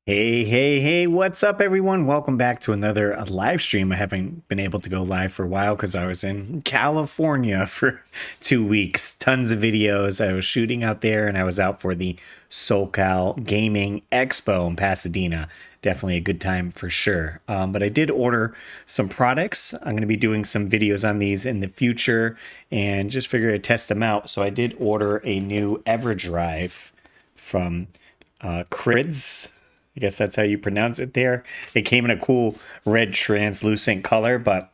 Hey, what's up, everyone? Welcome back to another live stream. I haven't been able to go live for a while because I was in California for 2 weeks. Tons of videos. I was shooting out there and I was out for the SoCal Gaming Expo in Pasadena. Definitely a good time for sure. But I did order some products. I'm going to be doing some videos on these in the future and just figure to test them out. So I did order a new Everdrive from Krikzz. I guess that's how you pronounce it there. It came in a cool red translucent color, but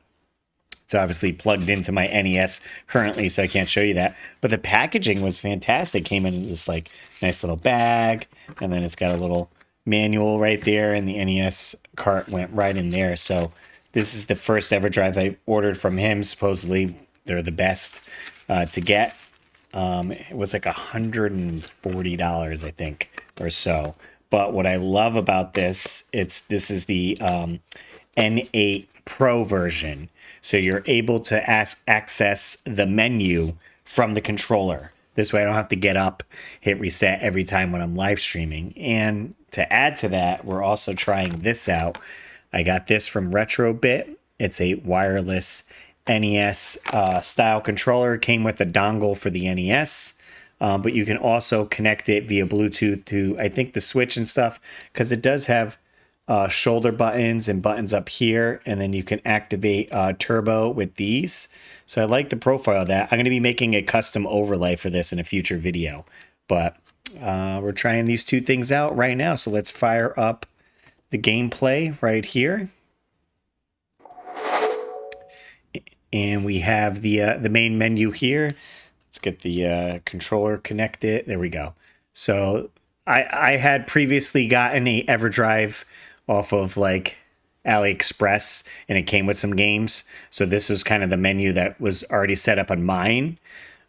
it's obviously plugged into my NES currently, so I can't show you that. But the packaging was fantastic. It came in this like nice little bag, and then it's got a little manual right there, and the NES cart went right in there. So this is the first Everdrive I ordered from him. Supposedly they're the best to get. It was like $140, I think, or so. But what I love about this is the N8Pro version. So you're able to access the menu from the controller. This way I don't have to get up, hit reset every time when I'm live streaming. And to add to that, we're also trying this out. I got this from Retrobit. It's a wireless NES style controller. It came with a dongle for the NES. But you can also connect it via Bluetooth to, I think, the Switch and stuff, because it does have shoulder buttons and buttons up here, and then you can activate turbo with these. So I like the profile of that. I'm going to be making a custom overlay for this in a future video, but we're trying these two things out right now. So let's fire up the gameplay right here. And we have the main menu here. Let's get the controller connected. There we go. So I had previously gotten a Everdrive off of like AliExpress, and it came with some games. So this was kind of the menu that was already set up on mine.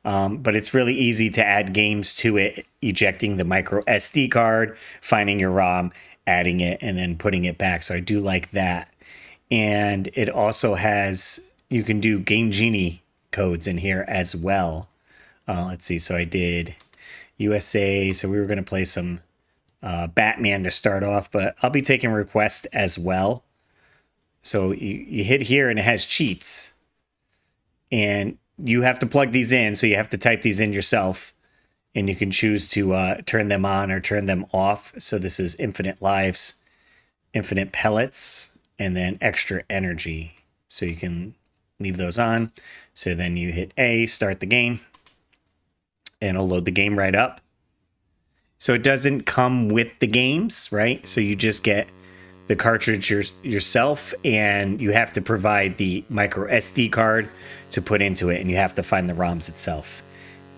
But it's really easy to add games to it, ejecting the micro SD card, finding your ROM, adding it, and then putting it back. So I do like that. And it also has, you can do Game Genie codes in here as well. Let's see. So I did USA. So we were going to play some Batman to start off, but I'll be taking requests as well. So you hit here and it has cheats. And you have to plug these in. So you have to type these in yourself. And you can choose to turn them on or turn them off. So this is infinite lives, infinite pellets, and then extra energy. So you can leave those on. So then you hit A, start the game. And it'll load the game right up. So it doesn't come with the games, right? So you just get the cartridge yourself, and you have to provide the micro SD card to put into it, and you have to find the ROMs itself.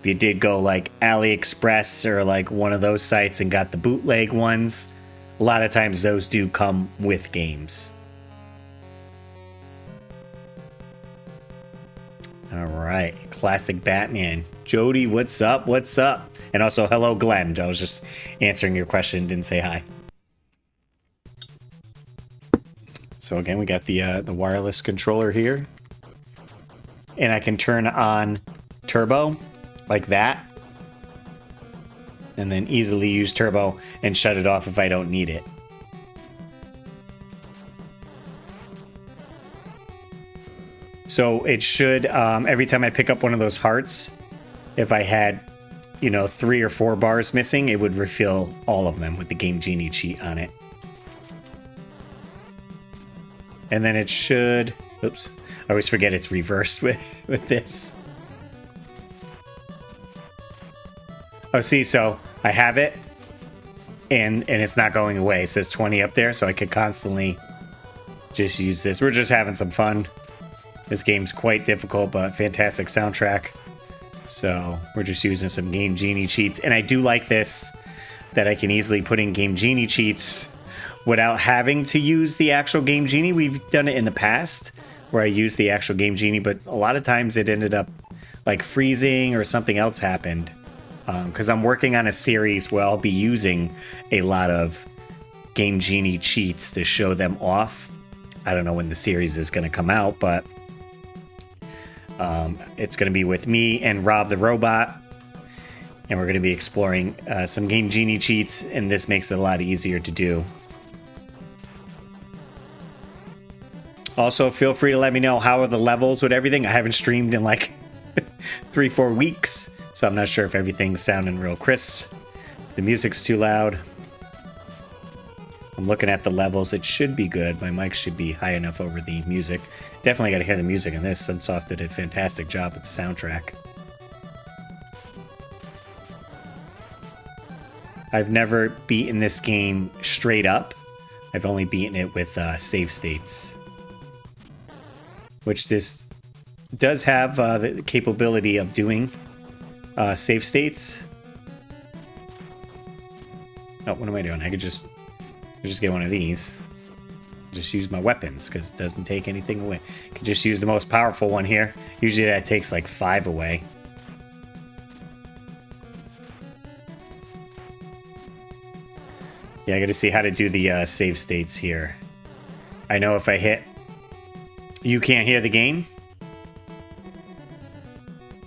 If you did go like AliExpress or like one of those sites and got the bootleg ones, a lot of times those do come with games. All right, classic Batman. Jody, what's up? What's up? And also, hello, Glenn. I was just answering your question, didn't say hi. So again, we got the wireless controller here. And I can turn on turbo like that. And then easily use turbo and shut it off if I don't need it. So it should, every time I pick up one of those hearts, if I had, 3 or 4 bars missing, it would refill all of them with the Game Genie cheat on it. And then it should, oops, I always forget it's reversed with this. Oh, see, so I have it, and it's not going away. It says 20 up there, so I could constantly just use this. We're just having some fun. This game's quite difficult, but fantastic soundtrack. So we're just using some Game Genie cheats. And I do like this, that I can easily put in Game Genie cheats without having to use the actual Game Genie. We've done it in the past where I used the actual Game Genie, but a lot of times it ended up like freezing or something else happened. Because I'm working on a series where I'll be using a lot of Game Genie cheats to show them off. I don't know when the series is going to come out, but it's going to be with me and Rob the Robot, and we're going to be exploring some Game Genie cheats, and this makes it a lot easier to do. Also, feel free to let me know how are the levels with everything. I haven't streamed in like 3-4 weeks, so I'm not sure if everything's sounding real crisp. If the music's too loud. I'm looking at the levels. It should be good. My mic should be high enough over the music. Definitely got to hear the music in this. Sunsoft did a fantastic job with the soundtrack. I've never beaten this game straight up. I've only beaten it with save states. Which this does have the capability of doing save states. Oh, what am I doing? I could just get one of these. Just use my weapons, because it doesn't take anything away. I could just use the most powerful one here. Usually that takes like 5 away. Yeah, I gotta see how to do the save states here. I know if I hit... You can't hear the game?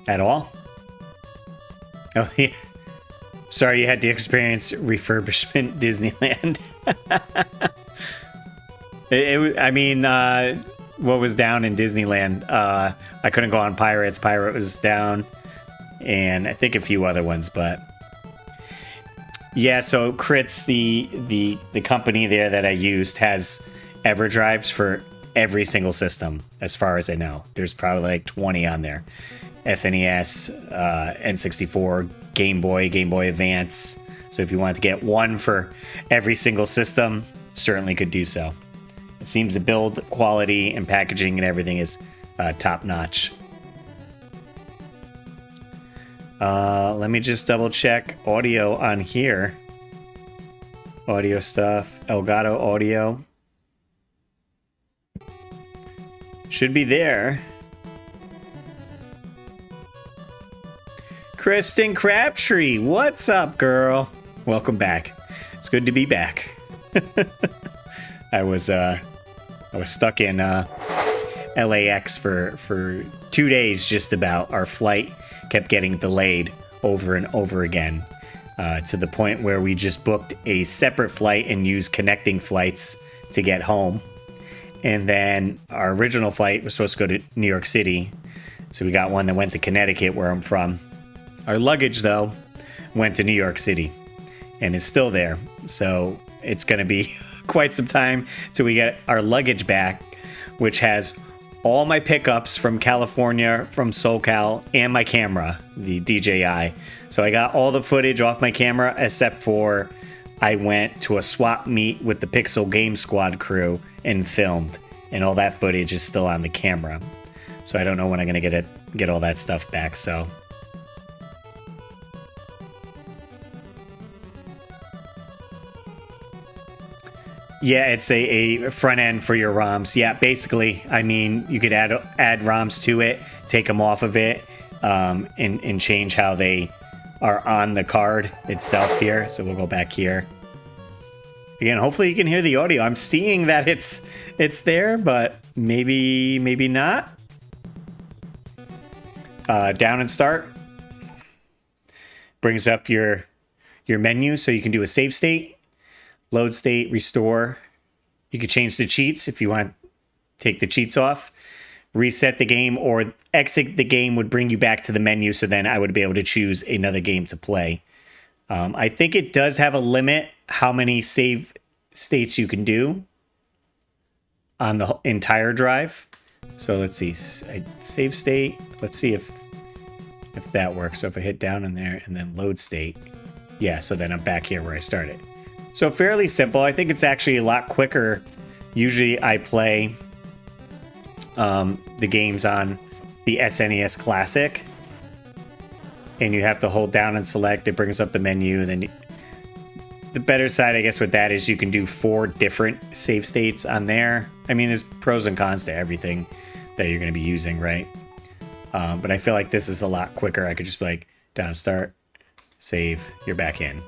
At all? Oh, yeah. Sorry you had to experience refurbishment Disneyland. I mean, what was down in Disneyland? I couldn't go on Pirates. Pirate was down. And I think a few other ones, but... Yeah, so Krikzz, the company there that I used, has Everdrives for every single system, as far as I know. There's probably like 20 on there. SNES, N64, Game Boy Advance. So if you wanted to get one for every single system, certainly could do so. It seems the build quality and packaging and everything is top notch. Let me just double check audio on here. Audio stuff. Elgato audio. Should be there. Kristen Crabtree, what's up, girl? Welcome back. It's good to be back. I was stuck in LAX for 2 days just about. Our flight kept getting delayed over and over again, to the point where we just booked a separate flight and used connecting flights to get home. And then our original flight was supposed to go to New York City, so we got one that went to Connecticut, where I'm from. Our luggage, though, went to New York City and is still there, so it's going to be quite some time till we get our luggage back, which has all my pickups from California, from SoCal, and my camera, the DJI. So I got all the footage off my camera, except for I went to a swap meet with the Pixel Game Squad crew and filmed, and all that footage is still on the camera. So I don't know when I'm gonna get all that stuff back. So yeah, it's a front end for your ROMs. Yeah, basically, I mean, you could add ROMs to it, take them off of it, and change how they are on the card itself here. So we'll go back here. Again, hopefully you can hear the audio. I'm seeing that it's there, but maybe not. Down and start brings up your menu, so you can do a save state, load state, restore. You could change the cheats if you want to take the cheats off. Reset the game or exit the game would bring you back to the menu, so then I would be able to choose another game to play. I think it does have a limit how many save states you can do on the entire drive. So let's see, save state. Let's see if that works. So if I hit down in there and then load state, yeah, so then I'm back here where I started. So fairly simple. I think it's actually a lot quicker. Usually I play the games on the SNES Classic, and you have to hold down and select. It brings up the menu, and then the better side, I guess, with that is you can do 4 different save states on there. I mean, there's pros and cons to everything that you're going to be using, right? But I feel like this is a lot quicker. I could just be like, down, start, save, you're back in.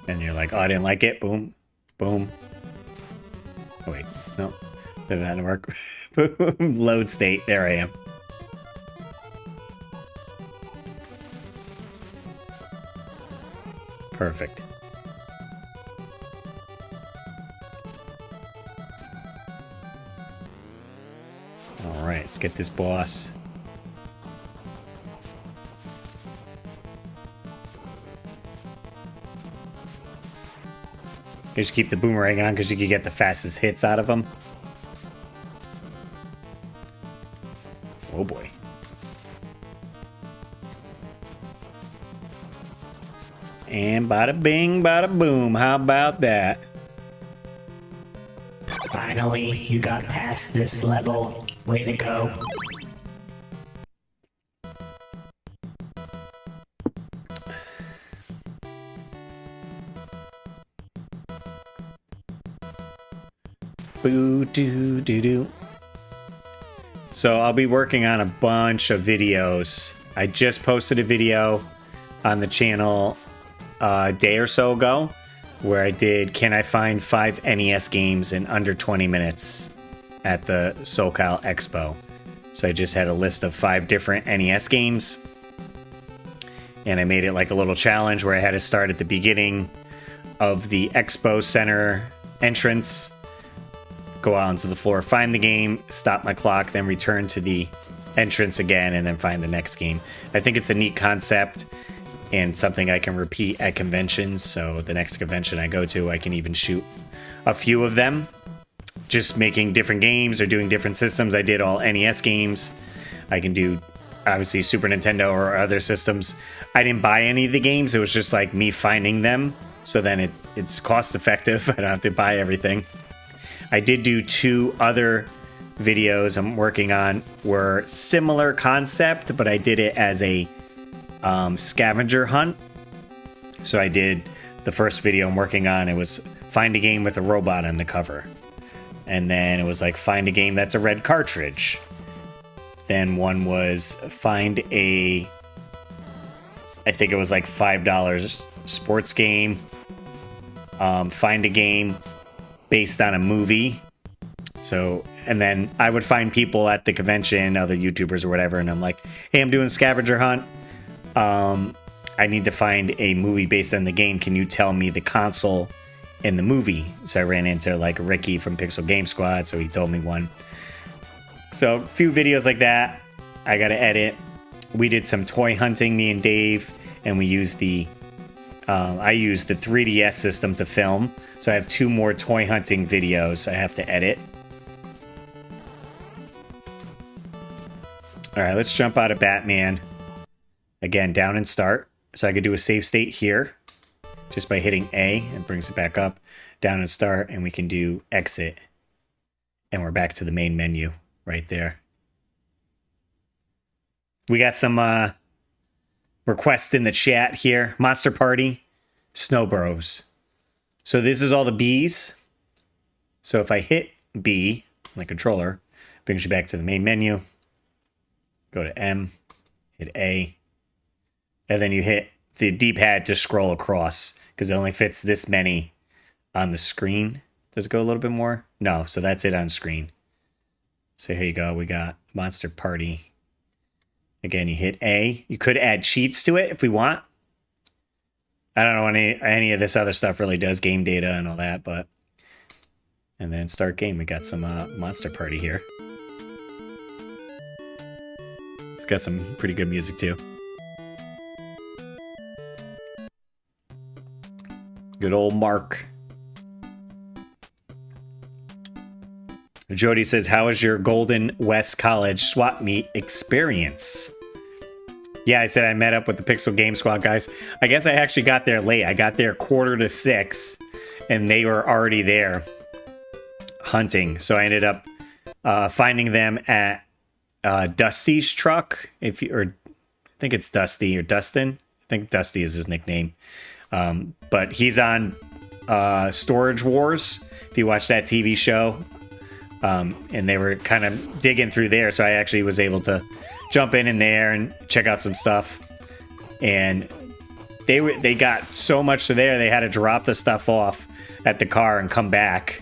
And you're like, oh, I didn't like it. Boom, boom. Oh, wait, no, that didn't work. Load state, there I am. Perfect. let's get this boss. Just keep the boomerang on because you can get the fastest hits out of them. Oh boy. And bada bing, bada boom. How about that? Finally, you got past this level. Way to go. Boo doo doo doo. So I'll be working on a bunch of videos. I just posted a video on the channel a day or so ago where I did can I find 5 NES games in under 20 minutes at the SoCal Expo. So I just had a list of 5 different NES games and I made it like a little challenge where I had to start at the beginning of the Expo Center entrance, go out onto the floor, find the game, stop my clock, then return to the entrance again, and then find the next game. I think it's a neat concept and something I can repeat at conventions. So the next convention I go to, I can even shoot a few of them, just making different games or doing different systems. I did all NES games. I can do obviously Super Nintendo or other systems. I didn't buy any of the games. It was just like me finding them. So then it's cost effective. I don't have to buy everything. I did do 2 other videos I'm working on were similar concept, but I did it as a scavenger hunt. So I did the first video I'm working on. It was find a game with a robot on the cover. And then it was like find a game that's a red cartridge. Then one was find a, I think it was like $5 sports game. Find a game based on a movie. So, and then I would find people at the convention, other YouTubers or whatever, and I'm like, hey, I'm doing a scavenger hunt. I need to find a movie based on the game. Can you tell me the console in the movie? So I ran into like Ricky from Pixel Game Squad, so he told me one. So a few videos like that I got to edit. We did some toy hunting, me and Dave, and we used the I used the 3DS system to film. So I have 2 more toy hunting videos I have to edit. All right, let's jump out of Batman. Again, down and start. So I could do a save state here just by hitting A. It brings it back up. Down and start, and we can do exit. And we're back to the main menu right there. We got some requests in the chat here. Monster Party, Snow Bros. So this is all the B's. So if I hit B, on the controller, brings you back to the main menu. Go to M, hit A, and then you hit the D-pad to scroll across because it only fits this many on the screen. Does it go a little bit more? No, so that's it on screen. So here you go. We got Monster Party. Again, you hit A. You could add cheats to it if we want. I don't know any of this other stuff really does game data and all that, but... And then start game. We got some Monster Party here. It's got some pretty good music too. Good old Mark. Jody says, how was your Golden West College swap meet experience? Yeah, I said I met up with the Pixel Game Squad guys. I guess I actually got there late. I got there 5:45, and they were already there hunting. So I ended up finding them at Dusty's truck. I think it's Dusty or Dustin. I think Dusty is his nickname. But he's on Storage Wars, if you watch that TV show. And they were kind of digging through there, so I actually was able to jump in there and check out some stuff. And they got so much to there, they had to drop the stuff off at the car and come back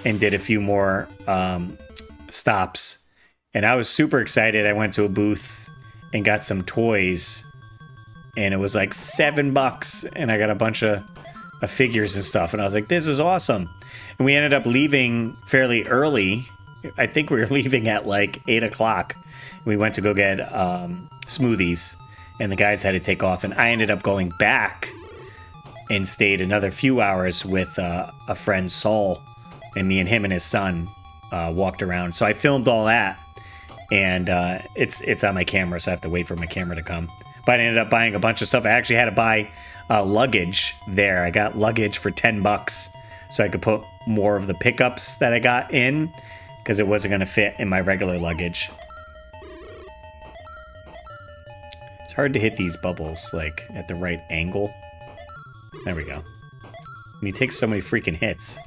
and did a few more stops. And I was super excited. I went to a booth and got some toys, and it was like $7, and I got a bunch of figures and stuff, and I was like, this is awesome. And we ended up leaving fairly early I think we were leaving at like 8 o'clock. We went to go get smoothies, and the guys had to take off, and I ended up going back and stayed another few hours with a friend, Saul, and me and him and his son walked around. So I filmed all that, and it's on my camera, so I have to wait for my camera to come. But I ended up buying a bunch of stuff. I actually had to buy luggage there. I got luggage for $10 so I could put more of the pickups that I got in, because it wasn't going to fit in my regular luggage. It's hard to hit these bubbles, like, at the right angle. There we go. And he takes so many freaking hits.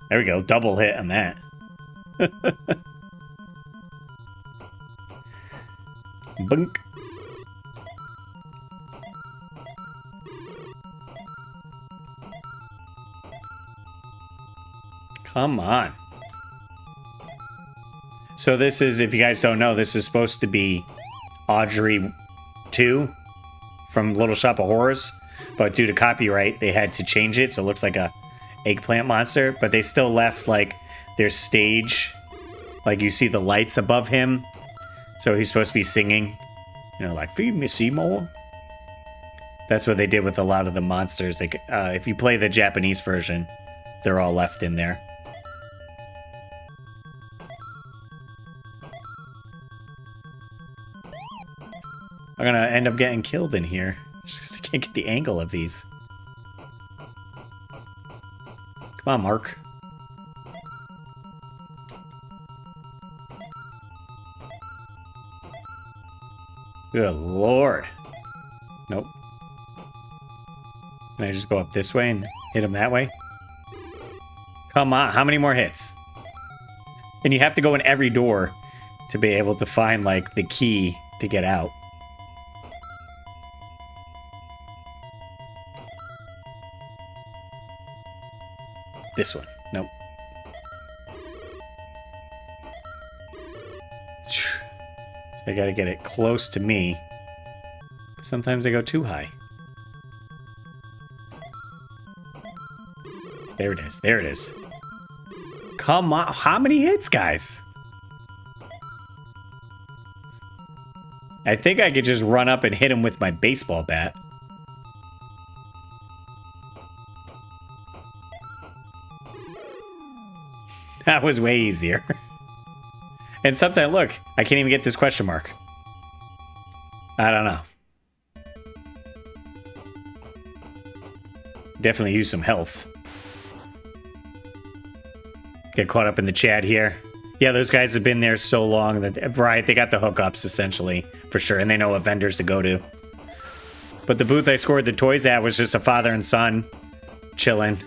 There we go, double hit on that. Bunk. Come on. So this is, if you guys don't know, this is supposed to be Audrey 2 from Little Shop of Horrors. But due to copyright, they had to change it, so it looks like a eggplant monster. But they still left, like, their stage. Like, you see the lights above him. So he's supposed to be singing. You know, like, feed me, Seymour. That's what they did with a lot of the monsters. Like, if you play the Japanese version, they're all left in there. I'm gonna end up getting killed in here. Just because I can't get the angle of these. Come on, Mark. Good lord. Nope. Can I just go up this way and hit him that way? Come on, how many more hits? And you have to go in every door to be able to find, like, the key to get out. This one. Nope. So I gotta get it close to me. Sometimes I go too high. There it is. There it is. Come on. How many hits, guys? I think I could just run up and hit him with my baseball bat. That was way easier. And sometimes, look, I can't even get this question mark. I don't know. Definitely use some health. Get caught up in the chat here. Yeah, those guys have been there so long that, right, they got the hookups, essentially, for sure, and they know what vendors to go to. But the booth I scored the toys at was just a father and son chilling.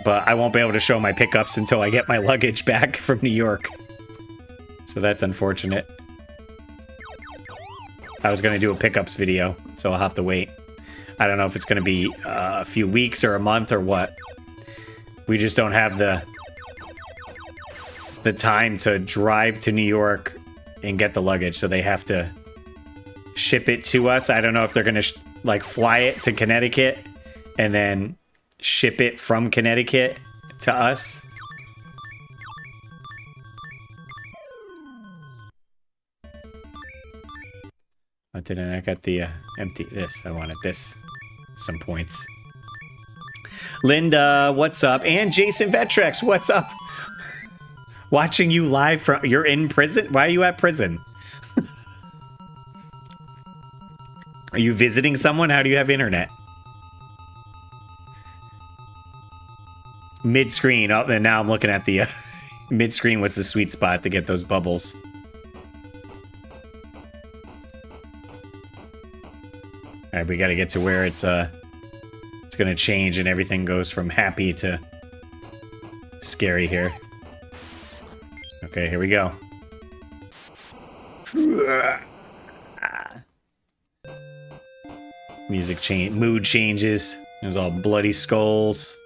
But I won't be able to show my pickups until I get my luggage back from New York. So that's unfortunate. I was going to do a pickups video, so I'll have to wait. I don't know if it's going to be a few weeks or a month or what. We just don't have the time to drive to New York and get the luggage, so they have to ship it to us. I don't know if they're going to like fly it to Connecticut and then ship it from Connecticut to us. Oh, didn't I got the empty this? I wanted this. Some points. Linda, what's up? And Jason Vetrex, what's up? Watching you live from... You're in prison? Why are you at prison? Are you visiting someone? How do you have internet? Mid-screen. Oh, and now I'm looking at the... mid-screen was the sweet spot to get those bubbles. Alright, we gotta get to where it's gonna change and everything goes from happy to scary here. Okay, here we go. Music change, mood changes. There's all bloody skulls.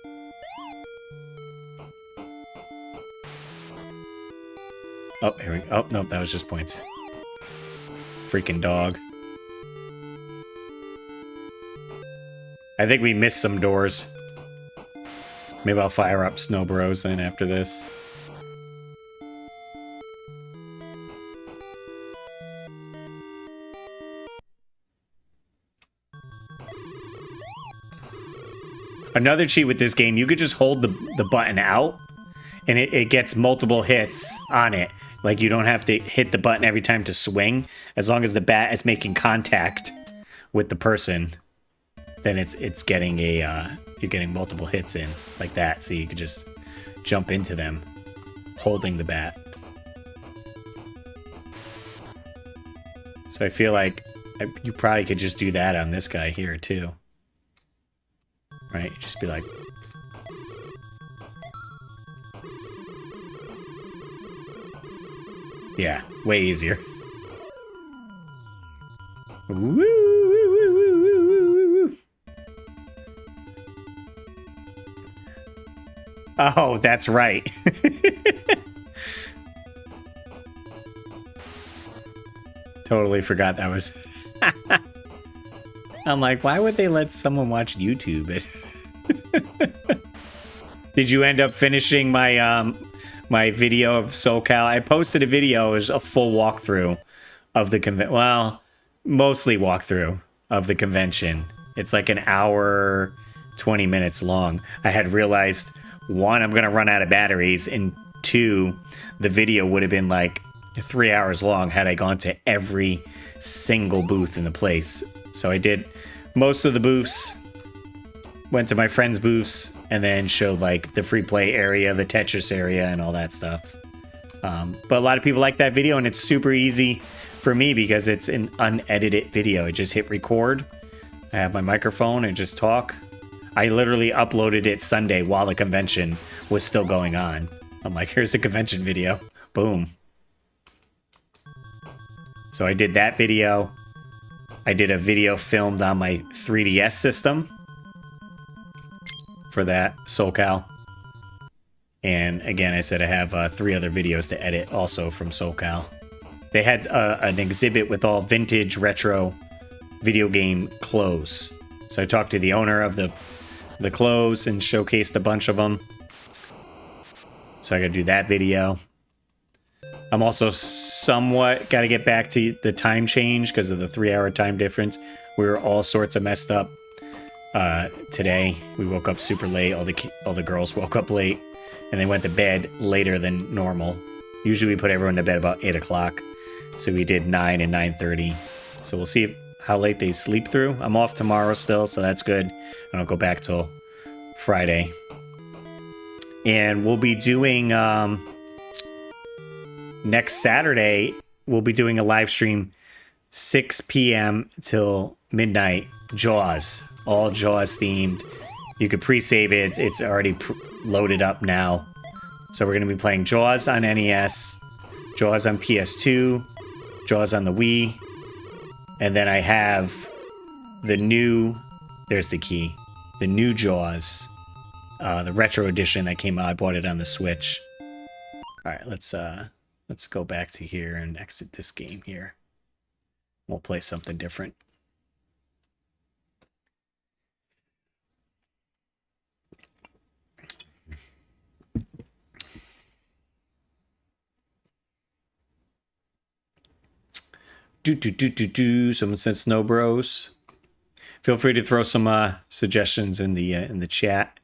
Oh, here we go. Oh, nope, that was just points. Freaking dog. I think we missed some doors. Maybe I'll fire up Snow Bros then after this. Another cheat with this game, you could just hold the button out and it gets multiple hits on it. Like, you don't have to hit the button every time to swing. As long as the bat is making contact with the person, then it's getting a you're getting multiple hits in like that. So you could just jump into them holding the bat. So I feel like you probably could just do that on this guy here too. Right? Just be like... Yeah, way easier. Woo, woo, woo, woo, woo, woo. Oh, that's right. Totally forgot that was... I'm like, why would they let someone watch YouTube? Did you end up finishing my my video of SoCal? I posted a video. It was a full walkthrough of the convention. Well, mostly walkthrough of the convention. It's like an hour, 20 minutes long. I had realized, one, I'm going to run out of batteries, and two, the video would have been like 3 hours long had I gone to every single booth in the place. So I did most of the booths, went to my friends' booths, and then showed like the free play area, the Tetris area, and all that stuff. But a lot of people like that video, and it's super easy for me because it's an unedited video. I just hit record. I have my microphone and just talk. I literally uploaded it Sunday while the convention was still going on. I'm like, here's the convention video. Boom. So I did that video. I did a video filmed on my 3DS system for that SoCal. And again, I said I have 3 other videos to edit also from SoCal. They had an exhibit with all vintage retro video game clothes. So I talked to the owner of the clothes and showcased a bunch of them. So I gotta do that video. I'm also somewhat got to get back to the time change because of the 3-hour time difference. We were all sorts of messed up today. We woke up super late. All the girls woke up late, and they went to bed later than normal. Usually we put everyone to bed about 8 o'clock. So we did 9 and 9:30. So we'll see how late they sleep through. I'm off tomorrow still, so that's good. I don't go back till Friday. And we'll be doing... next Saturday, we'll be doing a live stream 6 p.m. till midnight. Jaws. All Jaws themed. You could pre-save it. It's already loaded up now. So we're going to be playing Jaws on NES, Jaws on PS2, Jaws on the Wii. And then I have the new... There's the key. The new Jaws. The retro edition that came out. I bought it on the Switch. All right, let's go back to here and exit this game here. We'll play something different. Someone said Snow Bros. Feel free to throw some suggestions in the chat.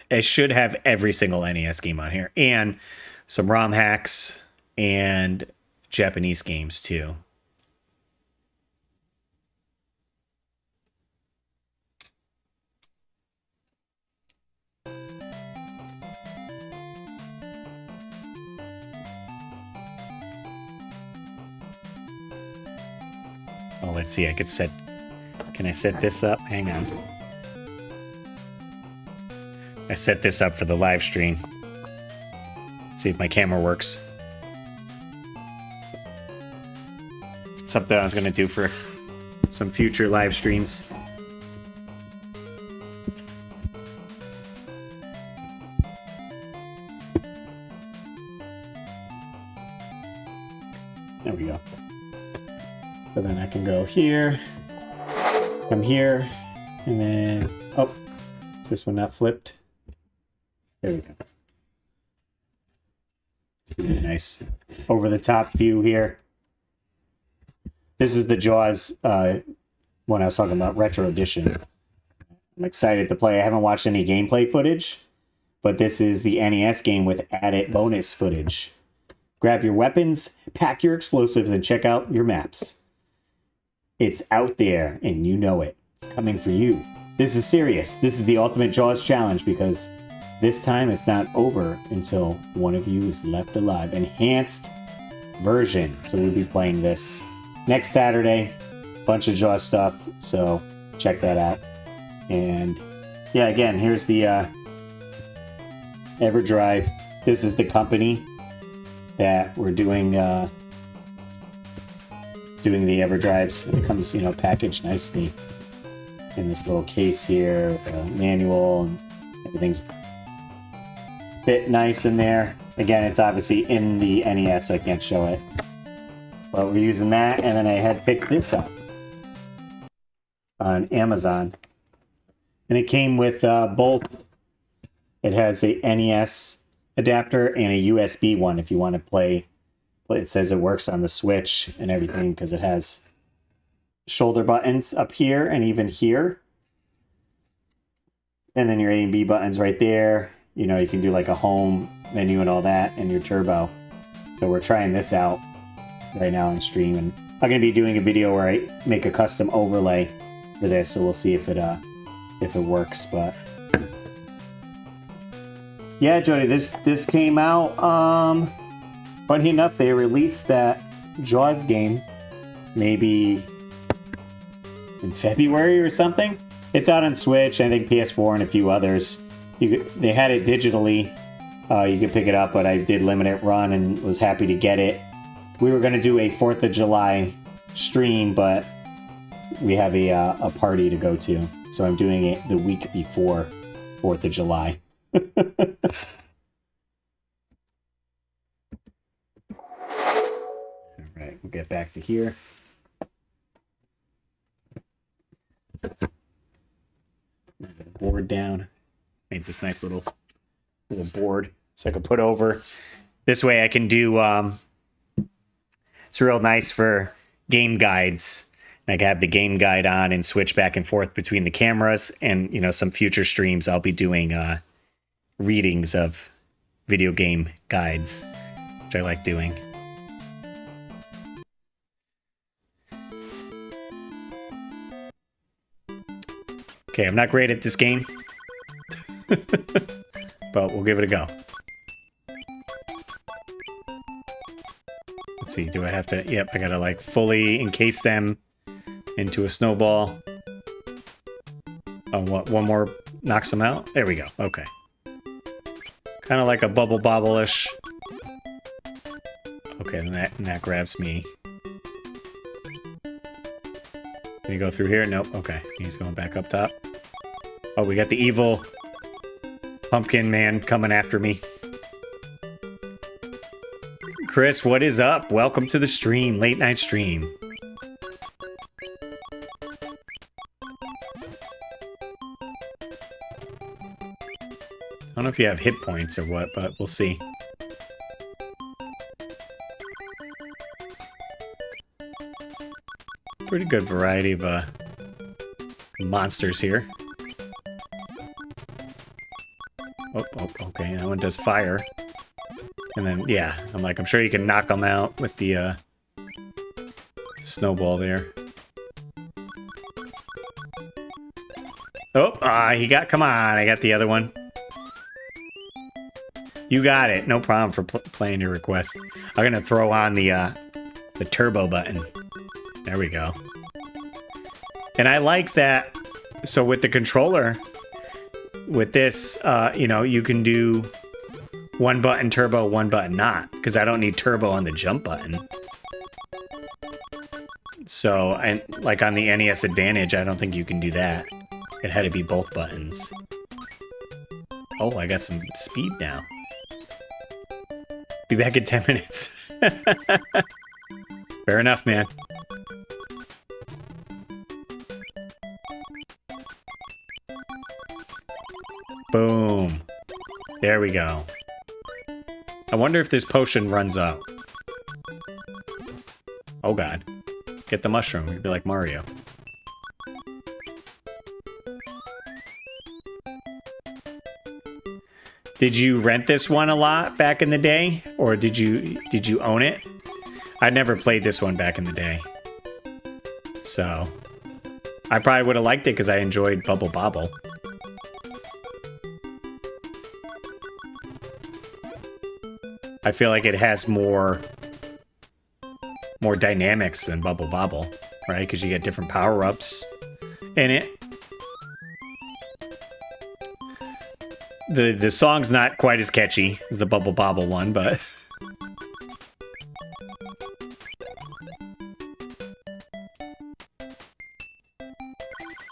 It should have every single NES game on here, and some ROM hacks and Japanese games too. Oh, let's see. Can I set this up? Hang on. I set this up for the live stream. Let's see if my camera works. Something I was going to do for some future live streams. There we go. So then I can go here, come here, and then, oh, is this one not flipped? There we go. Nice over the top view here. This is the Jaws one I was talking about, Retro Edition. I'm excited to play. I haven't watched any gameplay footage, but this is the NES game with added bonus footage. Grab your weapons, pack your explosives, and check out your maps. It's out there, and you know it. It's coming for you. This is serious. This is the ultimate Jaws challenge because this time it's not over until one of you is left alive. Enhanced version. So we'll be playing this next Saturday. Bunch of Jaws stuff, so check that out. And yeah, again, here's the Everdrive. This is the company that we're doing the Everdrives. It comes, you know, packaged nicely in this little case here with a manual, and everything's fit nice in there. Again, it's obviously in the NES, so I can't show it. But we're using that, and then I had picked this up on Amazon. And it came with both. It has a NES adapter and a USB one if you want to play. It says it works on the Switch and everything because it has shoulder buttons up here and even here. And then your A and B buttons right there. You know, you can do like a home menu and all that, and your turbo. So we're trying this out right now on stream. And I'm going to be doing a video where I make a custom overlay for this, so we'll see if it works. But yeah, Jody, this came out. Funny enough, they released that Jaws game maybe in February or something. It's out on Switch, I think PS4 and a few others. They had it digitally. You could pick it up, but I did limited run and was happy to get it. We were going to do a 4th of July stream, but we have a party to go to. So I'm doing it the week before 4th of July. All right, we'll get back to here. Board down. Made this nice little board so I can put over. This way I can do, it's real nice for game guides. I can have the game guide on and switch back and forth between the cameras. And, you know, some future streams I'll be doing readings of video game guides, which I like doing. Okay, I'm not great at this game, but we'll give it a go. Let's see, do I have to... Yep, I gotta like fully encase them into a snowball. Oh, what? One more knocks them out? There we go. Okay. Kind of like a bubble bobble-ish. Okay, then that grabs me. Can you go through here? Nope. Okay, he's going back up top. Oh, we got the evil pumpkin man coming after me. Chris, what is up? Welcome to the stream, late night stream. I don't know if you have hit points or what, but we'll see. Pretty good variety of monsters here. Oh, okay, that one does fire. And then, yeah, I'm sure you can knock them out with the snowball there. Oh, come on, I got the other one. You got it, no problem for playing your request. I'm gonna throw on the turbo button. There we go. And I like that, so with the controller, with this, you know, you can do one button turbo, one button not, because I don't need turbo on the jump button. So, and like on the NES Advantage, I don't think you can do that. It had to be both buttons. Oh, I got some speed now. Be back in 10 minutes. Fair enough, man. Boom. There we go. I wonder if this potion runs up. Oh god. Get the mushroom. You'd be like Mario. Did you rent this one a lot back in the day? Or did you own it? I never played this one back in the day. So I probably would have liked it because I enjoyed Bubble Bobble. I feel like it has more dynamics than Bubble Bobble, right? Because you get different power-ups in it. The song's not quite as catchy as the Bubble Bobble one, but... Is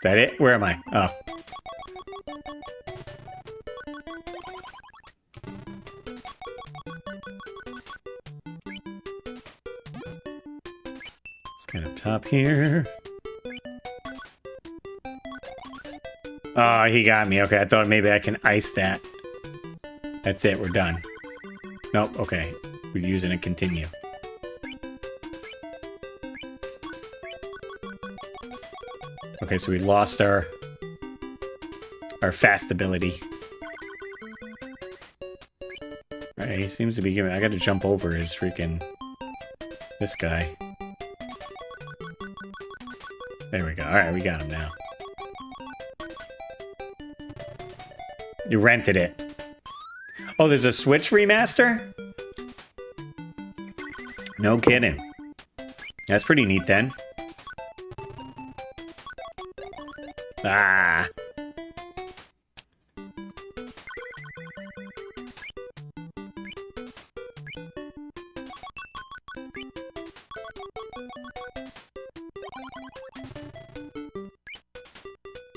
that it? Where am I? Oh. Let's get up top here. Oh, he got me. Okay, I thought maybe I can ice that. That's it, we're done. Nope, okay. We're using a continue. Okay, so we lost our fast ability. Alright, he seems to be giving... I gotta jump over his freaking... this guy. There we go. Alright, we got him now. You rented it. Oh, there's a Switch remaster? No kidding. That's pretty neat then. Ah.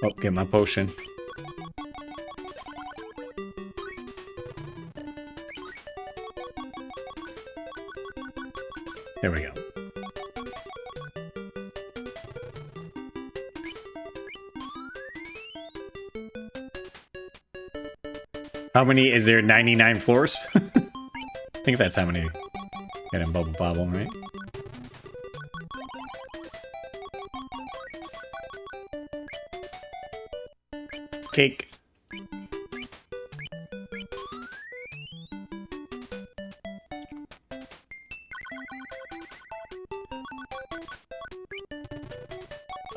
Oh, get my potion. There we go. How many is there? 99 floors? I think that's how many get in Bubble Bobble, right? Cake.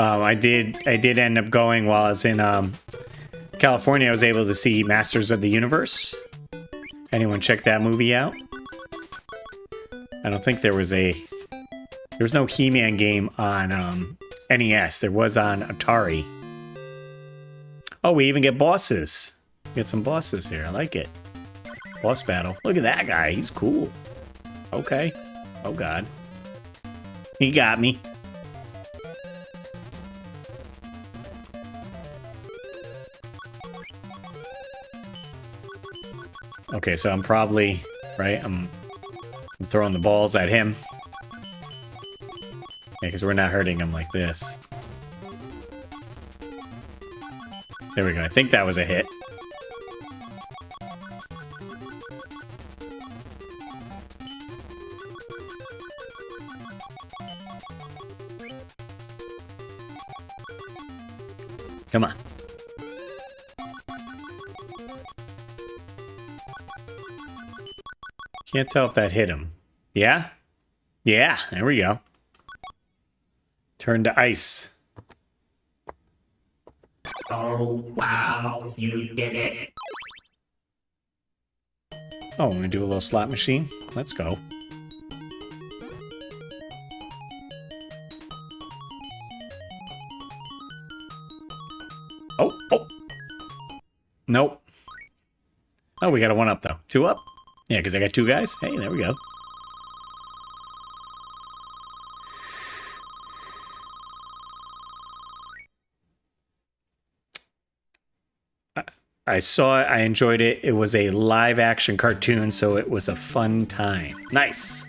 I did end up going while I was in California. I was able to see Masters of the Universe. Anyone check that movie out? I don't think there was no He-Man game on NES. There was on Atari. Oh, we even get bosses. We get some bosses here. I like it. Boss battle. Look at that guy. He's cool. Okay. Oh god. He got me. Okay, so I'm probably, right, I'm throwing the balls at him. Yeah, because we're not hurting him like this. There we go. I think that was a hit. Come on. Can't tell if that hit him. Yeah? Yeah, there we go. Turn to ice. Oh, wow, you did it. Oh, I'm gonna do a little slot machine. Let's go. Oh, oh. Nope. Oh, we got a one up though. Two up? Yeah, because I got two guys. Hey, there we go. I saw it. I enjoyed it. It was a live-action cartoon, so it was a fun time. Nice.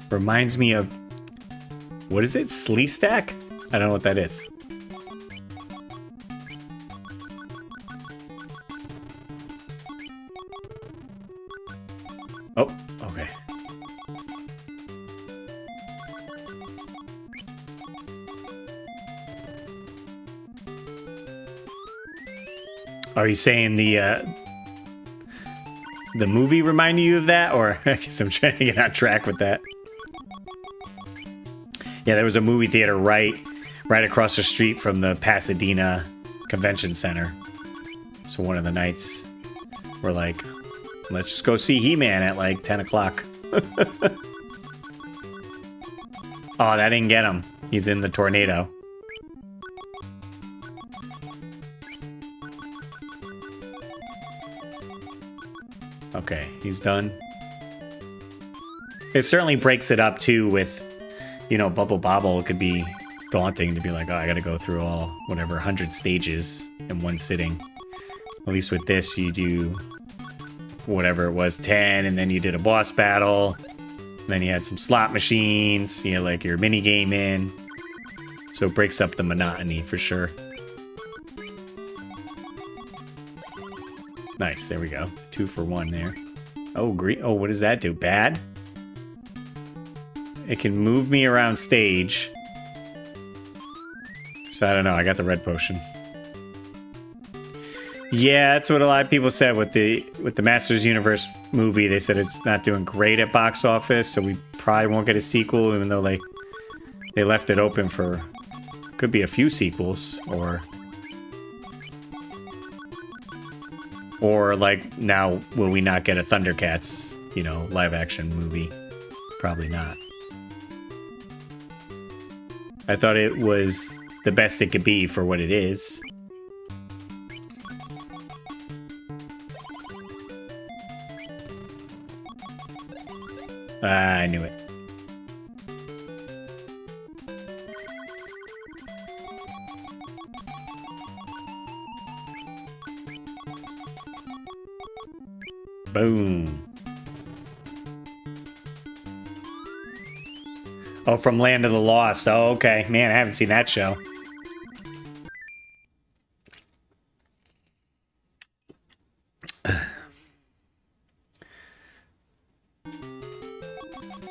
Reminds me of... What is it? Slee Stack? I don't know what that is. Are you saying the movie reminded you of that, or I guess I'm trying to get on track with that. Yeah, there was a movie theater right across the street from the Pasadena Convention Center. So one of the nights, we're like, let's just go see He-Man at like 10 o'clock. Oh, that didn't get him. He's in the tornado. Okay, he's done. It certainly breaks it up too with, you know, Bubble Bobble. It could be daunting to be like, oh, I gotta go through all, whatever, 100 stages in one sitting. At least with this, you do whatever it was, 10, and then you did a boss battle. Then you had some slot machines, you had like your mini game in. So it breaks up the monotony for sure. Nice, there we go. 2 for 1 there. Oh, green. Oh, what does that do? Bad? It can move me around stage. So I don't know, I got the red potion. Yeah, that's what a lot of people said with the Masters Universe movie. They said it's not doing great at box office, so we probably won't get a sequel, even though they left it open for could be a few sequels, or like now will we not get a Thundercats, you know, live action movie? Probably not. I thought it was the best it could be for what it is. I knew it. Boom. Oh, from Land of the Lost. Oh, okay. Man, I haven't seen that show.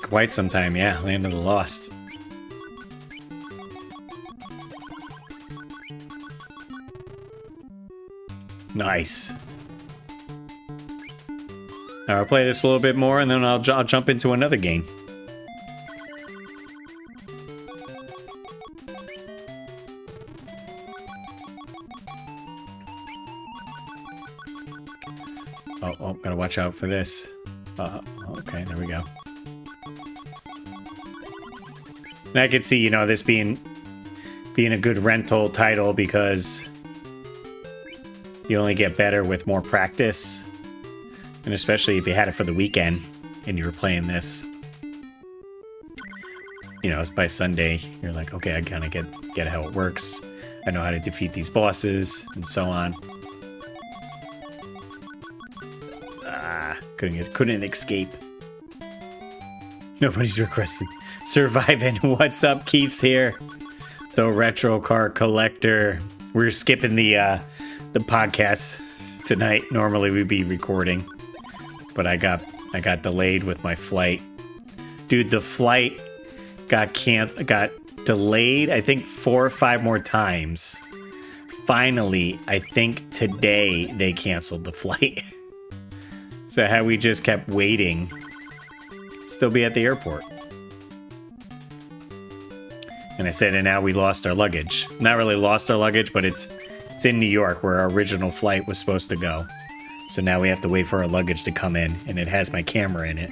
Quite some time, yeah. Land of the Lost. Nice. Now I'll play this a little bit more, and then I'll jump into another game. Oh, gotta watch out for this. Okay, there we go. And I could see, you know, this being a good rental title because you only get better with more practice. And especially if you had it for the weekend and you were playing this, you know, by Sunday, you're like, okay, I kind of get how it works. I know how to defeat these bosses and so on. Couldn't escape. Nobody's requesting. Surviving. What's up? Keith's here. The retro car collector. We're skipping the podcast tonight. Normally we'd be recording, but I got delayed with my flight. Dude, the flight got delayed, I think 4 or 5 more times. Finally, I think today they canceled the flight. So had we just kept waiting, still be at the airport. And I said, and now we lost our luggage. Not really lost our luggage, but it's in New York where our original flight was supposed to go. So now we have to wait for our luggage to come in, and it has my camera in it.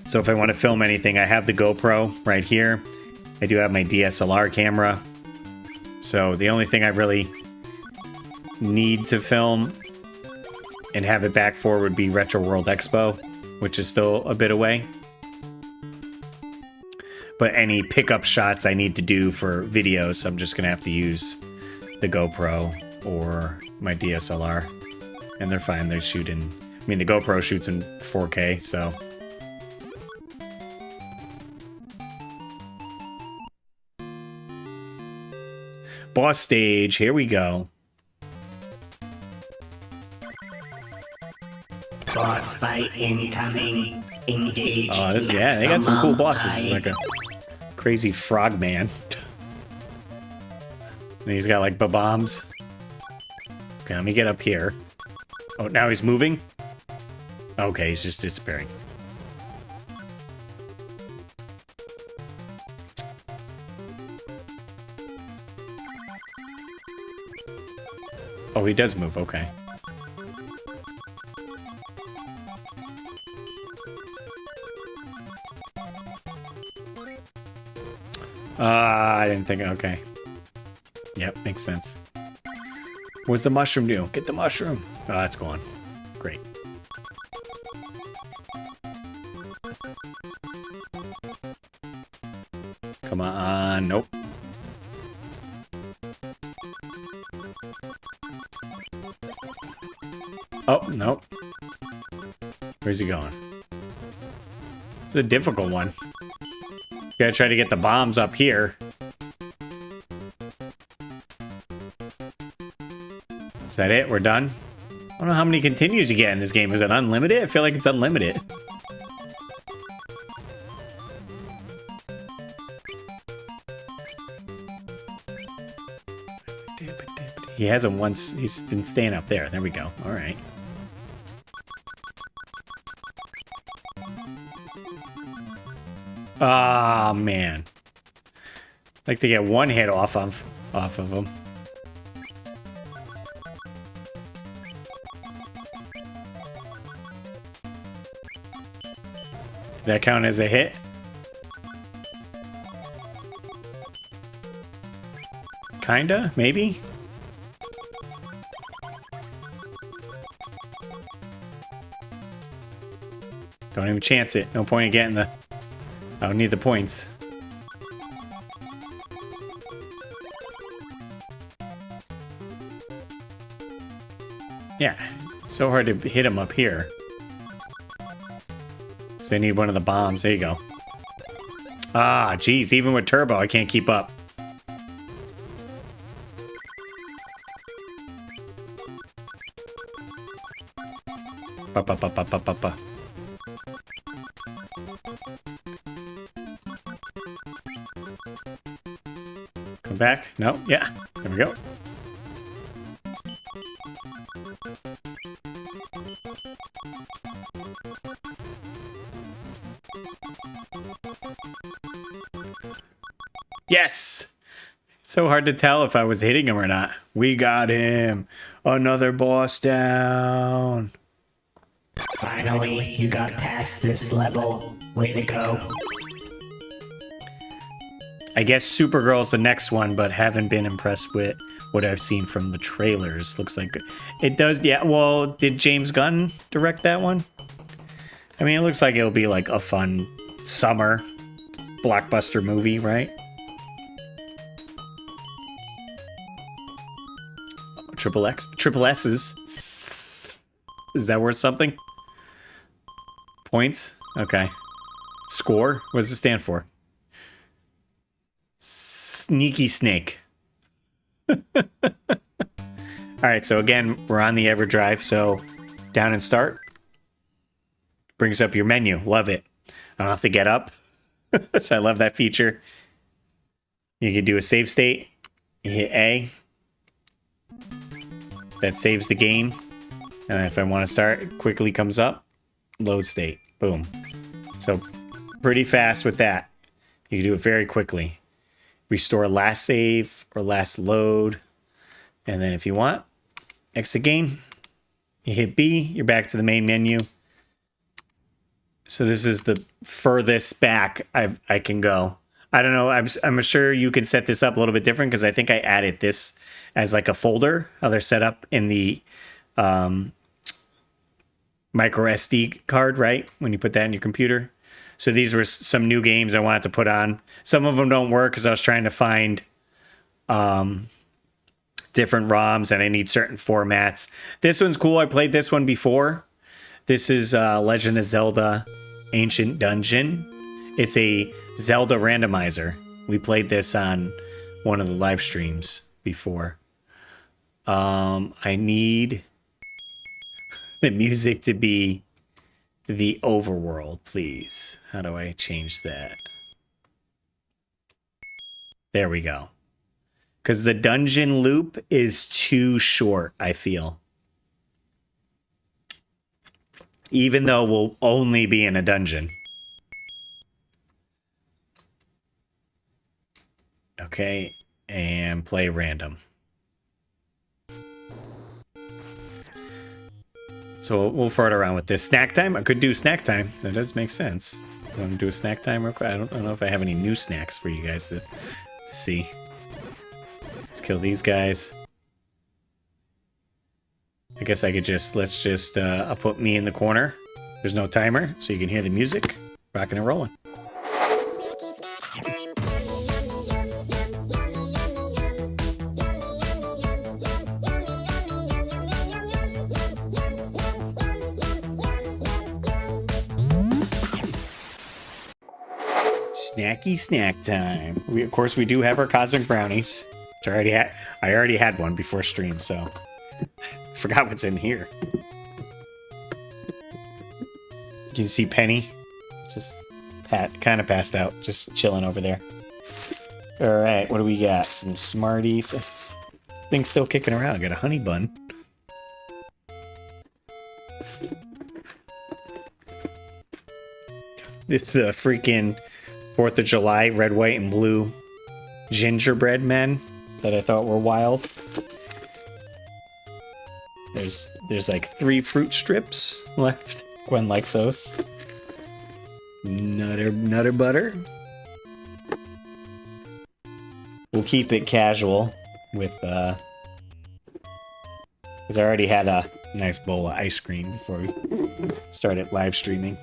So if I want to film anything, I have the GoPro right here. I do have my DSLR camera. So the only thing I really need to film and have it back for would be Retro World Expo, which is still a bit away. But any pickup shots I need to do for videos, I'm just going to have to use the GoPro or my DSLR. And they're fine. They shoot in... I mean, the GoPro shoots in 4K, so... Boss stage. Here we go. Boss fight incoming. Engage. Oh, this, yeah, they got some cool bosses. It's like a crazy frog man. And he's got like bombs. Okay, let me get up here. Oh, now he's moving? Okay, he's just disappearing. Oh, he does move, okay. I didn't think, okay. Yep, makes sense. What's the mushroom do? Get the mushroom. Oh, that's gone. Great. Come on, nope. Oh, nope. Where's he going? It's a difficult one. Gotta try to get the bombs up here. Is that it? We're done? I don't know how many continues you get in this game. Is it unlimited? I feel like it's unlimited. He hasn't once. He's been staying up there. There we go. All right. Ah, man. Like to get one hit off of him. Does that count as a hit? Kinda, maybe. Don't even chance it. No point in getting the... I don't need the points. Yeah, so hard to hit him up here. So I need one of the bombs. There you go. Ah, geez, even with turbo, I can't keep up. Ba-ba-ba-ba-ba-ba-ba. Come back? No? Yeah. There we go. Yes! It's so hard to tell if I was hitting him or not. We got him. Another boss down. Finally, you got past this level. Way to go. I guess Supergirl's the next one, but haven't been impressed with what I've seen from the trailers. Looks like it does. Yeah, well, did James Gunn direct that one? I mean, it looks like it'll be like a fun summer blockbuster movie, right? Triple S's. Is that worth something? Points? Okay. Score? What does it stand for? Sneaky Snake. Alright, so again, we're on the Everdrive, so down and start. Brings up your menu. Love it. I don't have to get up. So I love that feature. You can do a save state. You hit A. That saves the game. And if I want to start, it quickly comes up. Load state. Boom. So pretty fast with that. You can do it very quickly. Restore last save or last load. And then if you want, exit game. You hit B, you're back to the main menu. So this is the furthest back I can go. I don't know. I'm sure you can set this up a little bit different because I think I added this as like a folder, how they're set up in the micro SD card, right? When you put that in your computer. So these were some new games I wanted to put on. Some of them don't work because I was trying to find different ROMs and I need certain formats. This one's cool. I played this one before. This is Legend of Zelda Ancient Dungeon. It's a Zelda randomizer. We played this on one of the live streams before. I need the music to be the overworld, please. How do I change that? There we go. because the dungeon loop is too short, I feel. Even though we'll only be in a dungeon. Okay, and play random. So we'll fart around with this. Snack time? I could do snack time. That does make sense. You want to do a snack time real quick? I don't know if I have any new snacks for you guys to see. Let's kill these guys. I guess I could just, I'll put me in the corner. There's no timer, so you can hear the music. Rocking and rolling. Snacky snack time. Of course, we do have our cosmic brownies. Which I already had one before stream, so forgot what's in here. Can you see Penny? Just kind of passed out, just chilling over there. All right, what do we got? Some Smarties. Thing's still kicking around. I got a honey bun. It's the freaking 4th of July red, white, and blue gingerbread men that I thought were wild. There's like 3 fruit strips left. Gwen likes those. Nutter butter. We'll keep it casual with because I already had a nice bowl of ice cream before we started live streaming.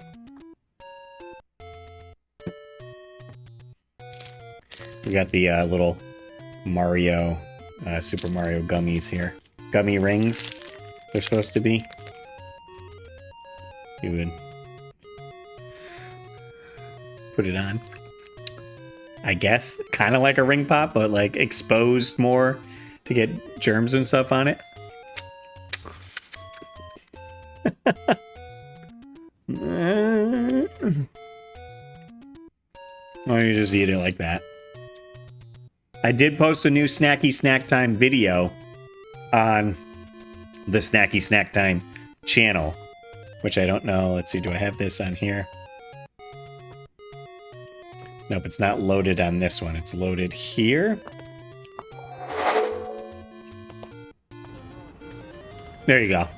We got the little Mario, Super Mario gummies here. Gummy rings, they're supposed to be. You would put it on. I guess, kind of like a ring pop, but like exposed more to get germs and stuff on it. Or you just eat it like that. I did post a new Snacky Snack Time video on the Snacky Snack Time channel, which I don't know. Let's see, do I have this on here? Nope, it's not loaded on this one. It's loaded here. There you go.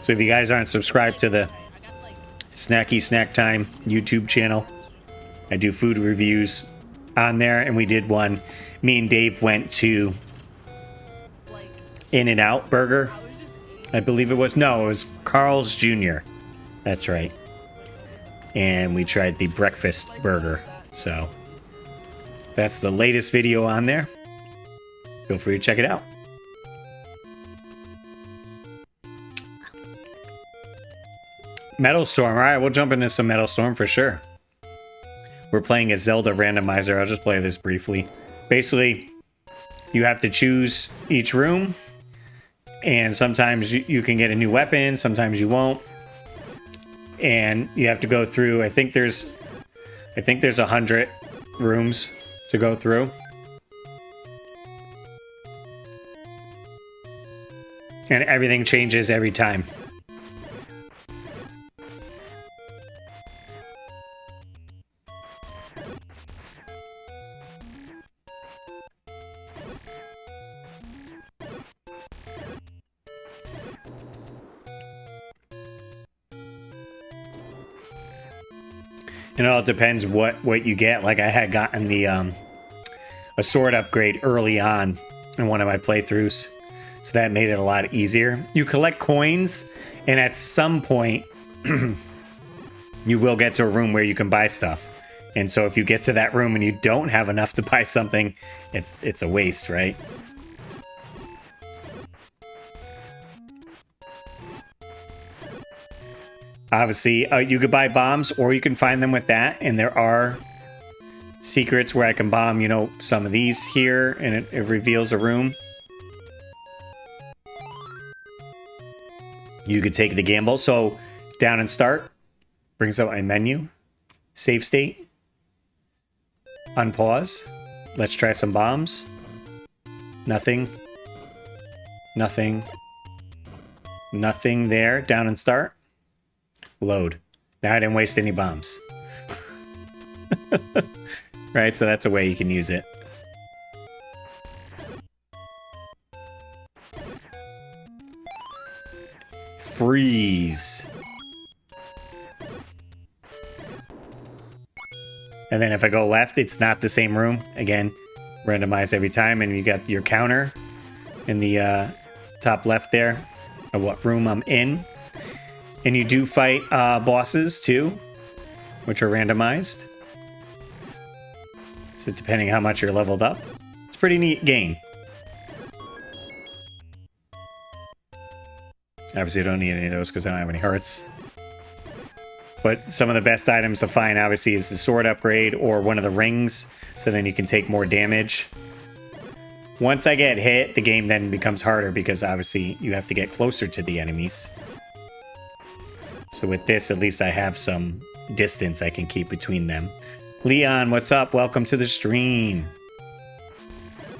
So if you guys aren't subscribed to the Snacky Snack Time YouTube channel, I do food reviews on there, and we did one. Me and Dave went to In-N-Out Burger, I believe it was. No, it was Carl's Jr. That's right. And we tried the breakfast burger. So that's the latest video on there. Feel free to check it out. Metal Storm. All right, we'll jump into some Metal Storm for sure. We're playing a Zelda randomizer. I'll just play this briefly. Basically, you have to choose each room, and sometimes you can get a new weapon, sometimes you won't. And you have to go through, I think there's 100 rooms to go through. And everything changes every time. And it all depends what you get. Like I had gotten the a sword upgrade early on in one of my playthroughs, so that made it a lot easier. You collect coins, and at some point you will get to a room where you can buy stuff. And so if you get to that room and you don't have enough to buy something, it's a waste, right? Obviously, you could buy bombs, or you can find them with that. And there are secrets where I can bomb, some of these here, and it reveals a room. You could take the gamble. So down and start brings up my menu, save state, unpause. Let's try some bombs. Nothing. Nothing. Nothing there. Down and start. Load. Now I didn't waste any bombs. Right, so that's a way you can use it. Freeze. And then if I go left, it's not the same room. Again, randomized every time, and you got your counter in the top left there of what room I'm in. And you do fight bosses too, which are randomized. So depending how much you're leveled up, it's a pretty neat game. Obviously, I don't need any of those because I don't have any hearts. But some of the best items to find, obviously, is the sword upgrade or one of the rings, so then you can take more damage. Once I get hit, the game then becomes harder because, obviously, you have to get closer to the enemies. So with this, at least I have some distance I can keep between them. Leon, what's up? Welcome to the stream.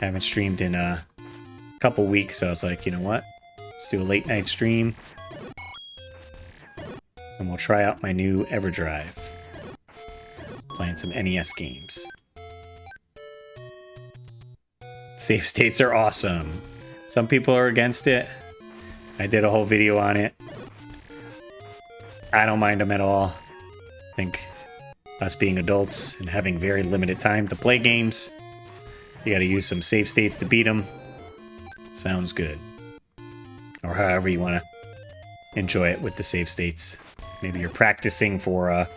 Haven't streamed in a couple weeks, so I was like, you know what? Let's do a late night stream. And we'll try out my new Everdrive. Playing some NES games. Save states are awesome. Some people are against it. I did a whole video on it. I don't mind them at all. I think us being adults and having very limited time to play games, you gotta use some save states to beat them. Sounds good. Or however you want to enjoy it with the save states. Maybe you're practicing for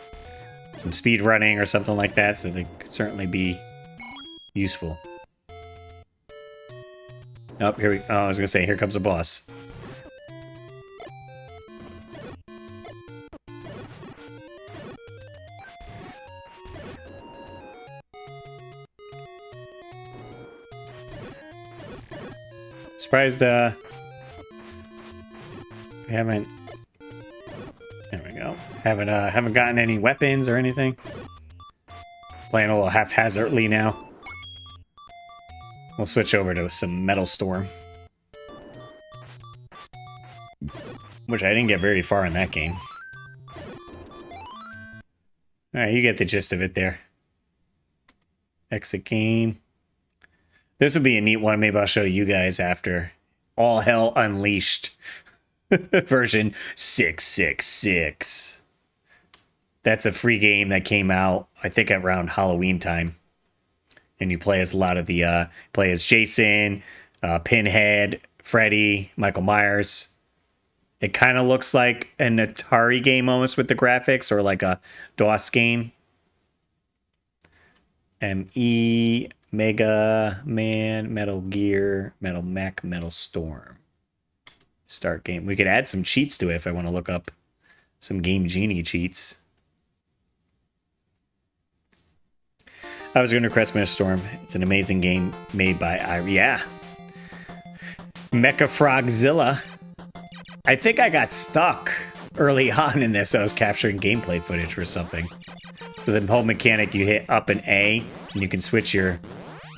some speed running or something like that, so they could certainly be useful. Oh, here we. Oh, I was gonna say, here comes a boss. Surprised we haven't. There we go. Haven't gotten any weapons or anything. Playing a little haphazardly now. We'll switch over to some Metal Storm, which I didn't get very far in that game. Alright, you get the gist of it there. Exit game. This would be a neat one. Maybe I'll show you guys after. All Hell Unleashed. Version 666. That's a free game that came out, I think, around Halloween time. And you play as a lot of the... play as Jason, Pinhead, Freddy, Michael Myers. It kind of looks like an Atari game almost with the graphics, or like a DOS game. ME, Mega Man, Metal Gear, Metal Mech, Metal Storm. Start game. We could add some cheats to it if I want to look up some Game Genie cheats. I was going to request Metal Storm. It's an amazing game made by yeah. Mecha Frogzilla. I think I got stuck early on in this. I was capturing gameplay footage or something. So the whole mechanic, you hit up and A, and you can switch your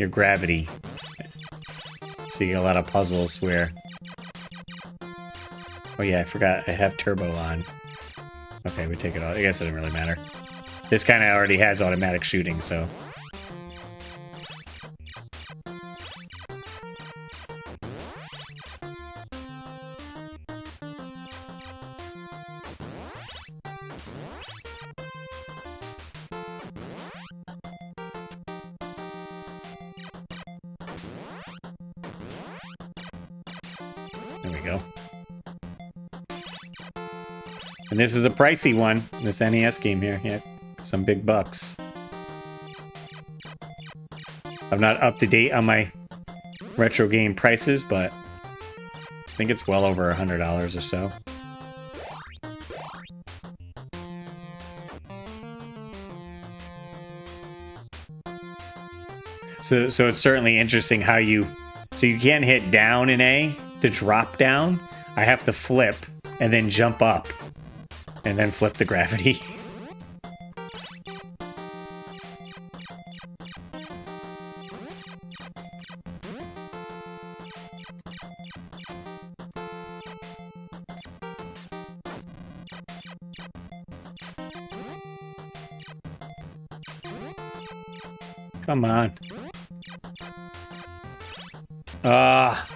gravity. So you get a lot of puzzles where... Oh yeah, I forgot I have turbo on. Okay, we take it off. I guess it doesn't really matter. This kind of already has automatic shooting, so... There we go. And this is a pricey one, this NES game here. Yeah, some big bucks. I'm not up to date on my retro game prices, but I think it's well over $100 or so. So it's certainly interesting how you... So you can't hit down in A to drop down. I have to flip and then jump up. And then flip the gravity. Come on. Ah.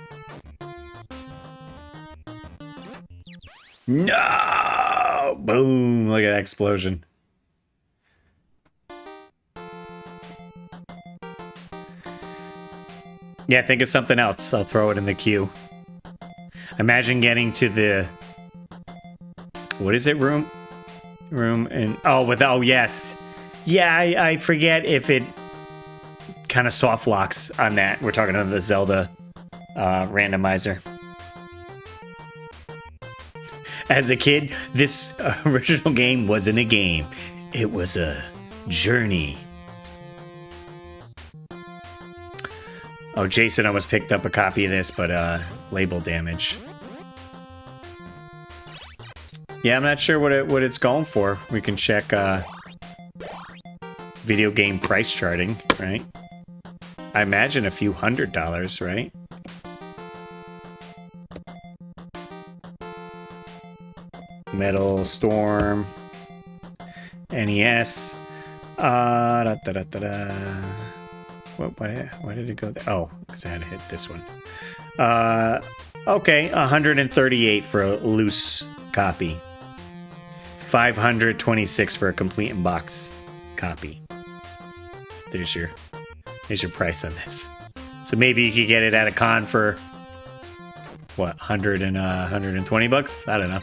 No! Boom! Look at that explosion. Yeah, think of something else. I'll throw it in the queue. Imagine getting to the... What is it? Room and... Oh, oh, yes. Yeah, I forget if it kind of soft locks on that. We're talking about the Zelda randomizer. As a kid, this original game wasn't a game. It was a journey. Oh, Jason almost picked up a copy of this, but label damage. Yeah, I'm not sure what it's going for. We can check video game price charting, right? I imagine a few $100s, right? Metal Storm, NES. Why did it go there? Oh, because I had to hit this one. Okay, 138 for a loose copy. 526 for a complete in box copy. So there's your price on this. So maybe you could get it at a con for what, 120 bucks? I don't know.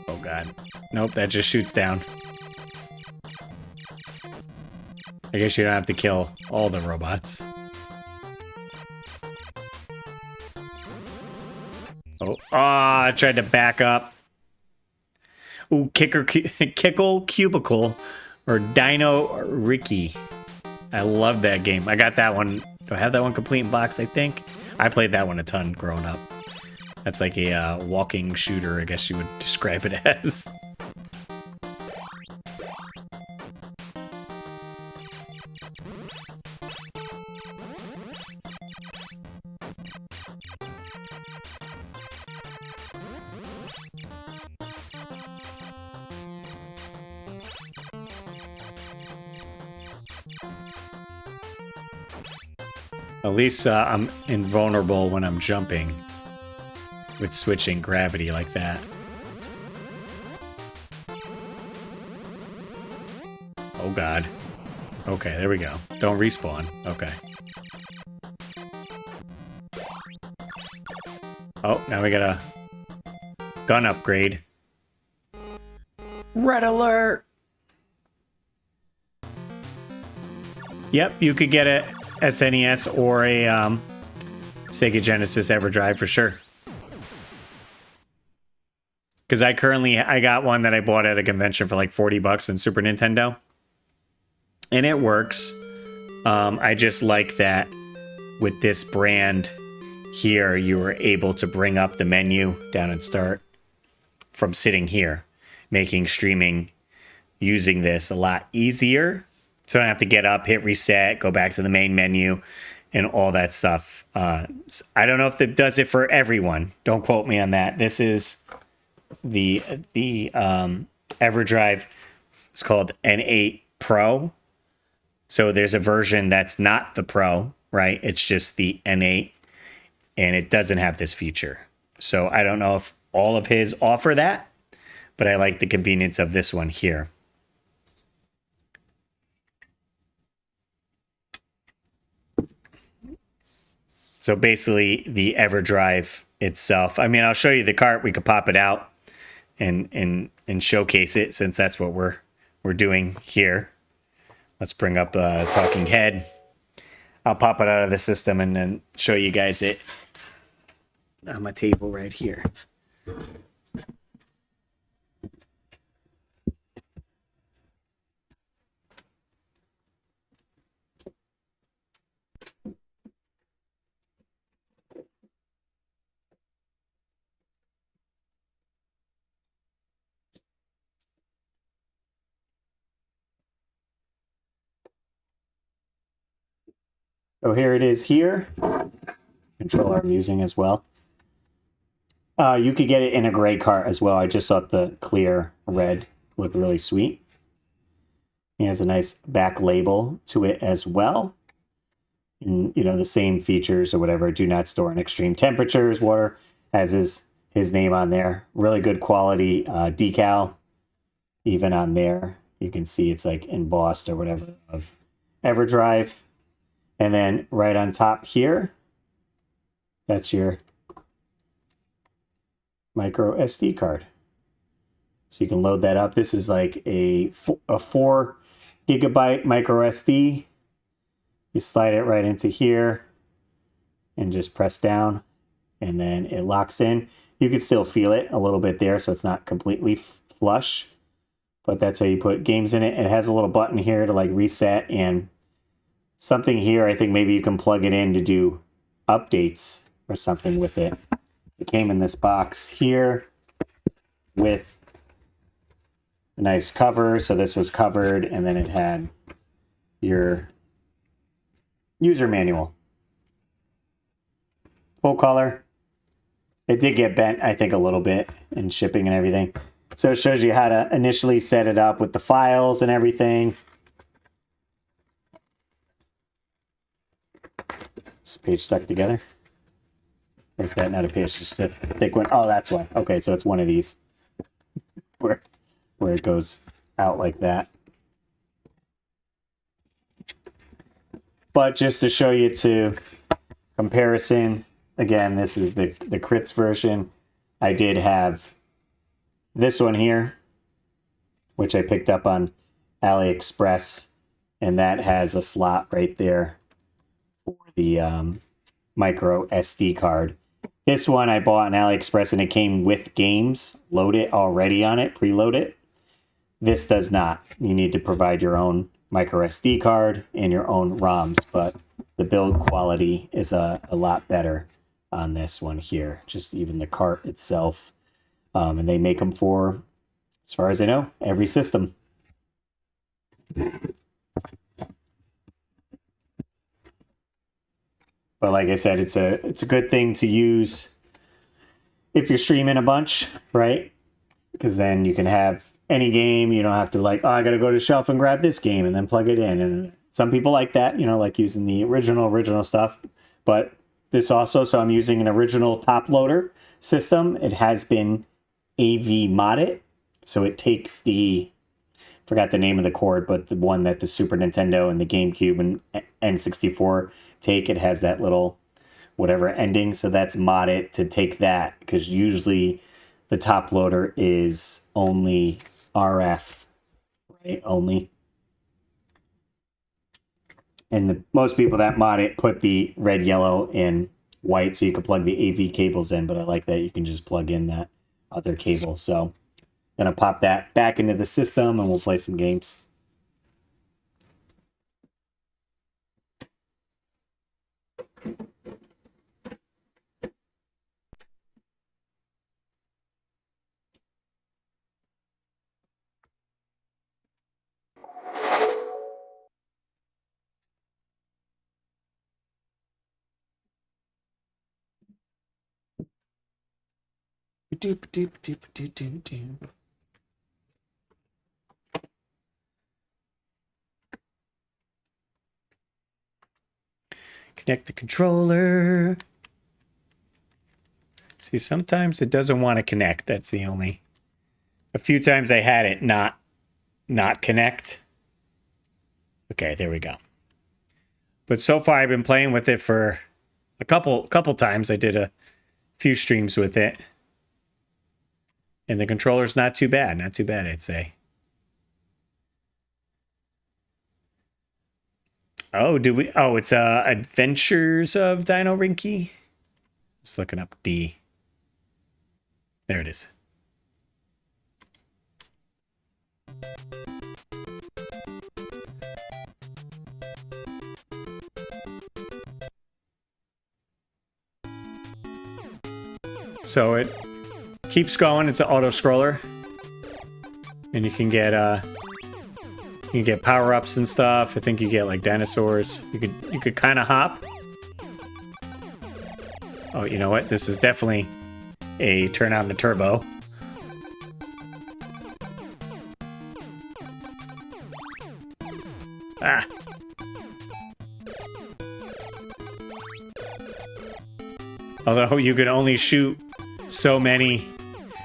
Oh god. Nope, that just shoots down. I guess you don't have to kill all the robots. Oh, I tried to back up. Ooh, Kickle Cubicle or Dino Ricky. I love that game. I got that one. Do I have that one complete in box, I think? I played that one a ton growing up. That's like a walking shooter, I guess you would describe it as. At least I'm invulnerable when I'm jumping with switching gravity like that. Oh god. Okay, there we go. Don't respawn. Okay. Oh, now we got a gun upgrade. Red alert! Yep, you could get a SNES or a Sega Genesis Everdrive for sure. Because I got one that I bought at a convention for like 40 bucks in Super Nintendo. And it works. I just like that with this brand here, you were able to bring up the menu down and start from sitting here, making streaming using this a lot easier. So I don't have to get up, hit reset, go back to the main menu, and all that stuff. I don't know if it does it for everyone. Don't quote me on that. This is the Everdrive. It's called N8Pro. So there's a version that's not the Pro, right? It's just the N8, and it doesn't have this feature. So I don't know if all of his offer that, but I like the convenience of this one here. So basically, the Everdrive itself. I mean, I'll show you the cart. We could pop it out and showcase it, since that's what we're doing here. Let's bring up a talking head. I'll pop it out of the system and then show you guys it on my table right here. So here it is here. Controller I'm using as well. You could get it in a gray cart as well. I just thought the clear red looked really sweet. It has a nice back label to it as well. And, you know, the same features or whatever. Do not store in extreme temperatures. Water has his name on there. Really good quality decal. Even on there, you can see it's like embossed or whatever of Everdrive. And then right on top here, that's your micro SD card. So you can load that up. This is like a 4 gigabyte micro SD. You slide it right into here and just press down, and then it locks in. You can still feel it a little bit there, so it's not completely flush, but that's how you put games in it. It has a little button here to like reset, and something here. I think maybe you can plug it in to do updates or something with it. It came in this box here with a nice cover. So this was covered, and then it had your user manual. Full color. It did get bent, I think, a little bit in shipping and everything. So it shows you how to initially set it up with the files and everything. This page stuck together. Or is that not a page? Just a thick one. Oh, that's why. Okay, so it's one of these where it goes out like that. But just to show you to comparison, again, this is the Krikzz version. I did have this one here, which I picked up on AliExpress, and that has a slot right there for the micro SD card. This one I bought on AliExpress, and it came with games loaded already on it, preload it. This does not. You need to provide your own micro SD card and your own ROMs, but the build quality is a lot better on this one here. Just even the cart itself. And they make them for, as far as I know, every system. But like I said, it's a good thing to use if you're streaming a bunch, right? Because then you can have any game. You don't have to like, oh, I got to go to the shelf and grab this game and then plug it in. And some people like that, you know, like using the original stuff. But this also, so I'm using an original top loader system. It has been AV modded. So it takes the, forgot the name of the cord, but the one that the Super Nintendo and the GameCube and N64 take. It has that little whatever ending. So that's modded to take that, because usually the top loader is only RF, right? Only. And most people that mod it put the red, yellow, and white so you can plug the AV cables in, but I like that you can just plug in that other cable. So I'm going to pop that back into the system and we'll play some games. Connect the controller. See, sometimes it doesn't want to connect. That's the only. A few times I had it not connect. Okay, there we go. But so far I've been playing with it for a couple times. I did a few streams with it. And the controller's not too bad. Not too bad, I'd say. Oh, do we? Oh, it's Adventures of Dino Rinky. Just looking up D. There it is. So it keeps going. It's an auto scroller, and you can get You can get power-ups and stuff. I think you get like dinosaurs. You could kind of hop. Oh, you know what? This is definitely a turn on the turbo. Ah. Although you can only shoot so many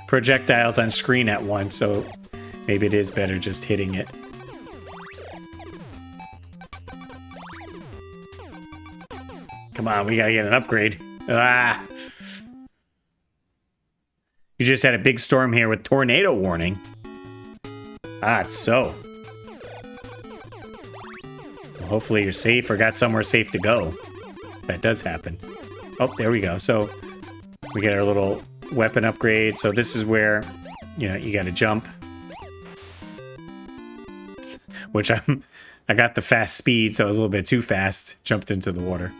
projectiles on screen at once, so maybe it is better just hitting it. Come on, we gotta get an upgrade. Ah! You just had a big storm here with tornado warning. Ah, it's so. Well, hopefully you're safe or got somewhere safe to go. That does happen. Oh, there we go. So we get our little weapon upgrade. So this is where, you know, you gotta jump. Which I got the fast speed, so I was a little bit too fast. Jumped into the water.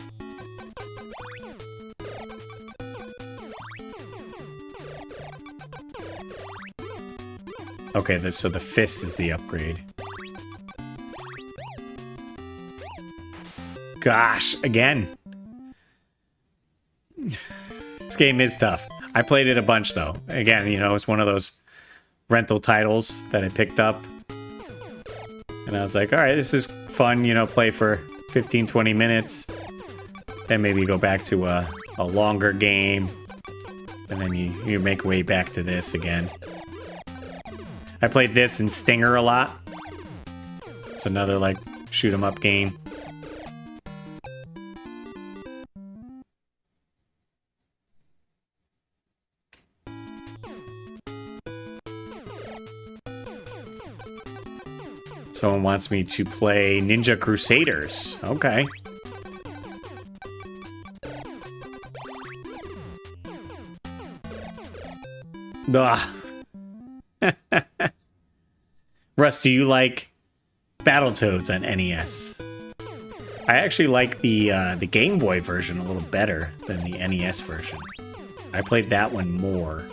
Okay, so the fist is the upgrade. Gosh, again. This game is tough. I played it a bunch, though. Again, you know, it's one of those rental titles that I picked up. And I was like, all right, this is fun, you know, play for 15, 20 minutes. Then maybe go back to a longer game. And then you make way back to this again. I played this and Stinger a lot. It's another, like, shoot 'em up game. Someone wants me to play Ninja Crusaders. Okay. Ugh. Russ, do you like Battletoads on NES? I actually like the Game Boy version a little better than the NES version. I played that one more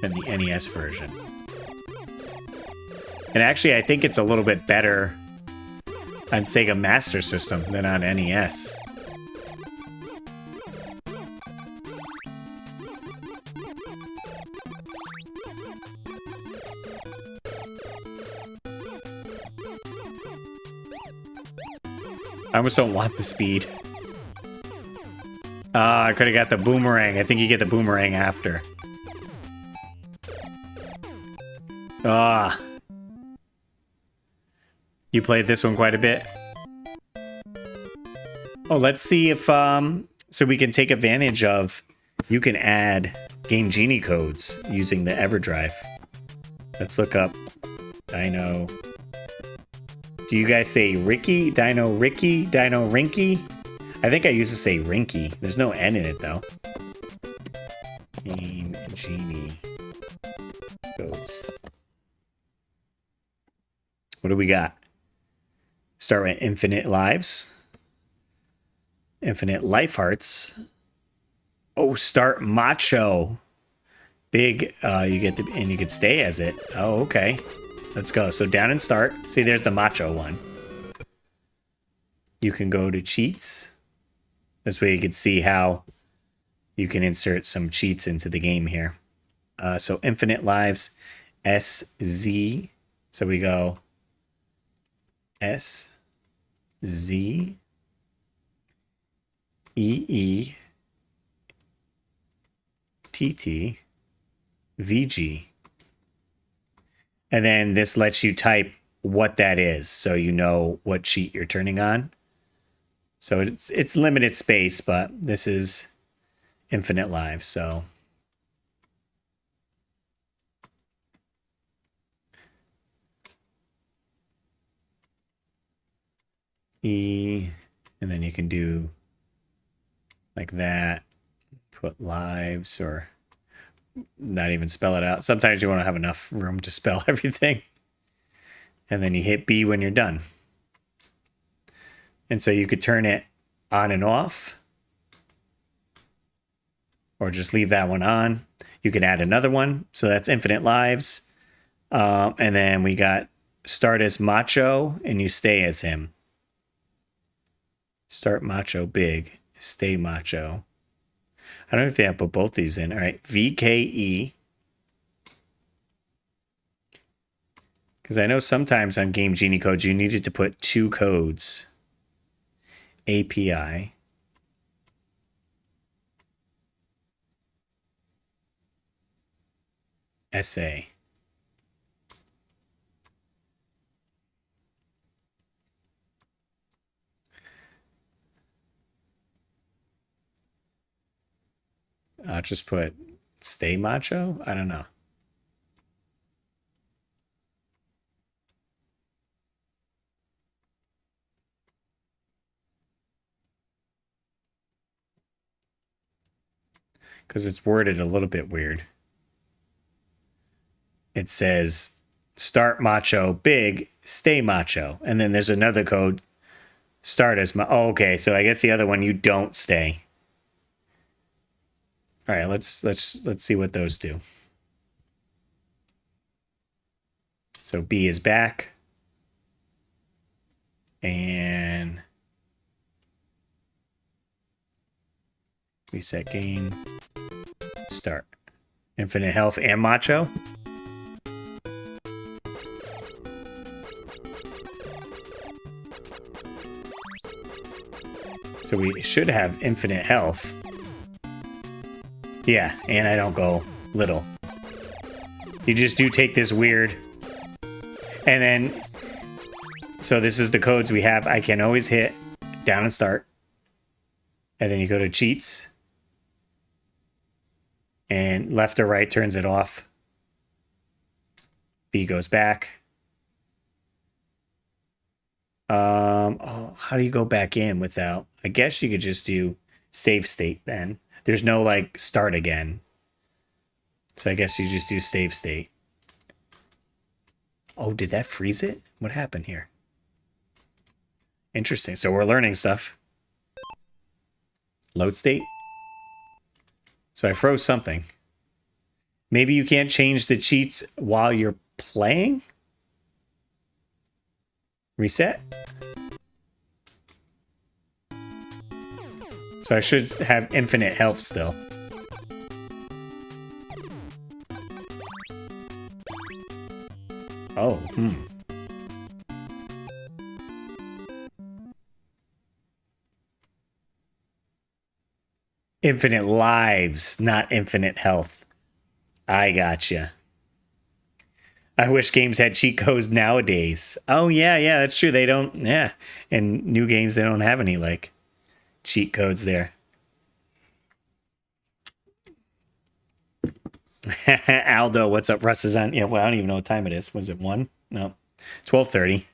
than the NES version. And actually, I think it's a little bit better on Sega Master System than on NES. I almost don't want the speed. I could have got the boomerang. I think you get the boomerang after. You played this one quite a bit? Oh, let's see if, so we can take advantage of, you can add Game Genie codes using the Everdrive. Let's look up Dino. Do you guys say Ricky? Dino Ricky? Dino Rinky? I think I used to say Rinky. There's no N in it, though. Game Genie codes. What do we got? Start with Infinite Lives. Infinite Life Hearts. Oh, start Macho. Big, you get to, and you can stay as it. Oh, okay. Let's go. So down and start. See, there's the Macho one. You can go to cheats. This way you can see how you can insert some cheats into the game here. So Infinite Lives, SZ. So we go SZ, EE, TT, VG. And then this lets you type what that is, so you know what cheat you're turning on. So it's limited space, but this is Infinite Lives, so. E, and then you can do like that, put lives, or not even spell it out. Sometimes you want to have enough room to spell everything. And then you hit B when you're done. And so you could turn it on and off, or just leave that one on. You can add another one. So that's Infinite Lives. And then we got start as Macho and you stay as him. Start Macho big, stay Macho. I don't know if they have to put both these in. All right, VKE. Because I know sometimes on Game Genie codes you needed to put 2 codes. API. SA. I'll just put stay Macho? I don't know. Because it's worded a little bit weird. It says start Macho big, stay Macho. And then there's another code, start as oh, okay, so I guess the other one you don't stay. All right, let's see what those do. So B is back. And reset game. Start. Infinite health and Macho. So we should have infinite health. Yeah, and I don't go little. You just do take this weird. And then, so this is the codes we have. I can always hit down and start. And then you go to cheats. And left or right turns it off. B goes back. Oh, how do you go back in without? I guess you could just do save state then. There's no like start again. So I guess you just do save state. Oh, did that freeze it? What happened here? Interesting. So we're learning stuff. Load state. So I froze something. Maybe you can't change the cheats while you're playing? Reset? So I should have infinite health still. Oh, Infinite lives, not infinite health. I gotcha. I wish games had cheat codes nowadays. Oh, yeah, that's true. They don't, yeah. In new games, they don't have any, like, cheat codes there. Aldo, what's up? Russ is on. Yeah, well, I don't even know what time it is. Was it 1? No. 12:30.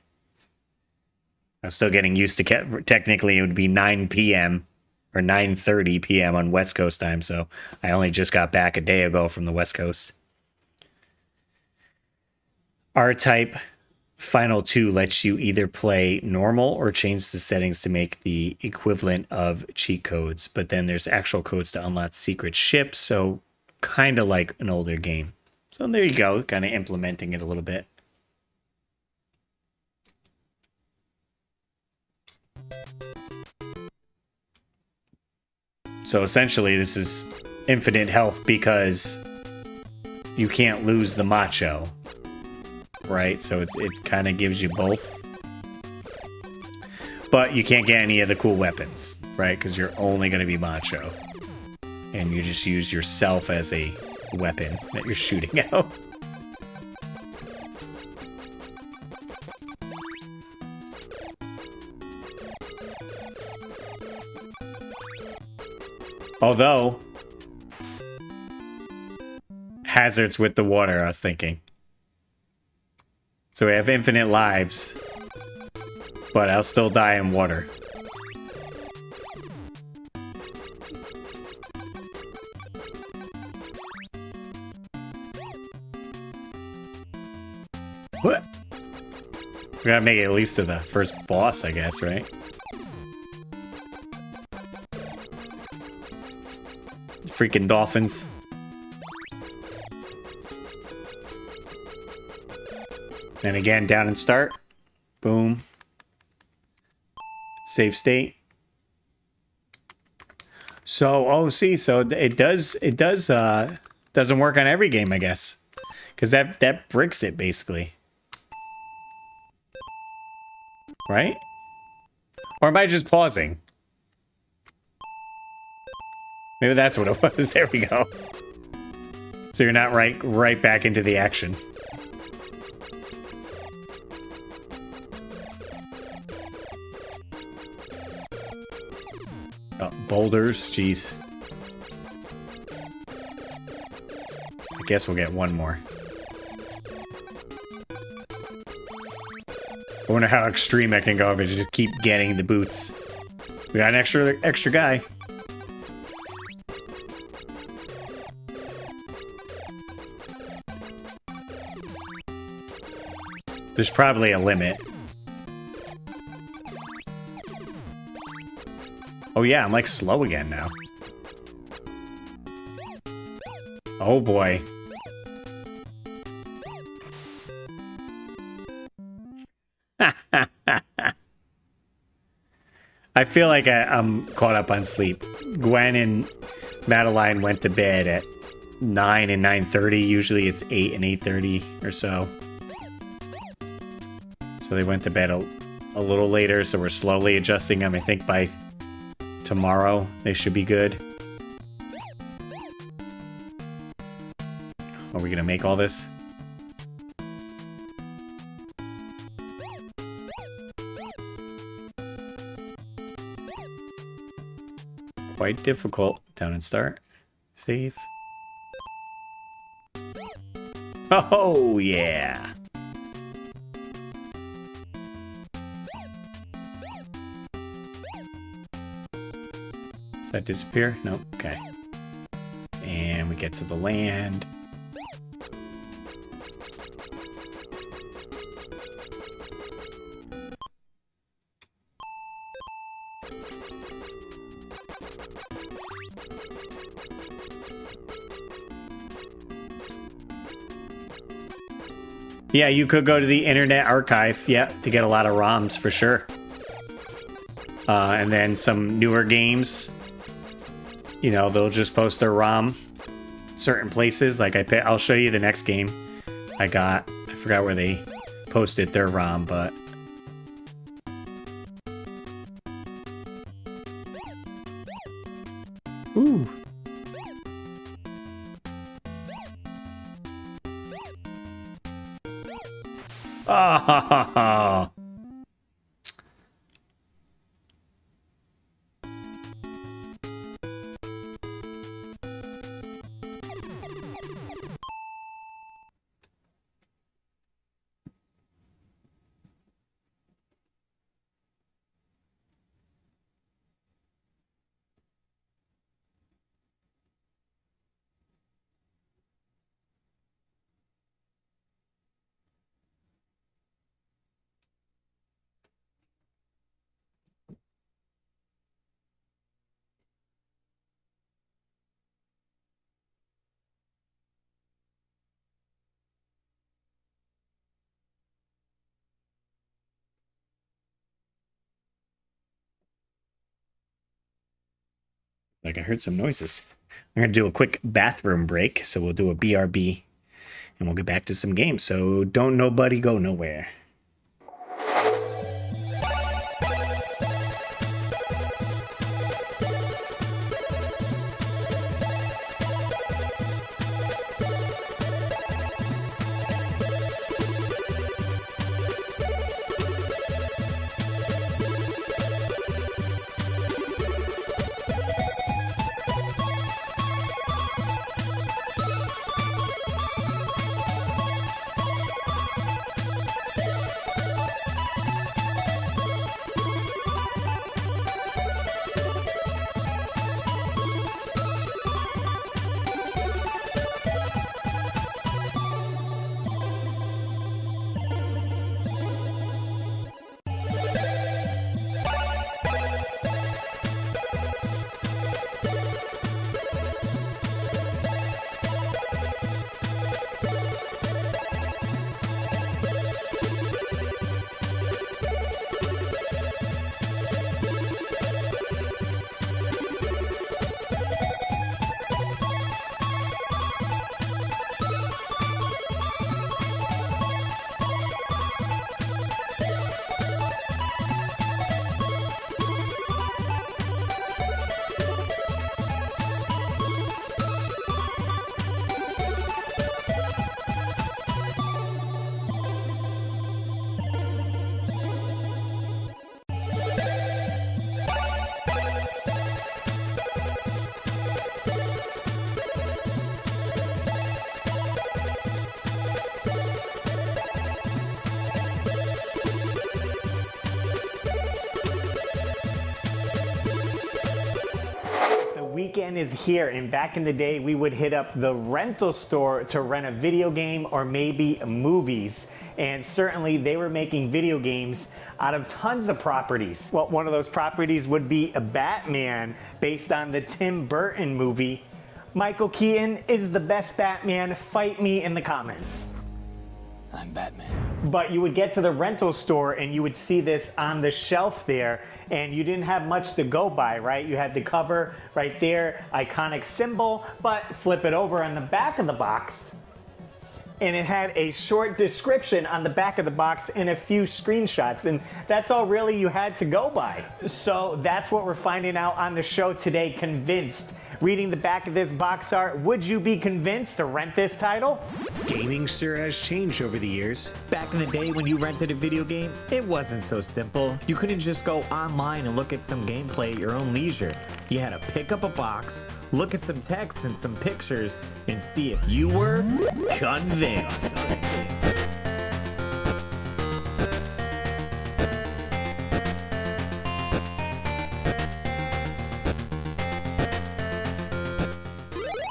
I'm still getting used to, technically, it would be 9 p.m. or 9:30 p.m. on West Coast time, so I only just got back a day ago from the West Coast. R-Type Final 2 lets you either play normal or change the settings to make the equivalent of cheat codes, but then there's actual codes to unlock secret ships, so kind of like an older game. So there you go, kind of implementing it a little bit. So essentially this is infinite health because you can't lose the Macho, right? So it kind of gives you both. But you can't get any of the cool weapons, right? Because you're only going to be Macho. And you just use yourself as a weapon that you're shooting out. Although, hazards with the water, I was thinking. So we have infinite lives, but I'll still die in water. What? We gotta make it at least to the first boss, I guess, right? Freaking dolphins. And again, down and start. Boom. Save state. So, oh, see, so it doesn't work on every game, I guess. Because that bricks it, basically. Right? Or am I just pausing? Maybe that's what it was. There we go. So you're not right back into the action. Oh, boulders, jeez. I guess we'll get one more. I wonder how extreme I can go if I just keep getting the boots. We got an extra guy. There's probably a limit. Oh yeah, I'm like slow again now. Oh boy. I feel like I'm caught up on sleep. Gwen and Madeline went to bed at 9 and 9:30. Usually it's 8 and 8:30 or so. So they went to bed a little later, so we're slowly adjusting them. I think by tomorrow they should be good. Are we gonna make all this? Quite difficult. Down and start. Save. Oh, yeah. Does that disappear? Nope. Okay. And we get to the land. Yeah, you could go to the Internet Archive, yeah, to get a lot of ROMs for sure. And then some newer games, you know, they'll just post their ROM certain places. Like I'll show you the next game I got. I forgot where they posted their ROM, but ooh. Oh. Like I heard some noises. I'm going to do a quick bathroom break, so we'll do a BRB, and we'll get back to some games. So don't nobody go nowhere. weekend is here, and back in the day we would hit up the rental store to rent a video game or maybe movies, and certainly they were making video games out of tons of properties. Well, one of those properties would be a Batman based on the Tim Burton movie. Michael Keaton is the best Batman. Fight me in the comments. I'm Batman. But you would get to the rental store and you would see this on the shelf there, and you didn't have much to go by, right? You had the cover right there, iconic symbol, but flip it over on the back of the box and it had a short description on the back of the box and a few screenshots, and that's all really you had to go by. So that's what we're finding out on the show today. Convinced. Reading the back of this box art, would you be convinced to rent this title? Gaming sure has changed over the years. Back in the day when you rented a video game, it wasn't so simple. You couldn't just go online and look at some gameplay at your own leisure. You had to pick up a box, look at some text and some pictures, and see if you were convinced.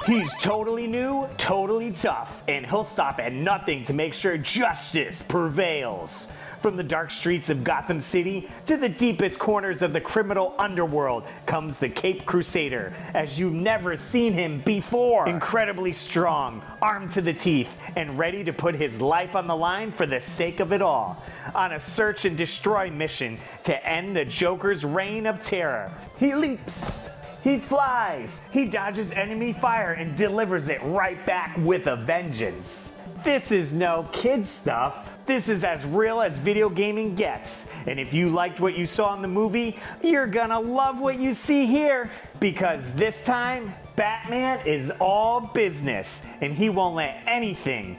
He's totally new, totally tough, and he'll stop at nothing to make sure justice prevails. From the dark streets of Gotham City to the deepest corners of the criminal underworld comes the Cape Crusader, as you've never seen him before. Incredibly strong, armed to the teeth, and ready to put his life on the line for the sake of it all. On a search and destroy mission to end the Joker's reign of terror. He leaps. He flies, he dodges enemy fire and delivers it right back with a vengeance. This is no kid stuff. This is as real as video gaming gets. And if you liked what you saw in the movie, you're gonna love what you see here. Because this time, Batman is all business, and he won't let anything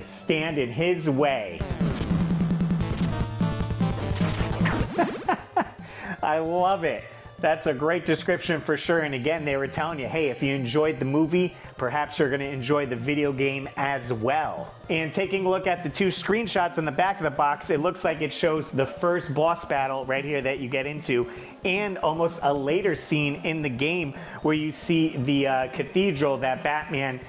stand in his way. I love it. That's a great description for sure. And again, they were telling you, hey, if you enjoyed the movie, perhaps you're going to enjoy the video game as well. And taking a look at the two screenshots on the back of the box, it looks like it shows the first boss battle right here that you get into, and almost a later scene in the game where you see the cathedral that Batman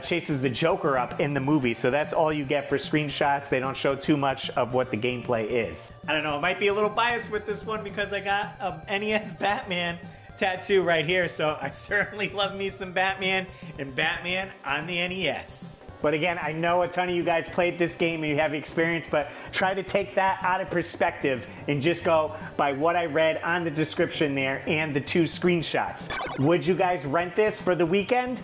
chases the Joker up in the movie. So that's all you get for screenshots. They don't show too much of what the gameplay is. I don't know, I might be a little biased with this one because I got a NES Batman tattoo right here, so I certainly love me some Batman and Batman on the NES. But again, I know a ton of you guys played this game and you have experience, but try to take that out of perspective and just go by what I read on the description there and the two screenshots. Would you guys rent this for the weekend?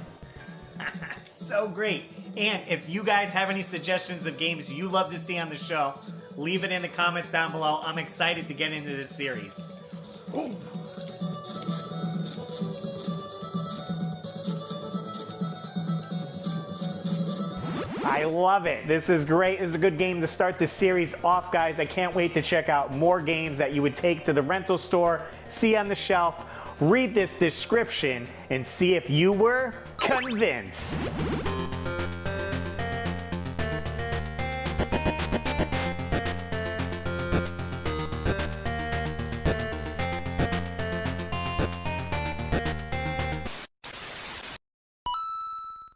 So great. And if you guys have any suggestions of games you love to see on the show, leave it in the comments down below. I'm excited to get into this series. I love it. This is great. This is a good game to start the series off, guys. I can't wait to check out more games that you would take to the rental store, see on the shelf, read this description, and see if you were convinced.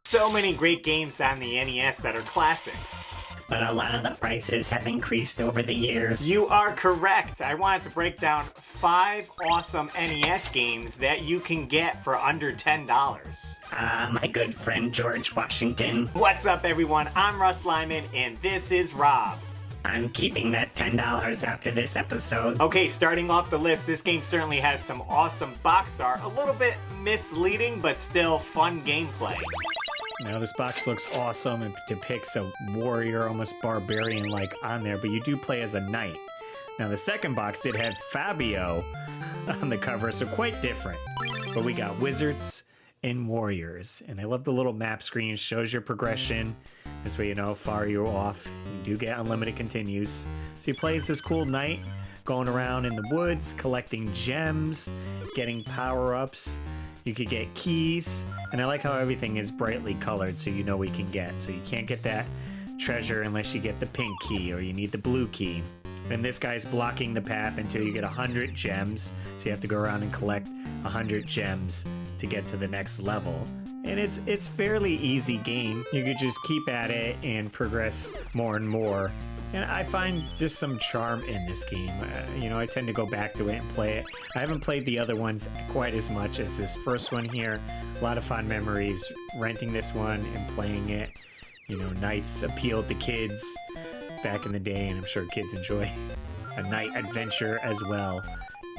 So many great games on the NES that are classics. But a lot of the prices have increased over the years. You are correct. I wanted to break down 5 awesome NES games that you can get for under $10. My good friend George Washington. What's up, everyone? I'm Russ Lyman, and this is Rob. I'm keeping that $10 after this episode. Okay, starting off the list, this game certainly has some awesome box art. A little bit misleading, but still fun gameplay. Now this box looks awesome and depicts a warrior, almost barbarian-like on there, but you do play as a knight. Now the second box did have Fabio on the cover, so quite different. But we got wizards and warriors, and I love the little map screen, shows your progression. This way you know how far you're off. You do get unlimited continues. So you play as this cool knight, going around in the woods, collecting gems, getting power-ups. You could get keys, and I like how everything is brightly colored so you know what you can get. So you can't get that treasure unless you get the pink key or you need the blue key. And this guy's blocking the path until you get 100 gems. So you have to go around and collect 100 gems to get to the next level. And it's fairly easy game. You could just keep at it and progress more and more. And I find just some charm in this game. You know, I tend to go back to it and play it. I haven't played the other ones quite as much as this first one here. A lot of fond memories renting this one and playing it. You know, nights appealed to kids back in the day, and I'm sure kids enjoy a night adventure as well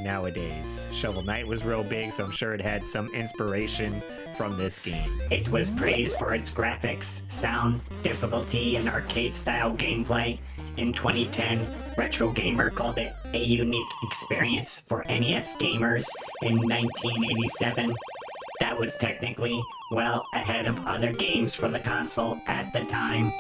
nowadays. Shovel Knight was real big, so I'm sure it had some inspiration from this game. It was praised for its graphics, sound, difficulty, and arcade-style gameplay. In 2010, Retro Gamer called it a unique experience for NES gamers. In 1987, that was technically well ahead of other games for the console at the time.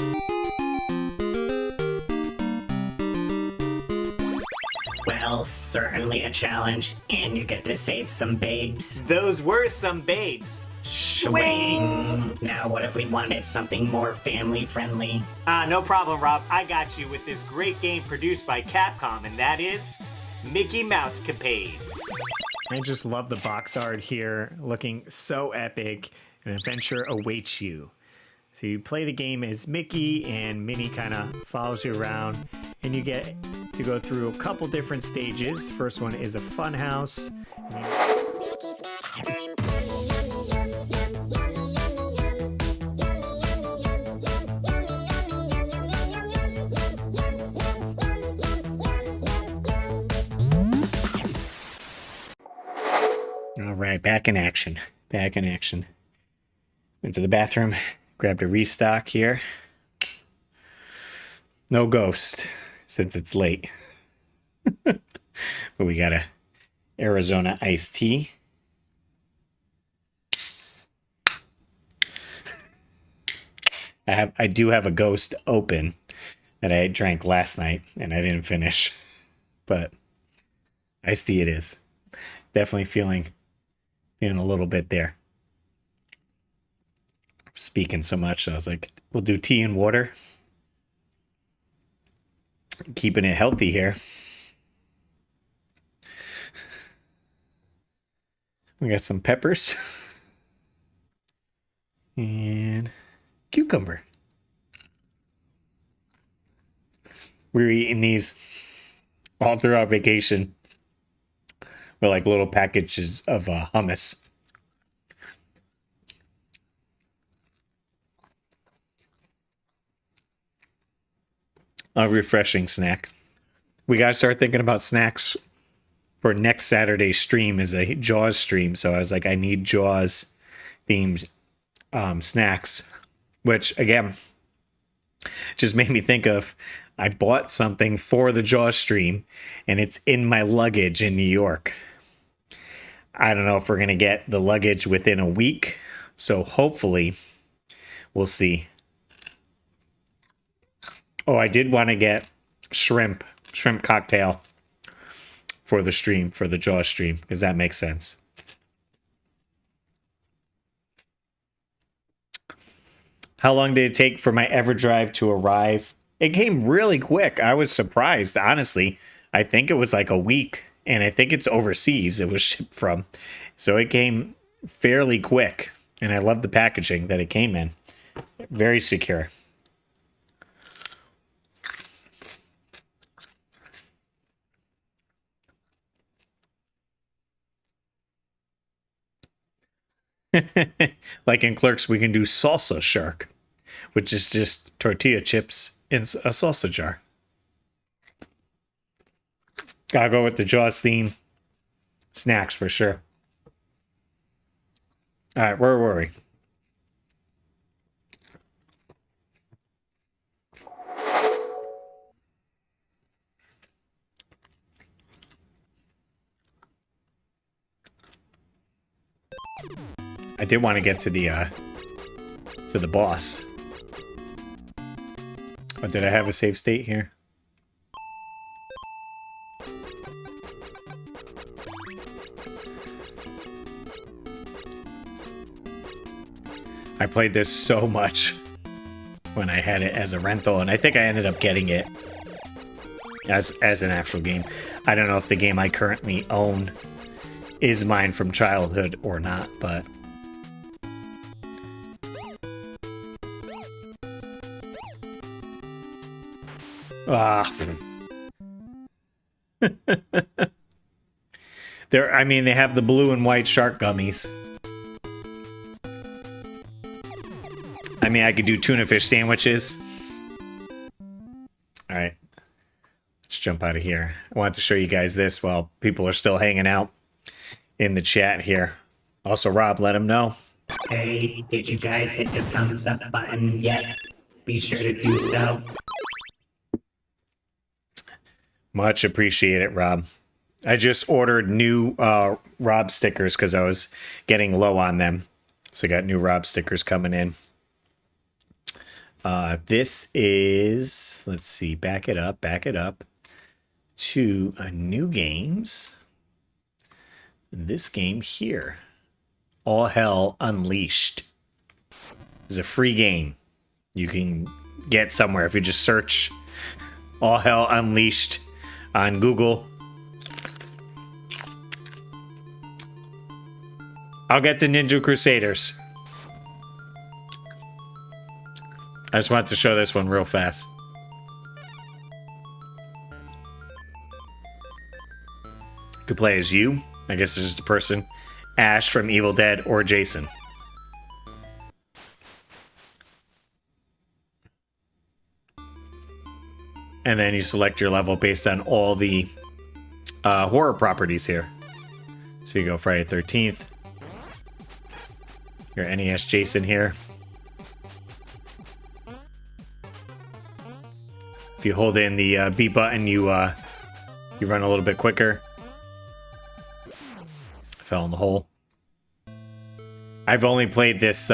Well, certainly a challenge, and you get to save some babes. Those were some babes. Swing! Now what if we wanted something more family-friendly? No problem, Rob. I got you with this great game produced by Capcom, and that is Mickey Mouse Capades. I just love the box art here, looking so epic. An adventure awaits you. So you play the game as Mickey, and Minnie kind of follows you around, and you get to go through a couple different stages. The first one is a fun house. All right, back in action. Back in action. Went to the bathroom, grabbed a restock here. No ghost, since it's late. But we got a Arizona iced tea. I do have a ghost open that I drank last night and I didn't finish. But iced tea it is. Definitely feeling a little bit there. Speaking so much, I was like, we'll do tea and water. Keeping it healthy here. We got some peppers and cucumber. We were eating these all throughout vacation. With like little packages of hummus. A refreshing snack. We gotta start thinking about snacks for next Saturday's stream is a Jaws stream. So I was like, I need Jaws themed snacks, which again just made me think of I bought something for the Jaws stream and it's in my luggage in New York. I don't know if we're going to get the luggage within a week. So hopefully we'll see. Oh, I did want to get shrimp cocktail for the stream, for the Jaws stream, because that makes sense. How long did it take for my Everdrive to arrive? It came really quick. I was surprised, honestly. I think it was like a week. And I think it's overseas it was shipped from. So it came fairly quick. And I love the packaging that it came in. Very secure. Like in Clerks, we can do salsa shark, which is just tortilla chips in a salsa jar. Gotta go with the Jaws theme. Snacks for sure. All right, where were we? I did want to get to the boss. But did I have a save state here? I played this so much when I had it as a rental, and I think I ended up getting it as an actual game. I don't know if the game I currently own is mine from childhood or not, but I mean, they have the blue and white shark gummies. I mean, I could do tuna fish sandwiches. All right. Let's jump out of here. I wanted to show you guys this while people are still hanging out in the chat here. Also, Rob, let them know. Hey, did you guys hit the thumbs up button yet? Be sure to do so. Much appreciated, Rob. I just ordered new Rob stickers because I was getting low on them. So I got new Rob stickers coming in. This is, let's see, back it up to new games. This game here, All Hell Unleashed, is a free game you can get somewhere if you just search All Hell Unleashed on Google. I'll get to Ninja Crusaders. I just wanted to show this one real fast. You could play as you. I guess it's just a person. Ash from Evil Dead or Jason. And then you select your level based on all the horror properties here. So you go Friday the 13th. Your NES Jason here. If you hold in the B button, you run a little bit quicker. Fell in the hole. I've only played this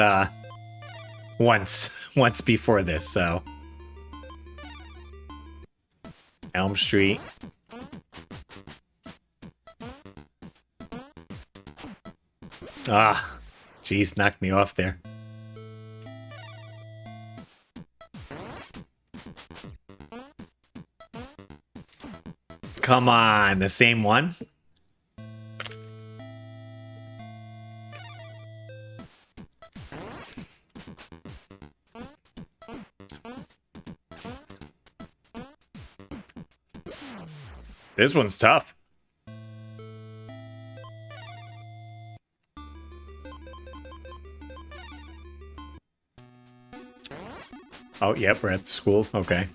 once before this, so. Elm Street. Ah, jeez, knocked me off there. Come on, the same one? This one's tough. Oh, yep, we're at the school. Okay.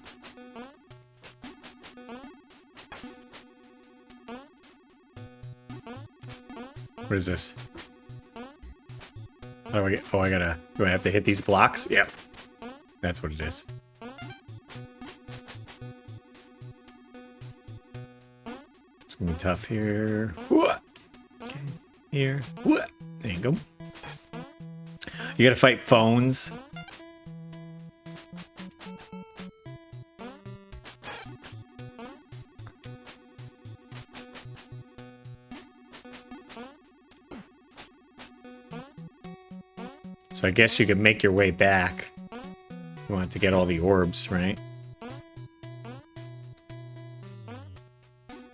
What is this? How do I get? Oh, do I have to hit these blocks? Yep. That's what it is. It's gonna be tough here. Okay, here. There you go. You gotta fight phones. So I guess you could make your way back. You want to get all the orbs, right?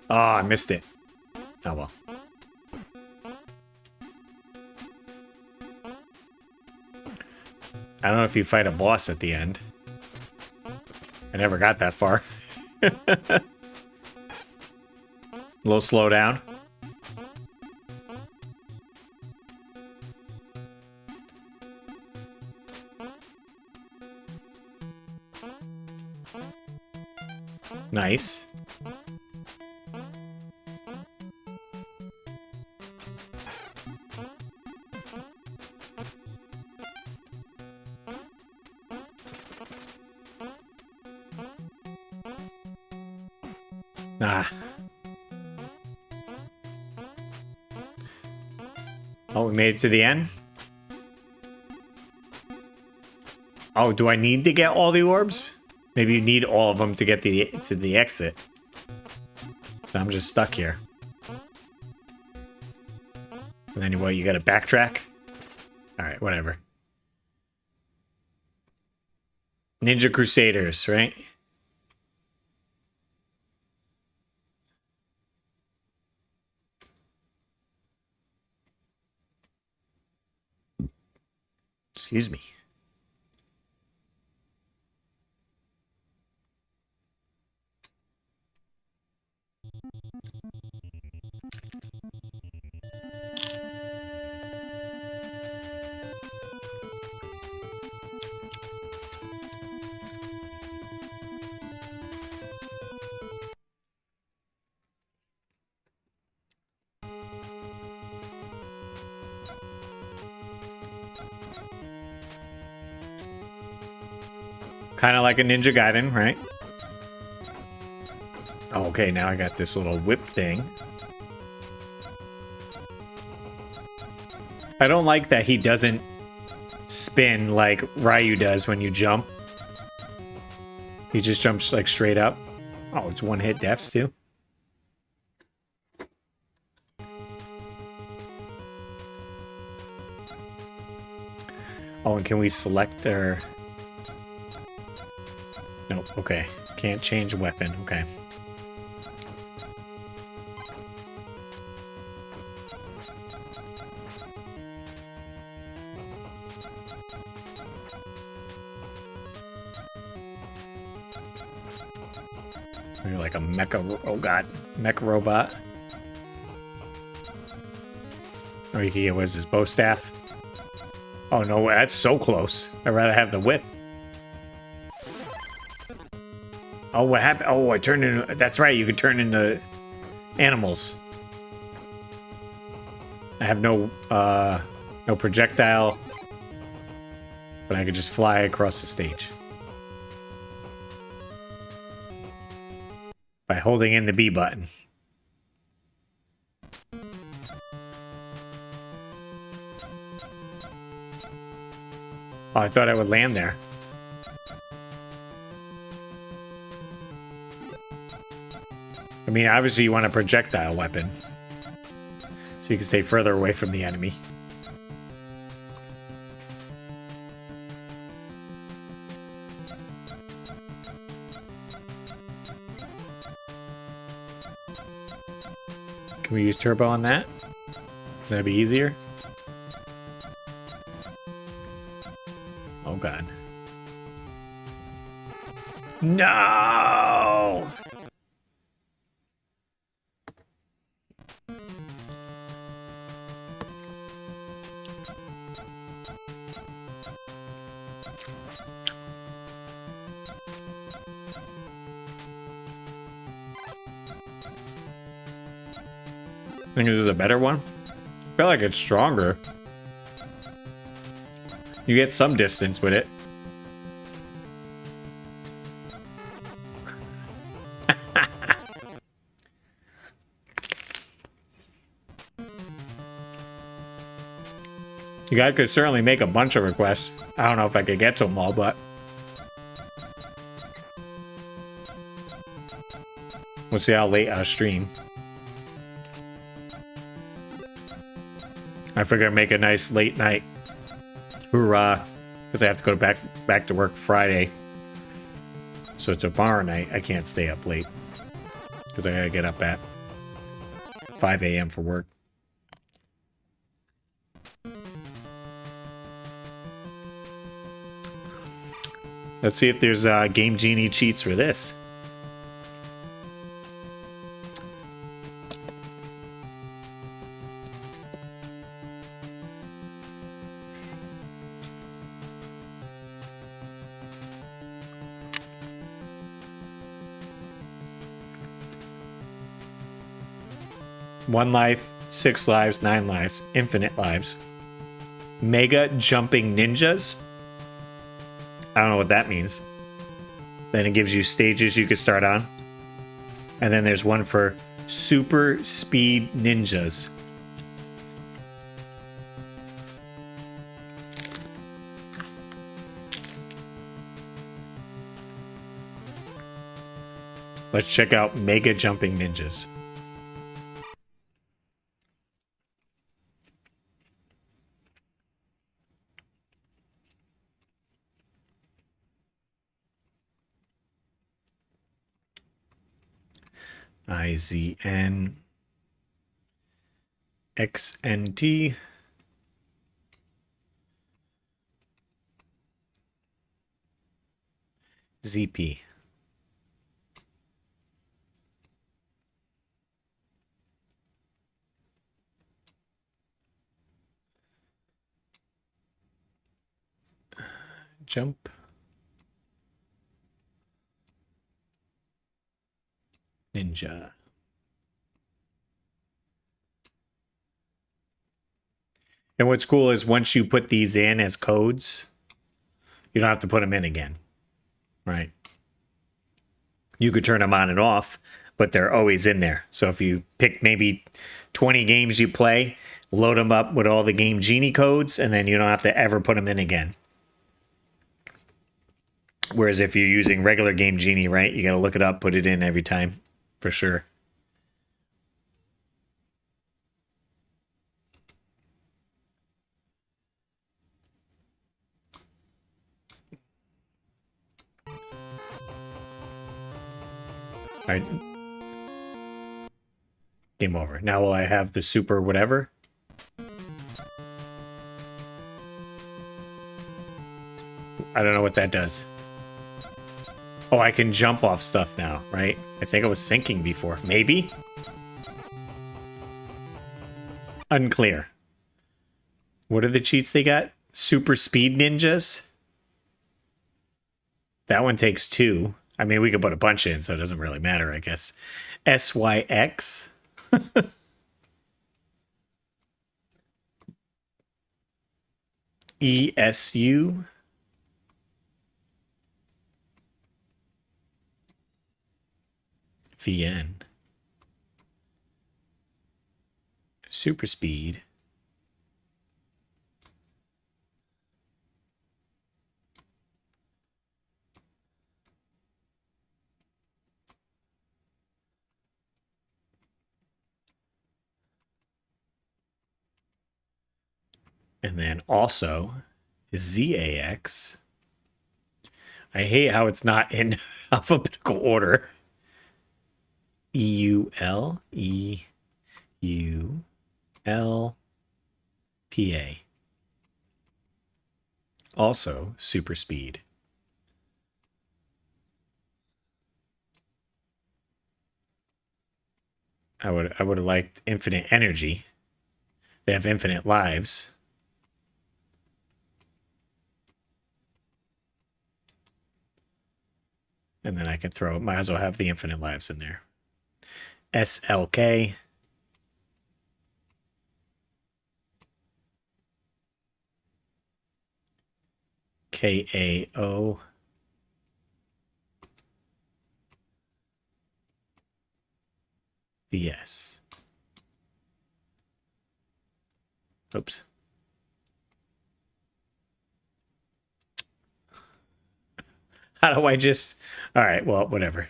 Oh, I missed it. Oh well. I don't know if you fight a boss at the end. I never got that far. A little slow down. Nice. Ah. Oh, we made it to the end? Oh, do I need to get all the orbs? Maybe you need all of them to get to the exit. So I'm just stuck here. And then what, you gotta backtrack? Alright, whatever. Ninja Crusaders, right? Excuse me. Kind of like a Ninja Gaiden, right? Oh, okay, now I got this little whip thing. I don't like that he doesn't spin like Ryu does when you jump. He just jumps like straight up. Oh, it's one hit deaths too. Oh, and can we select their... Nope, okay. Can't change weapon, okay. You're like a mecha... Oh god. Mecha robot. Or you can get, what is this, bow staff? Oh no, that's so close. I'd rather have the whip. Oh, what happened? Oh, I turned into... That's right, you can turn into animals. I have no projectile. But I could just fly across the stage. By holding in the B button. Oh, I thought I would land there. I mean, obviously you want a projectile weapon. So you can stay further away from the enemy. Can we use turbo on that? That'd be easier. Oh god. No! Think this is a better one? I feel like it's stronger. You get some distance with it. You guys could certainly make a bunch of requests. I don't know if I could get to them all, but... We'll see how late I stream. I figure I'd make a nice late night. Hoorah. Because I have to go back to work Friday. So tomorrow night, I can't stay up late. Because I gotta get up at 5 a.m. for work. Let's see if there's Game Genie cheats for this. One life, 6 lives, 9 lives, infinite lives. Mega jumping ninjas. I don't know what that means. Then it gives you stages you could start on. And then there's one for super speed ninjas. Let's check out Mega Jumping Ninjas. IZN XNT ZP. Jump. Ninja. And what's cool is once you put these in as codes, you don't have to put them in again, right? You could turn them on and off, but they're always in there. So if you pick maybe 20 games you play, load them up with all the Game Genie codes, and then you don't have to ever put them in again. Whereas if you're using regular Game Genie, right, you got to look it up, put it in every time, for sure. All right. Game over. Now will I have the super whatever? I don't know what that does. Oh, I can jump off stuff now, right? I think I was sinking before. Maybe? Unclear. What are the cheats they got? Super speed ninjas? That one takes 2. I mean, we could put a bunch in, so it doesn't really matter, I guess. SYX? ESU? VN. Super speed. And then also ZAX. I hate how it's not in alphabetical order. EUL, EULPA. Also super speed. I would have liked infinite energy. They have infinite lives. And then I can throw, might as well have the infinite lives in there. SLK. KAO. VS. Oops. How do I just... All right, well, whatever.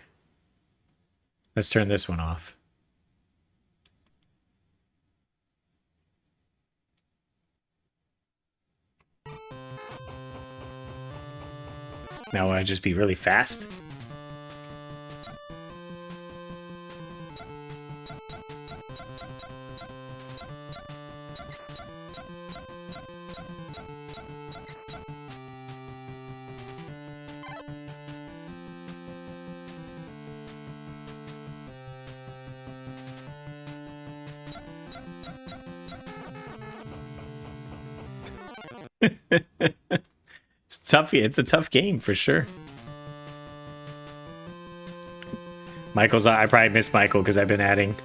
Let's turn this one off. Now will I just be really fast? It's tough. It's a tough game for sure. Michael's. I probably missed Michael because I've been adding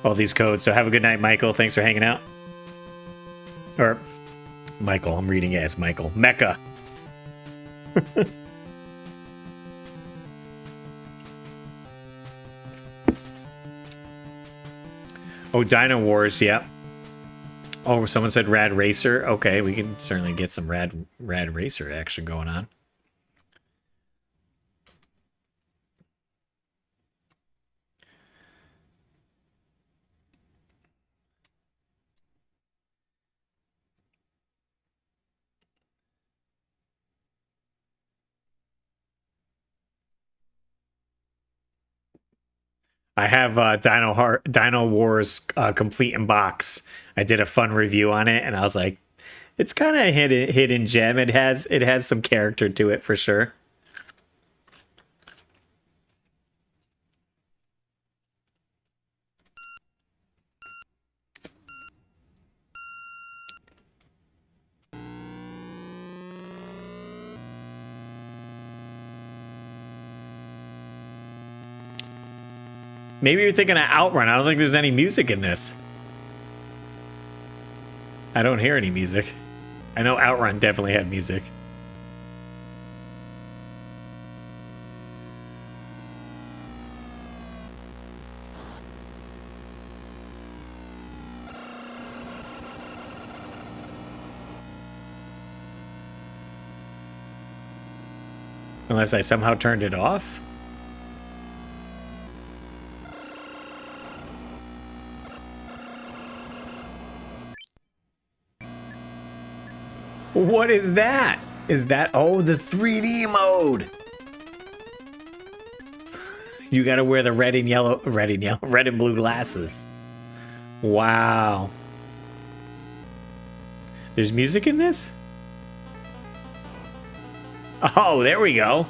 all these codes. So have a good night, Michael. Thanks for hanging out. Or Michael. I'm reading it as Michael. Mecca. Oh, Dino Wars. Yep. Oh, someone said Rad Racer. Okay, we can certainly get some Rad Racer action going on. I have Dino Wars complete in box. I did a fun review on it, and I was like, it's kind of a hidden gem. It has some character to it for sure. Maybe you're thinking of Outrun. I don't think there's any music in this. I don't hear any music. I know Outrun definitely had music. Unless I somehow turned it off. What is that? Is that, oh, the 3D mode? You gotta wear the red and blue glasses. Wow. There's music in this? Oh, there we go.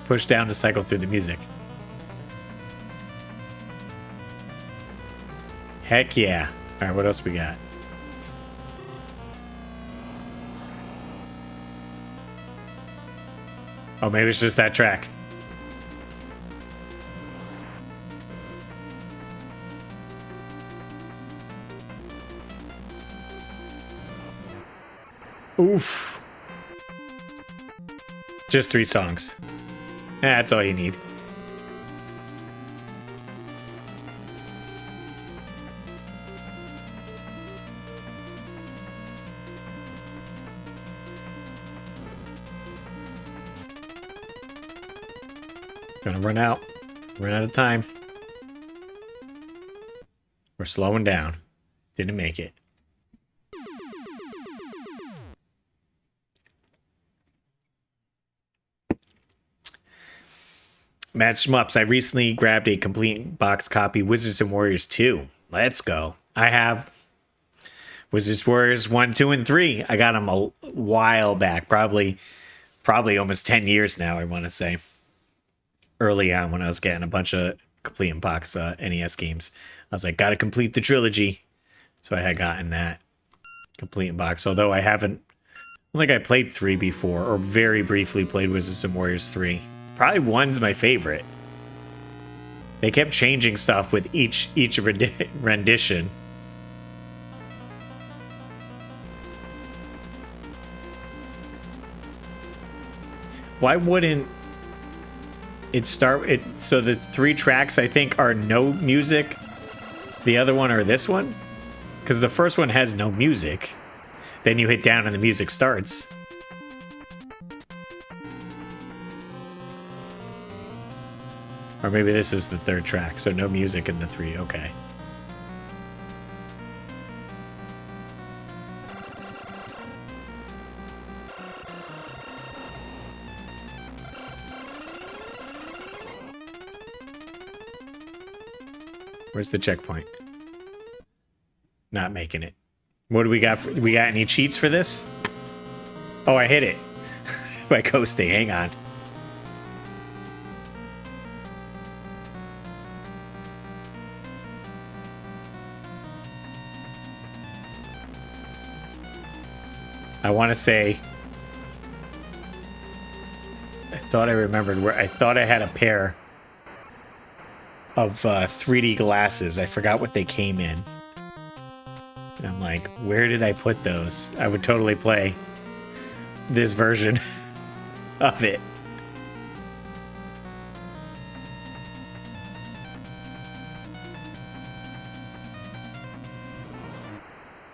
Push down to cycle through the music. Heck yeah. All right, what else we got? Oh, maybe it's just that track. Oof. Just 3 songs. That's all you need. Gonna run out. Run out of time. We're slowing down. Didn't make it. Mad Shmups, I recently grabbed a complete box copy Wizards and Warriors 2. Let's go. I have Wizards Warriors 1, 2, and 3. I got them a while back. Probably almost 10 years now, I want to say. Early on when I was getting a bunch of complete in box NES games. I was like, gotta complete the trilogy. So I had gotten that complete in box. Although I don't think I played 3 before, or very briefly played Wizards and Warriors 3. Probably 1's my favorite. They kept changing stuff with each rendition. Why wouldn't it start it? So the 3 tracks I think are no music. The other one or this one? Because the first one has no music. Then you hit down and the music starts. Or maybe this is the 3rd track, so no music in the 3, okay. Where's the checkpoint? Not making it. What do we got? We got any cheats for this? Oh, I hit it by coasting. Hang on. I want to say, I thought I remembered where I thought I had a pair of 3D glasses. I forgot what they came in. And I'm like, where did I put those? I would totally play this version of it.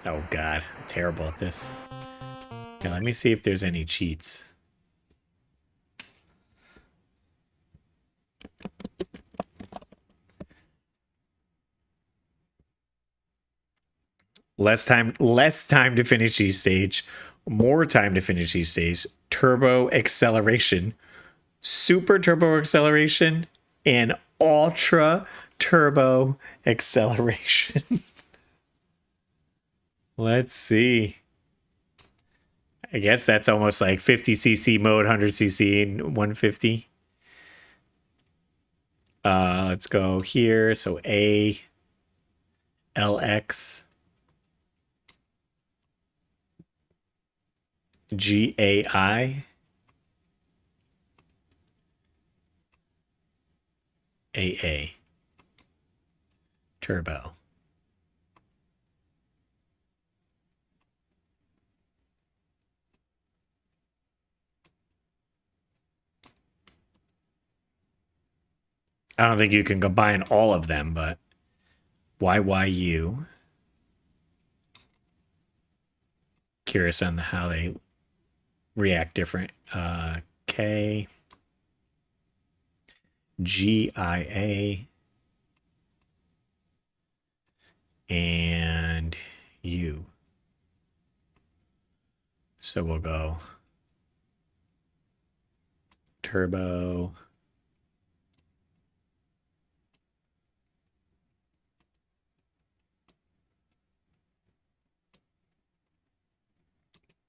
Oh God, I'm terrible at this. Yeah, let me see if there's any cheats. Less time to finish each stage, more time to finish each stage, turbo acceleration, super turbo acceleration, and ultra turbo acceleration. Let's see. I guess that's almost like 50cc mode, 100cc, and 150. Let's go here. So A, LX, GAI, AA. turbo. I don't think you can combine all of them, but YYU. Curious on how they react different. K. GIA. And U. So we'll go turbo.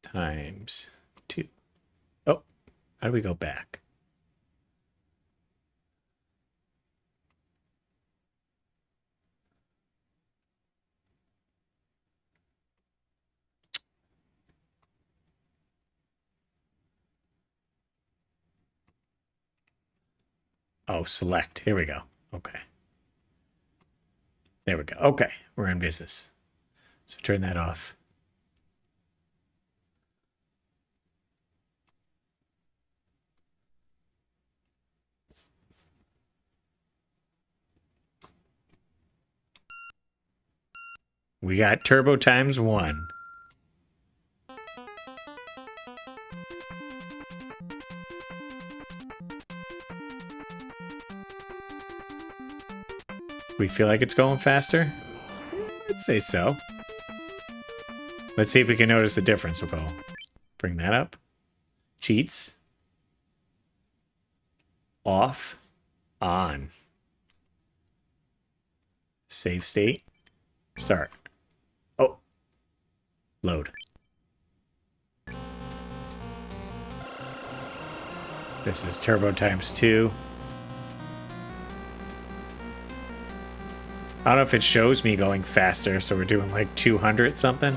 Times 2. Oh, how do we go back? Oh, select. Here we go. Okay. There we go. Okay, we're in business. So turn that off. We got turbo times 1. We feel like it's going faster? I'd say so. Let's see if we can notice a difference. We'll go bring that up. Cheats. Off. On. Save state. Start. Oh. Load. This is turbo times 2. I don't know if it shows me going faster, so we're doing like 200 something.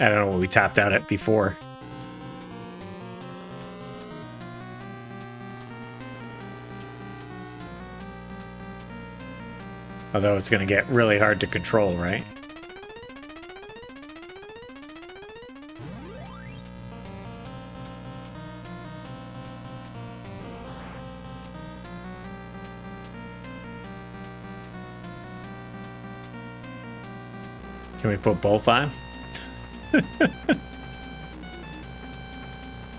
I don't know what we topped out at before. Although it's going to get really hard to control, right? Can we put both on?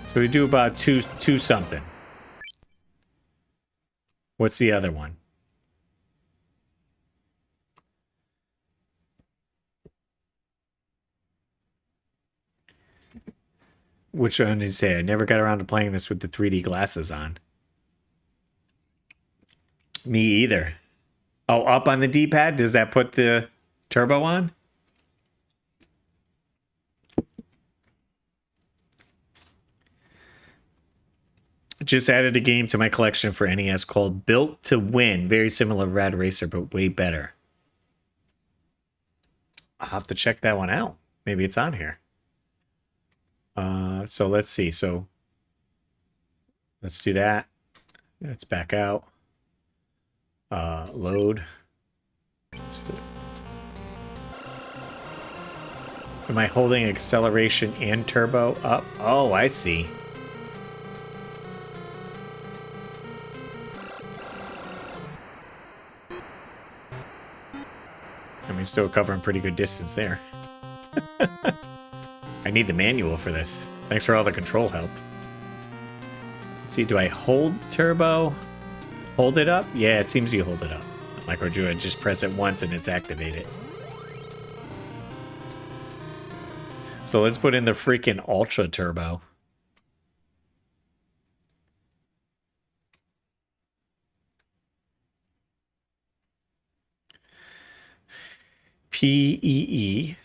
So we do about two something. What's the other one? Which one did you say? I never got around to playing this with the 3D glasses on. Me either. Oh, up on the D-pad? Does that put the turbo on? Just added a game to my collection for NES called Built to Win. Very similar to Rad Racer, but way better. I'll have to check that one out. Maybe it's on here. So let's see. So let's do that. Let's back out. Load. Let's do it. Am I holding acceleration and turbo up? Oh, I see. I mean, still covering pretty good distance there. I need the manual for this. Thanks for all the control help. Let's see, do I hold turbo? Hold it up? Yeah, it seems you hold it up. Like, or do I just press it once and it's activated? So let's put in the freaking Ultra Turbo. PEE.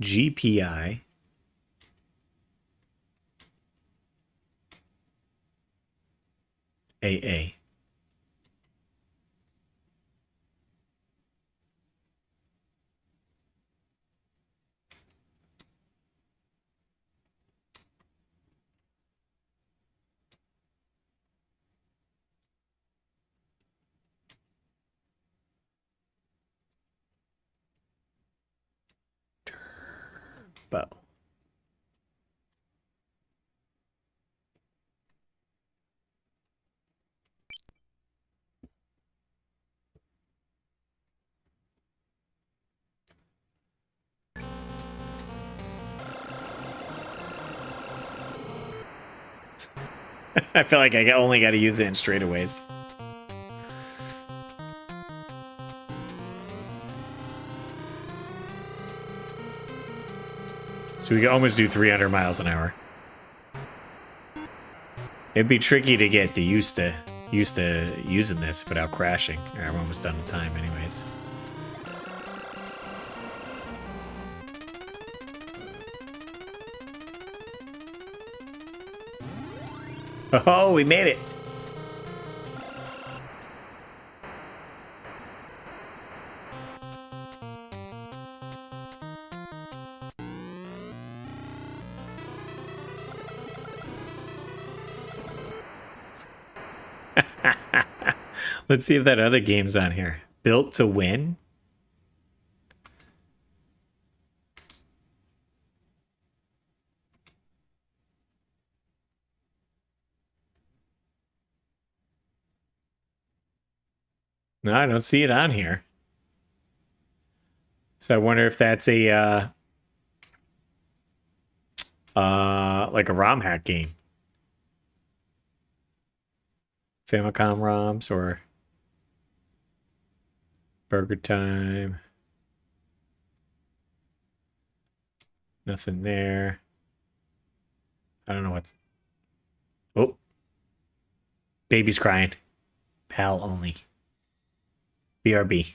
GPI. AA. bow. I feel like I only got to use it in straightaways. So we can almost do 300 miles an hour. It'd be tricky to get used to using this without crashing. All right, we're almost done with time anyways. Oh, we made it. Let's see if that other game's on here. Built to Win? No, I don't see it on here. So I wonder if that's a like a ROM hack game. Famicom ROMs or Burger Time. Nothing there. I don't know what's... Oh. Baby's crying. PAL only. BRB.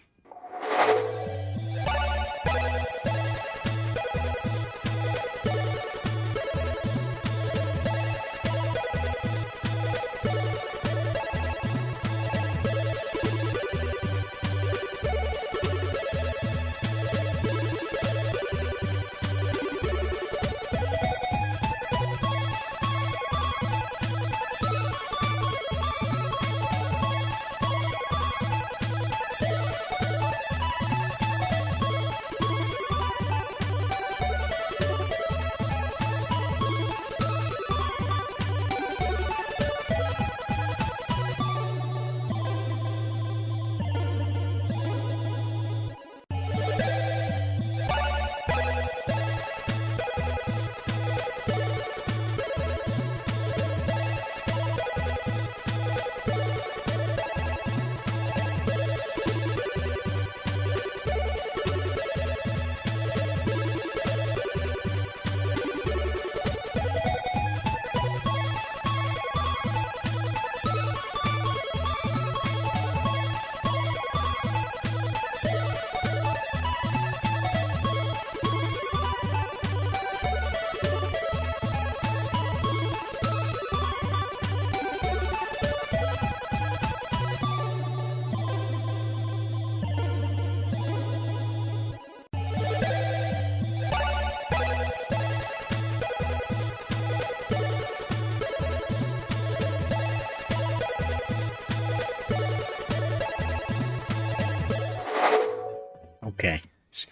Okay.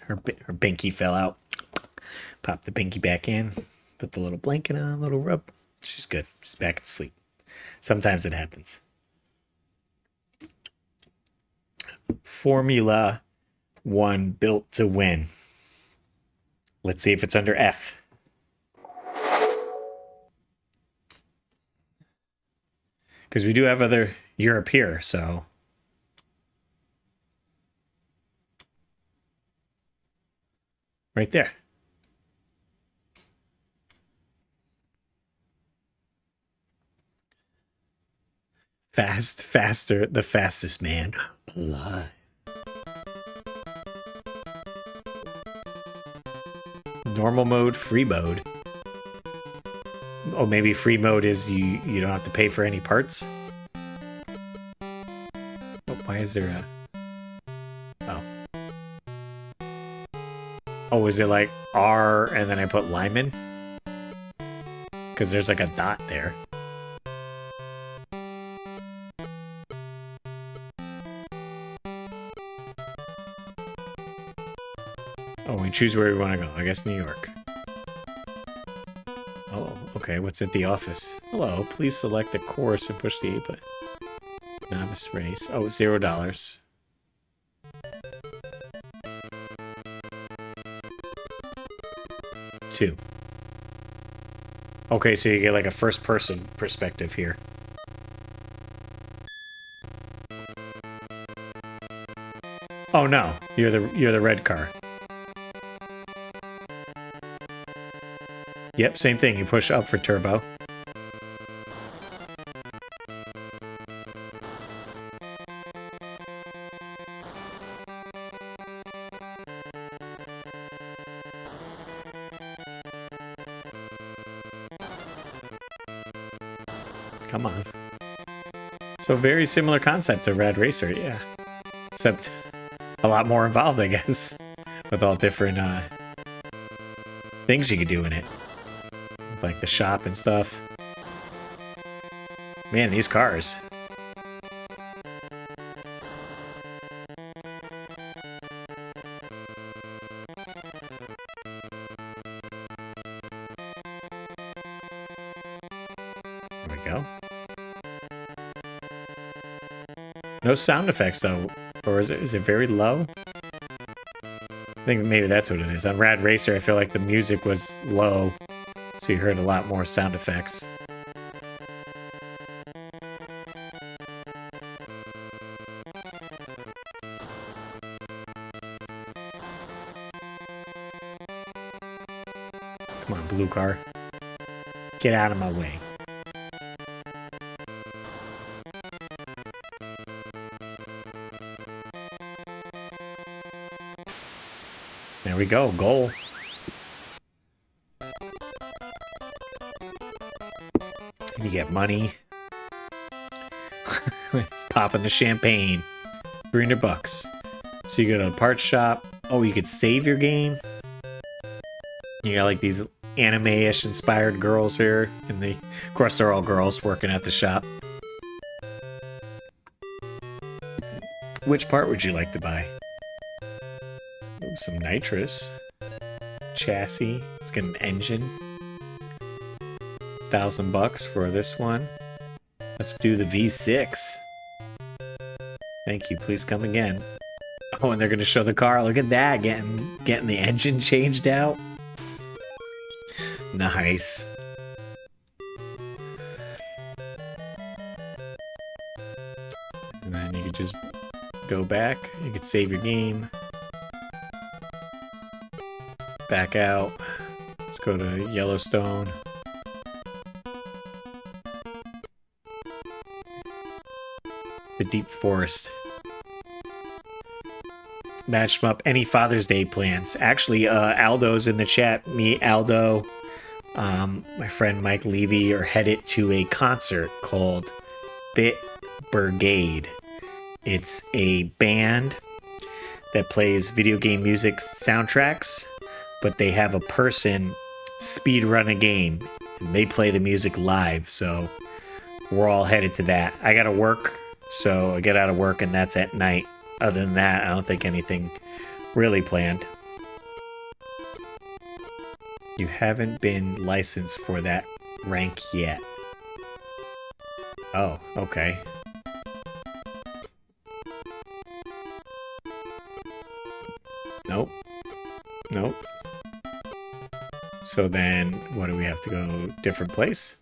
Her binky fell out. Pop the binky back in. Put the little blanket on, little rub. She's good. She's back to sleep. Sometimes it happens. Formula 1 Built to Win. Let's see if it's under F. Because we do have other Europe here, so... Right there. Faster, the fastest man alive. Normal mode, free mode. Oh, maybe free mode is you don't have to pay for any parts. Oh, why is there a... Oh. Oh, is it like R and then I put Lyman? Because there's like a dot there. Oh, we choose where we want to go. I guess New York. Okay, what's at the office? Hello, please select a course and push the A button. Novice race. Oh, $0. Two. Okay, so you get like a first-person perspective here. Oh no, you're the red car. Yep, same thing. You push up for turbo. Come on. So very similar concept to Rad Racer, yeah. Except a lot more involved, I guess. With all different things you could do in it. Like the shop and stuff. Man, these cars. There we go. No sound effects though, or is it very low? I think maybe that's what it is. On Rad Racer, I feel like the music was low, so you heard a lot more sound effects. Come on, blue car. Get out of my way. There we go, goal. And you get money. Popping the champagne. $300. So you go to a parts shop. Oh, you could save your game. You got like these anime-ish inspired girls here. And of course they're all girls working at the shop. Which part would you like to buy? Ooh, some nitrous. Chassis. Let's get an engine. $1,000 for this one. Let's do the V6. Thank you. Please come again. Oh, and they're gonna show the car. Look at that, getting the engine changed out. Nice. And then you could just go back. You could save your game. Back out. Let's go to Yellowstone. The deep forest. Match them up. Any Father's Day plans? Actually, Aldo's in the chat. Me, Aldo, my friend Mike Levy are headed to a concert called Bit Brigade. It's a band that plays video game music soundtracks, but they have a person speedrun a game. And they play the music live, so we're all headed to that. I gotta work, so I get out of work and that's at night. Other than that, I don't think anything really planned. You haven't been licensed for that rank yet. Oh, okay. Nope. Nope. So then, what do we have to go? Different place?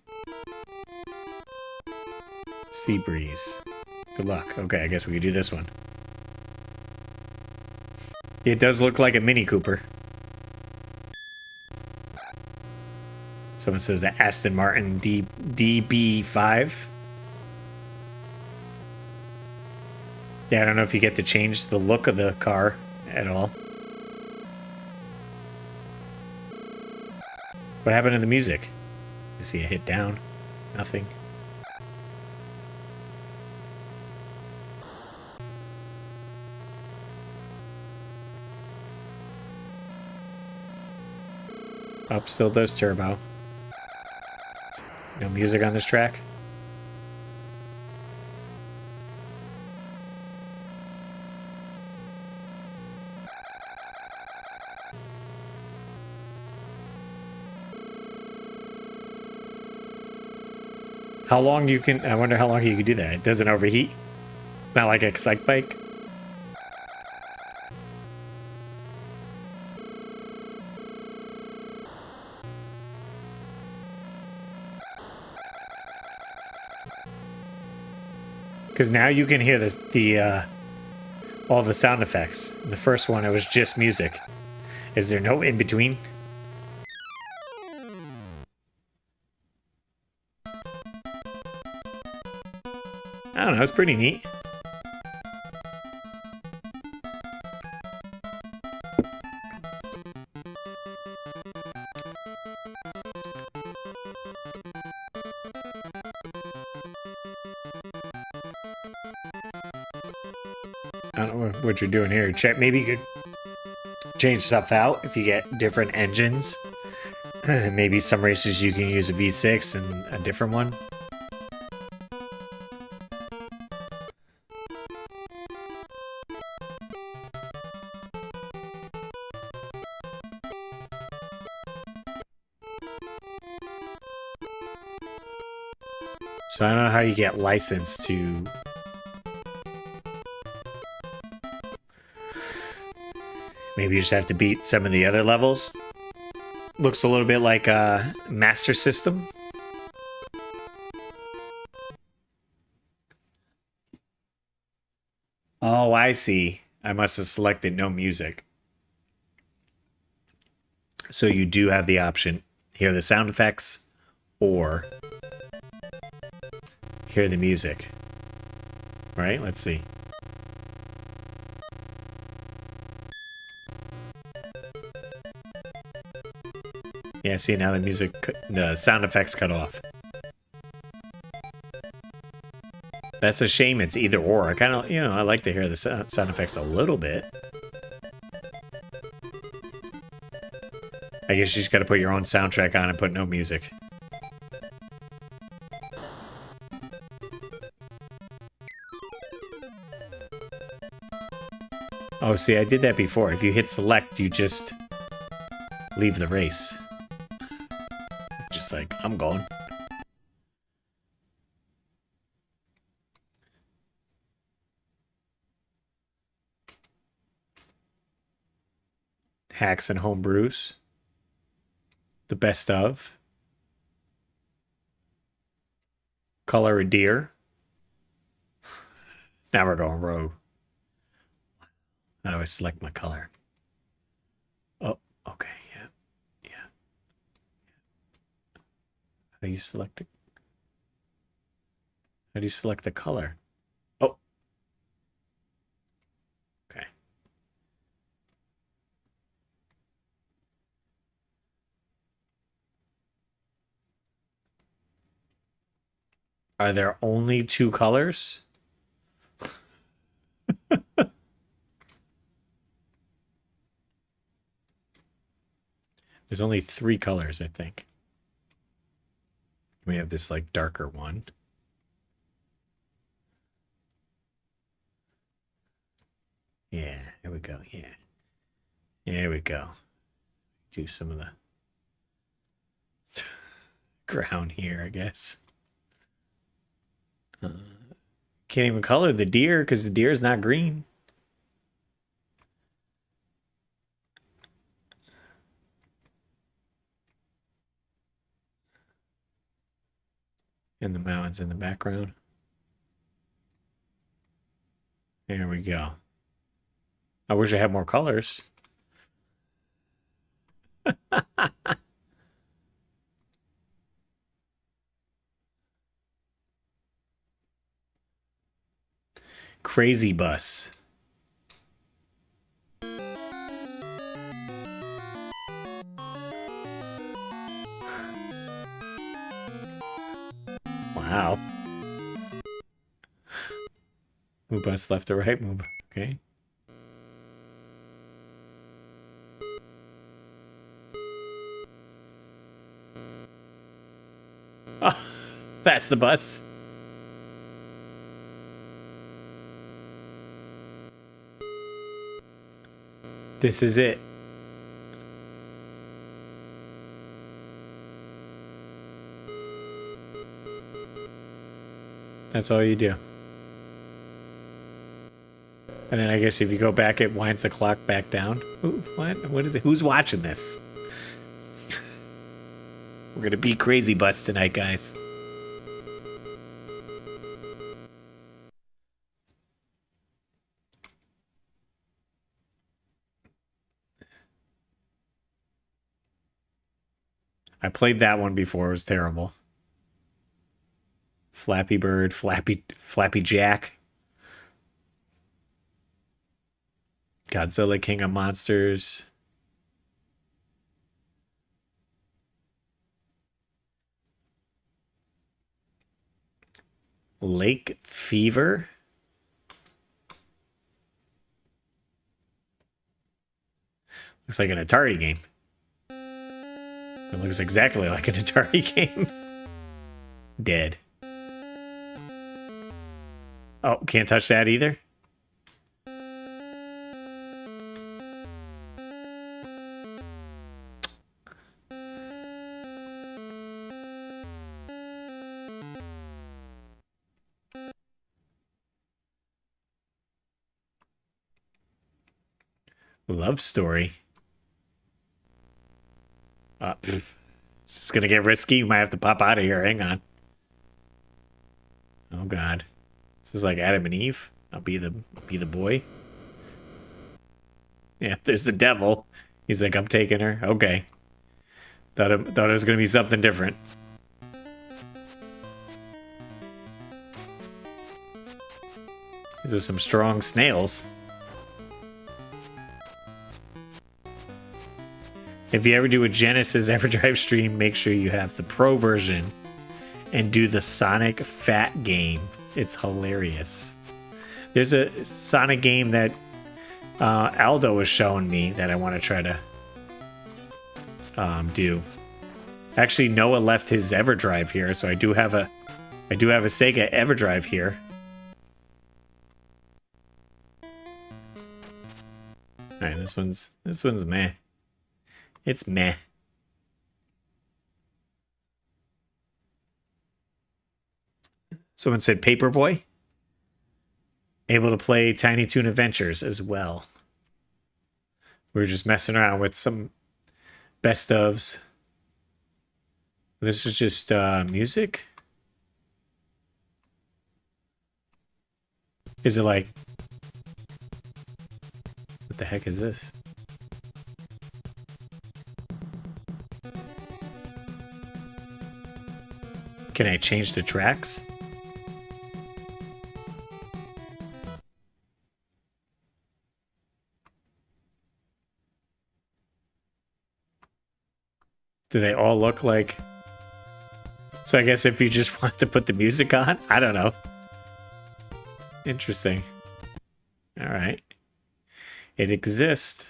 Sea breeze. Good luck. Okay, I guess we could do this one. It does look like a Mini Cooper. Someone says that Aston Martin DB5. Yeah, I don't know if you get to change the look of the car at all. What happened to the music? I see a hit down. Nothing. Up still does turbo. No music on this track. How long you can... I wonder how long you can do that. It doesn't overheat. It's not like a Excite bike. Because now you can hear this, all the sound effects. The first one, it was just music. Is there no in between? I don't know, it's pretty neat. I don't know what you're doing here. Check, maybe you could change stuff out if you get different engines. Maybe some races you can use a V6 and a different one. So I don't know how you get licensed to... Maybe you just have to beat some of the other levels. Looks a little bit like a Master System. Oh, I see. I must have selected no music. So you do have the option. Hear the sound effects or hear the music. Right? Let's see. Yeah, see, now the music, the sound effects cut off. That's a shame it's either or. I kind of, you know, I like to hear the sound effects a little bit. I guess you just got to put your own soundtrack on and put no music. Oh, see, I did that before. If you hit select, you just leave the race. Just like, I'm going. Hacks and homebrews. The best of. Color a deer. Now we're going rogue. How do I select my color? Oh, okay, yeah. Yeah. How do you select it? How do you select the color? Oh. Okay. Are there only two colors? There's only three colors, I think. We have this like darker one. Yeah, there we go. Yeah. There we go. Do some of the ground here, I guess. Can't even color the deer because the deer is not green. And the mountains in the background. There we go. I wish I had more colors. Crazy bus. Wow. Move bus left or right, move. Okay. Oh, that's the bus. This is it. That's all you do. And then I guess if you go back, it winds the clock back down. Ooh, what? What is it? Who's watching this? We're gonna be crazy bus tonight, guys. I played that one before. It was terrible. Flappy Bird, Flappy Jack. Godzilla King of Monsters. Lake Fever. Looks like an Atari game. It looks exactly like an Atari game. Dead. Oh, can't touch that either? Love Story. This is gonna get risky. You might have to pop out of here. Hang on. Oh God, this is like Adam and Eve. I'll be the boy. Yeah, there's the devil. He's like, I'm taking her. Okay. Thought it was gonna be something different. These are some strong snails. If you ever do a Genesis Everdrive stream, make sure you have the Pro version and do the Sonic Fat game. It's hilarious. There's a Sonic game that Aldo was showing me that I want to try to do. Actually, Noah left his Everdrive here, so I do have a Sega Everdrive here. All right, this one's meh. It's meh. Someone said Paperboy. Able to play Tiny Toon Adventures as well. We were just messing around with some best ofs. This is just music. Is it like... What the heck is this? Can I change the tracks? Do they all look like... So I guess if you just want to put the music on? I don't know. Interesting. All right. It exists.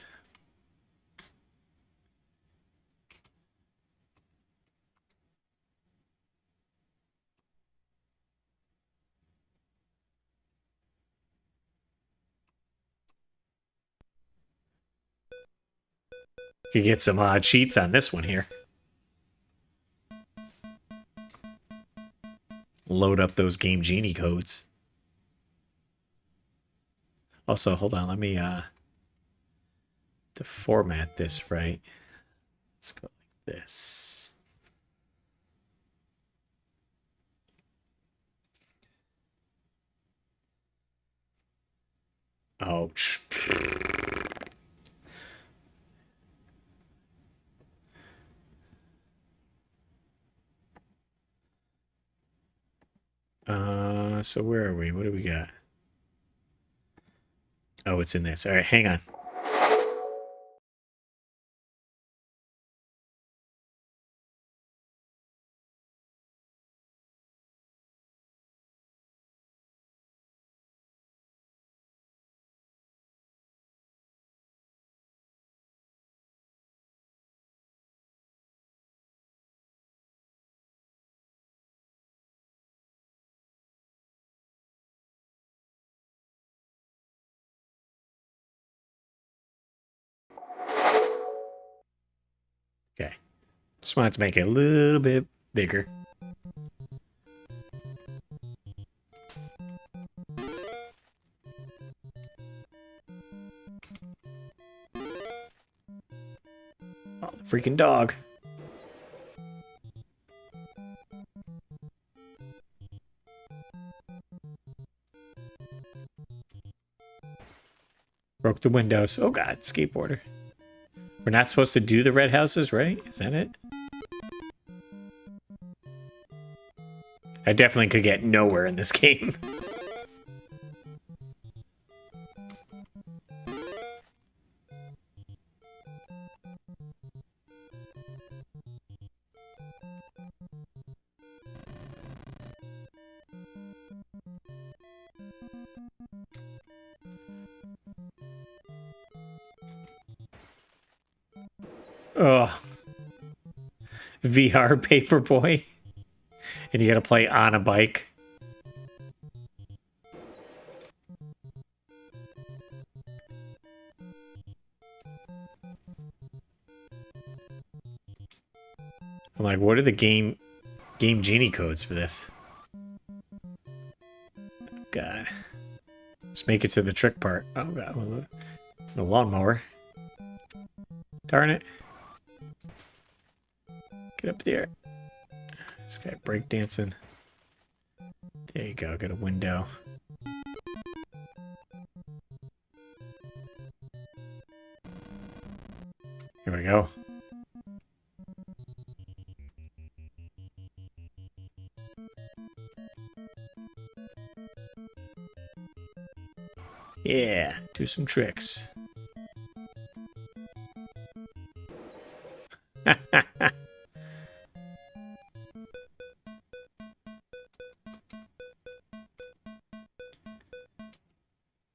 Could get some cheats on this one here. Load up those Game Genie codes. Also, hold on, let me to format this right. Let's go like this. Oh, so where are we? What do we got? Oh, it's in this. All right, hang on. Okay. Just wanted to make it a little bit bigger. Oh, freaking dog. Broke the windows. Oh god, skateboarder. We're not supposed to do the red houses, right? Is that it? I definitely could get nowhere in this game. Oh. VR Paperboy. And you gotta play on a bike. I'm like, what are the game genie codes for this? God. Just make it to the trick part. Oh god, the lawnmower. Darn it. Get up there. This guy breakdancing. There you go, got a window. Here we go. Yeah, do some tricks.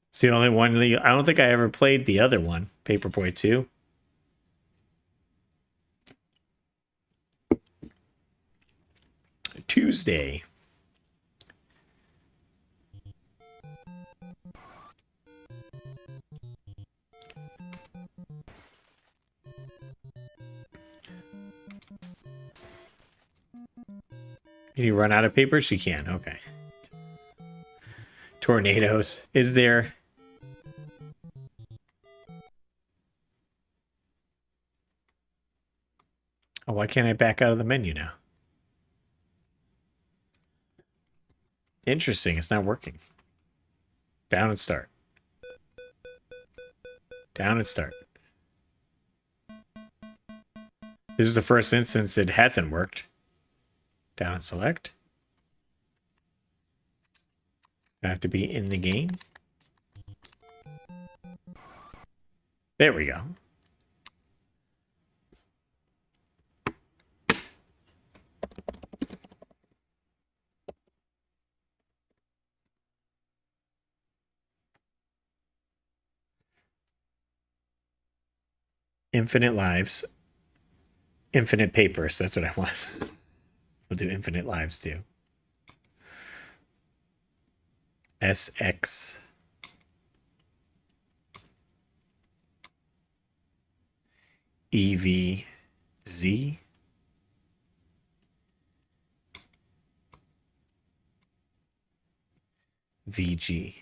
It's the only one. I don't think I ever played the other one, Paperboy 2. Tuesday. Can you run out of paper? She can. Okay. Tornadoes. Is there... Oh, why can't I back out of the menu now? Interesting. It's not working. Down and start. Down and start. This is the first instance it hasn't worked. Down and select. I have to be in the game. There we go. Infinite lives. Infinite papers. That's what I want. We'll do infinite lives too. SX. EVZ. VG.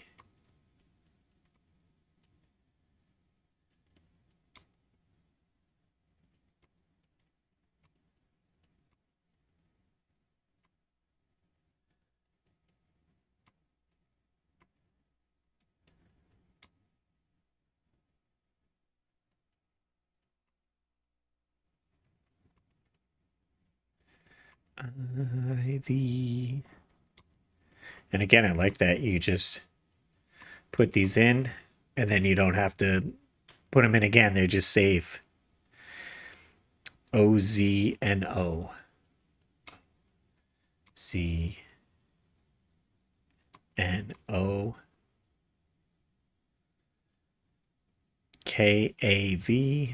IV. And again, I like that you just put these in and then you don't have to put them in again. They just save. OZNO. ZNO. KAV.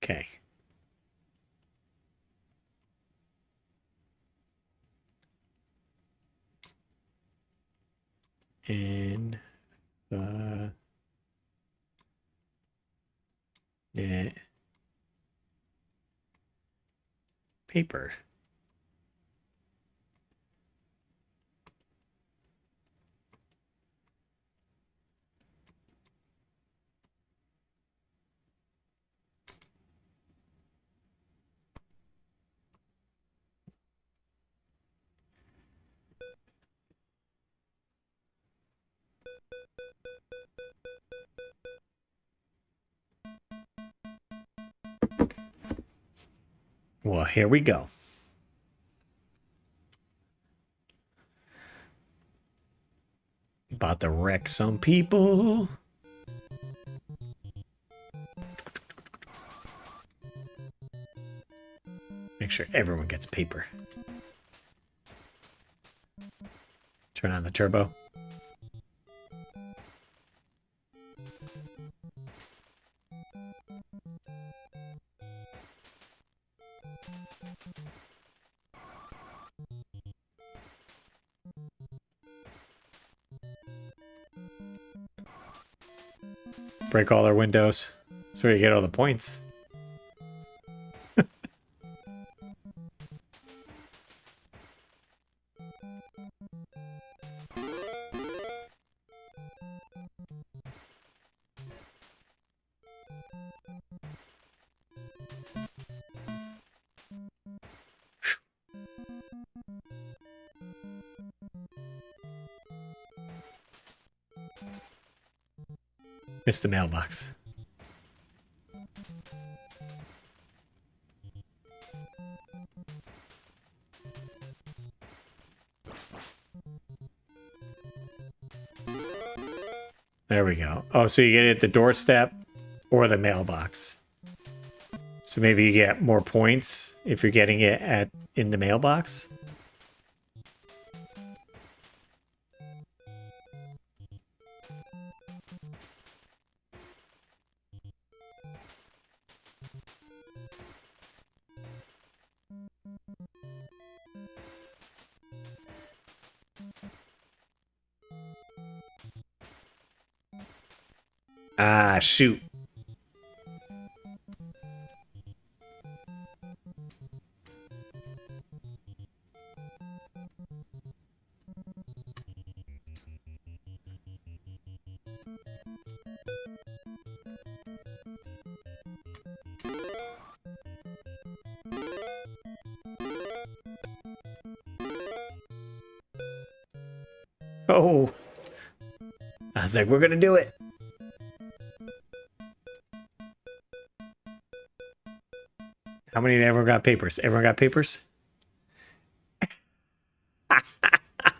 Okay. In net paper. Well, here we go. About to wreck some people. Make sure everyone gets paper. Turn on the turbo. Break all our windows. That's where you get all the points. Missed the mailbox. There we go. Oh, so you get it at the doorstep or the mailbox. So maybe you get more points if you're getting it in the mailbox. Ah, shoot. Oh. I was like, we're gonna do it. How many everyone got papers? Everyone got papers?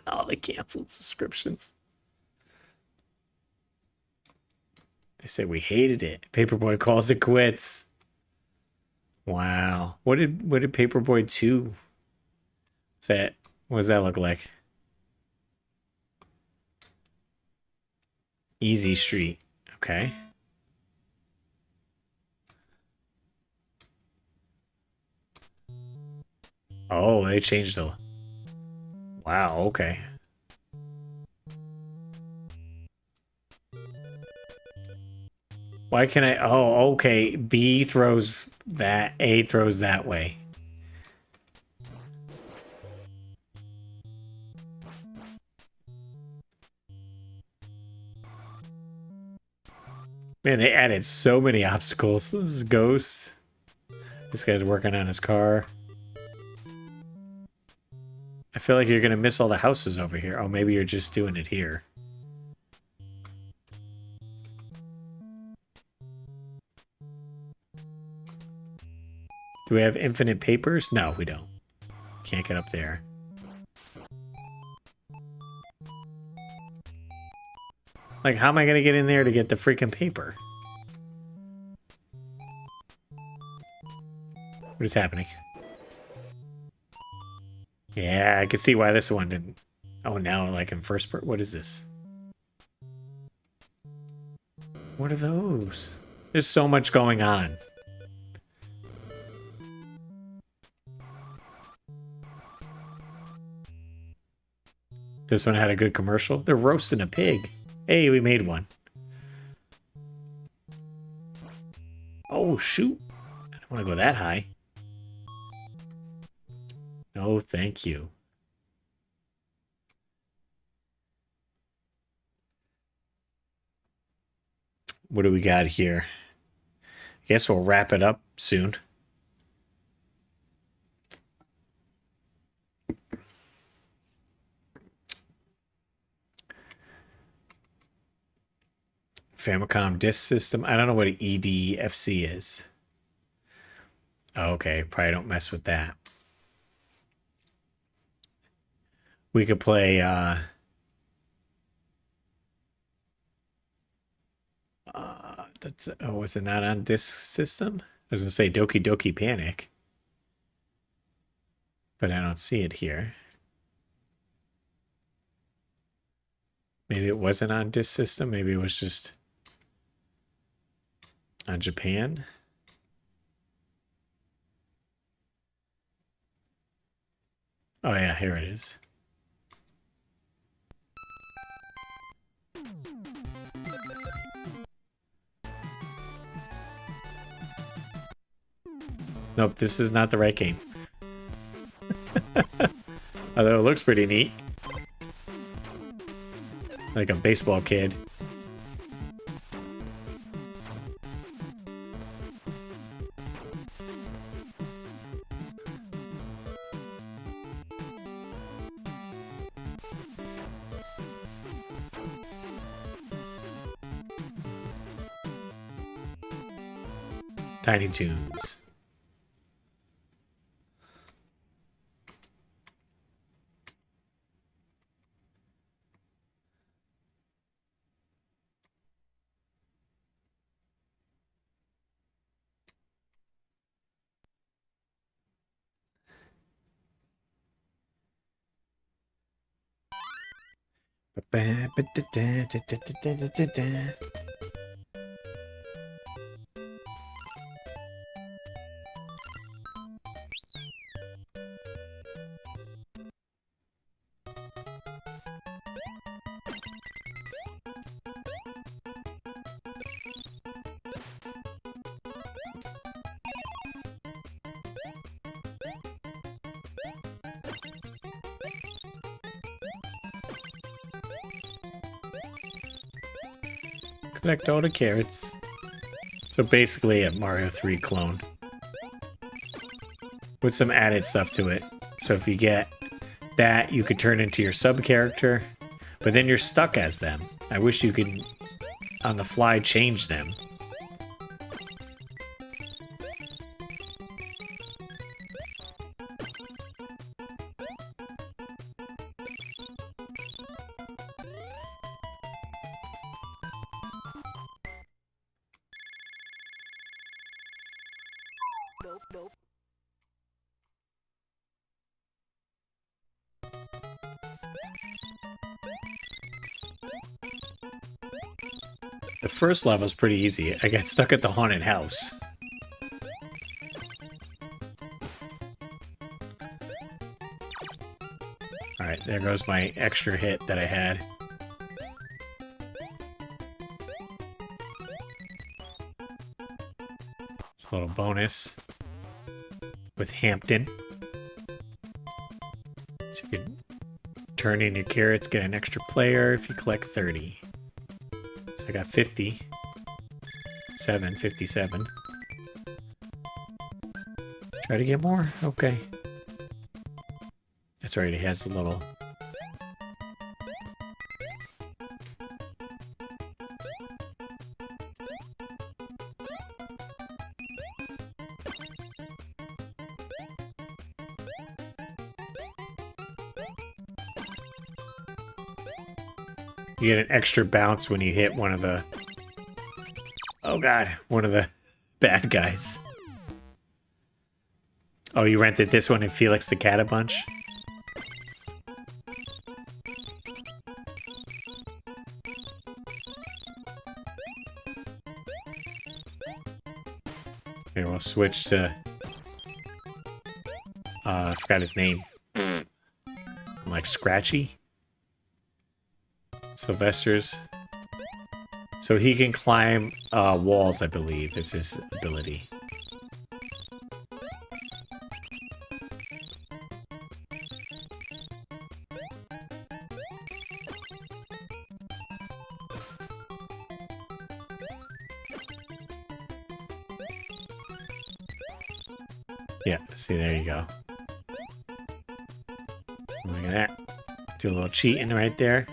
All the canceled subscriptions. They said we hated it. Paperboy calls it quits. Wow. What did Paperboy 2 say? What does that look like? Easy Street. Okay. Oh, they changed the... Wow, okay. Why can I... Oh, okay. B throws that. A throws that way. Man, they added so many obstacles. This is Ghost. This guy's working on his car. I feel like you're going to miss all the houses over here. Oh, maybe you're just doing it here. Do we have infinite papers? No, we don't. Can't get up there. Like, how am I going to get in there to get the freaking paper? What is happening? Yeah, I can see why this one didn't. Oh, now like in first person. What is this? What are those? There's so much going on. This one had a good commercial. They're roasting a pig. Hey, we made one. Oh, shoot. I don't want to go that high. No, thank you. What do we got here? I guess we'll wrap it up soon. Famicom disk system. I don't know what an EDFC is. Okay, probably don't mess with that. We could play oh, was it not on this system? I was gonna say Doki Doki Panic, but I don't see it here. Maybe it wasn't on this system. Maybe it was just on Japan. Oh yeah, here it is. Nope, this is not the right game. Although it looks pretty neat. Like a baseball kid. Tiny Toons. Collect all the carrots. So basically a Mario 3 clone. With some added stuff to it. So if you get that, you could turn into your sub-character. But then you're stuck as them. I wish you could, on the fly, change them. The first level's pretty easy. I got stuck at the haunted house. Alright, there goes my extra hit that I had. It's a little bonus with Hampton. So you can turn in your carrots, get an extra player if you collect 30. I got 50. 57. Try to get more? Okay. That's right, he has a little... You get an extra bounce when you hit one of the... Oh god, one of the bad guys. Oh, you rented this one in Felix the Cat a bunch? Here, we'll switch to... I forgot his name. I'm like Scratchy? Sylvester's. So he can climb walls, I believe, is his ability. Yeah, see, there you go. Look at that. Do a little cheating right there.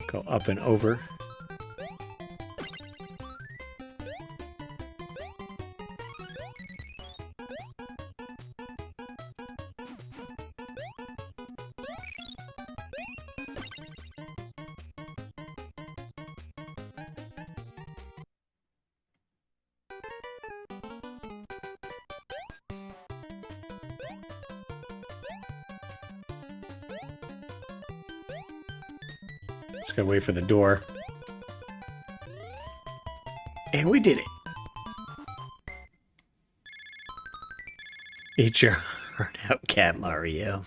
Go up and over. Just gotta wait for the door. And we did it. Eat your heart out, Cat Mario.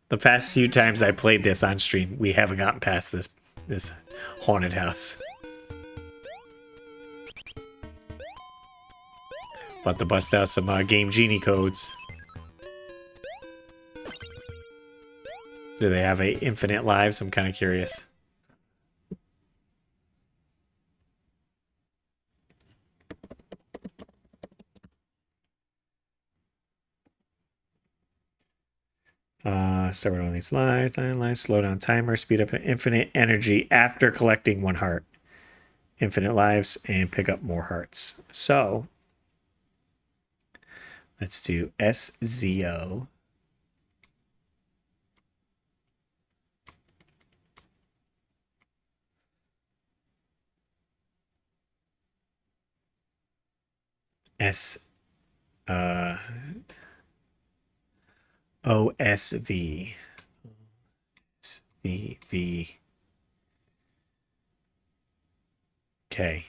The past few times I played this on stream, we haven't gotten past this haunted house. About to bust out some Game Genie codes. Do they have infinite lives? I'm kind of curious. Start with all these lives, slow down timer, speed up infinite energy after collecting 1 heart. Infinite lives, and pick up more hearts. So, let's do SZO. OSV. V. Okay.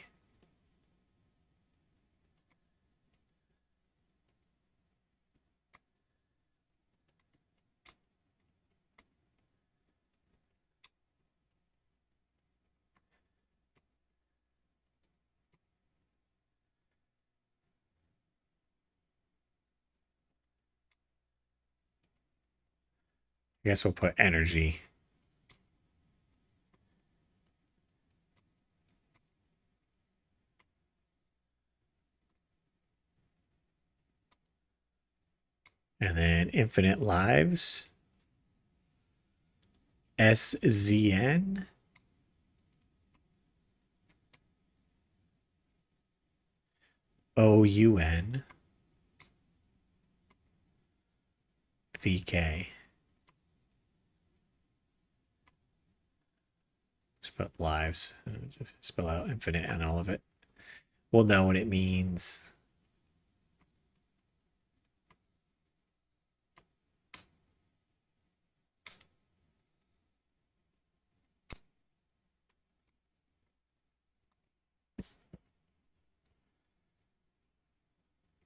I guess we'll put energy. And then infinite lives. SZN. OUN. VK. Spell lives. Spell out infinite and all of it. We'll know what it means.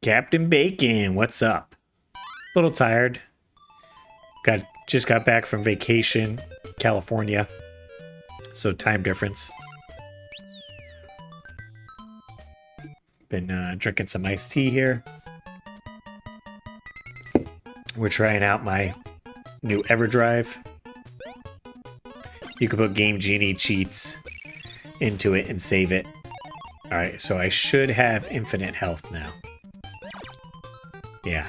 Captain Bacon, what's up? A little tired. Just got back from vacation, California. So time difference. Been drinking some iced tea here. We're trying out my new Everdrive. You can put Game Genie cheats into it and save it. Alright, so I should have infinite health now. Yeah.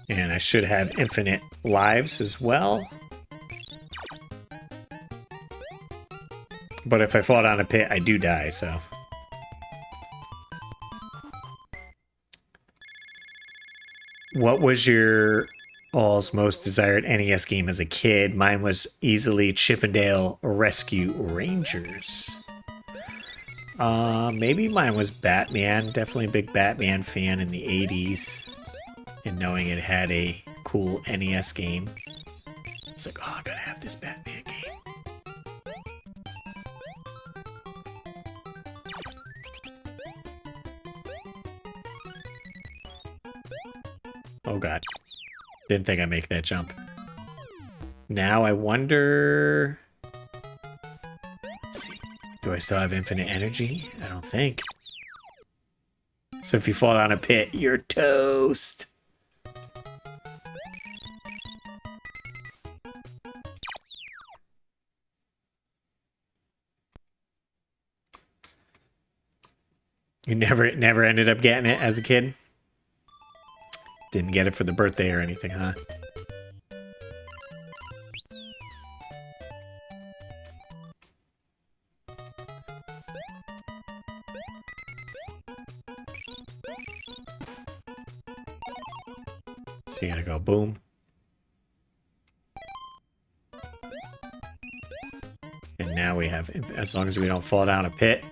And I should have infinite lives as well. But if I fall down a pit, I do die, so. What was your all's most desired NES game as a kid? Mine was easily Chippendale Rescue Rangers. Maybe mine was Batman. Definitely a big Batman fan in the 80s. And knowing it had a cool NES game. It's like, oh, I gotta have this Batman game. Oh god. Didn't think I'd make that jump. Now I wonder... Let's see. Do I still have infinite energy? I don't think. So if you fall down a pit, you're toast. You never ended up getting it as a kid? Didn't get it for the birthday or anything, huh? So you gotta go boom. And now we have, as long as we don't fall down a pit.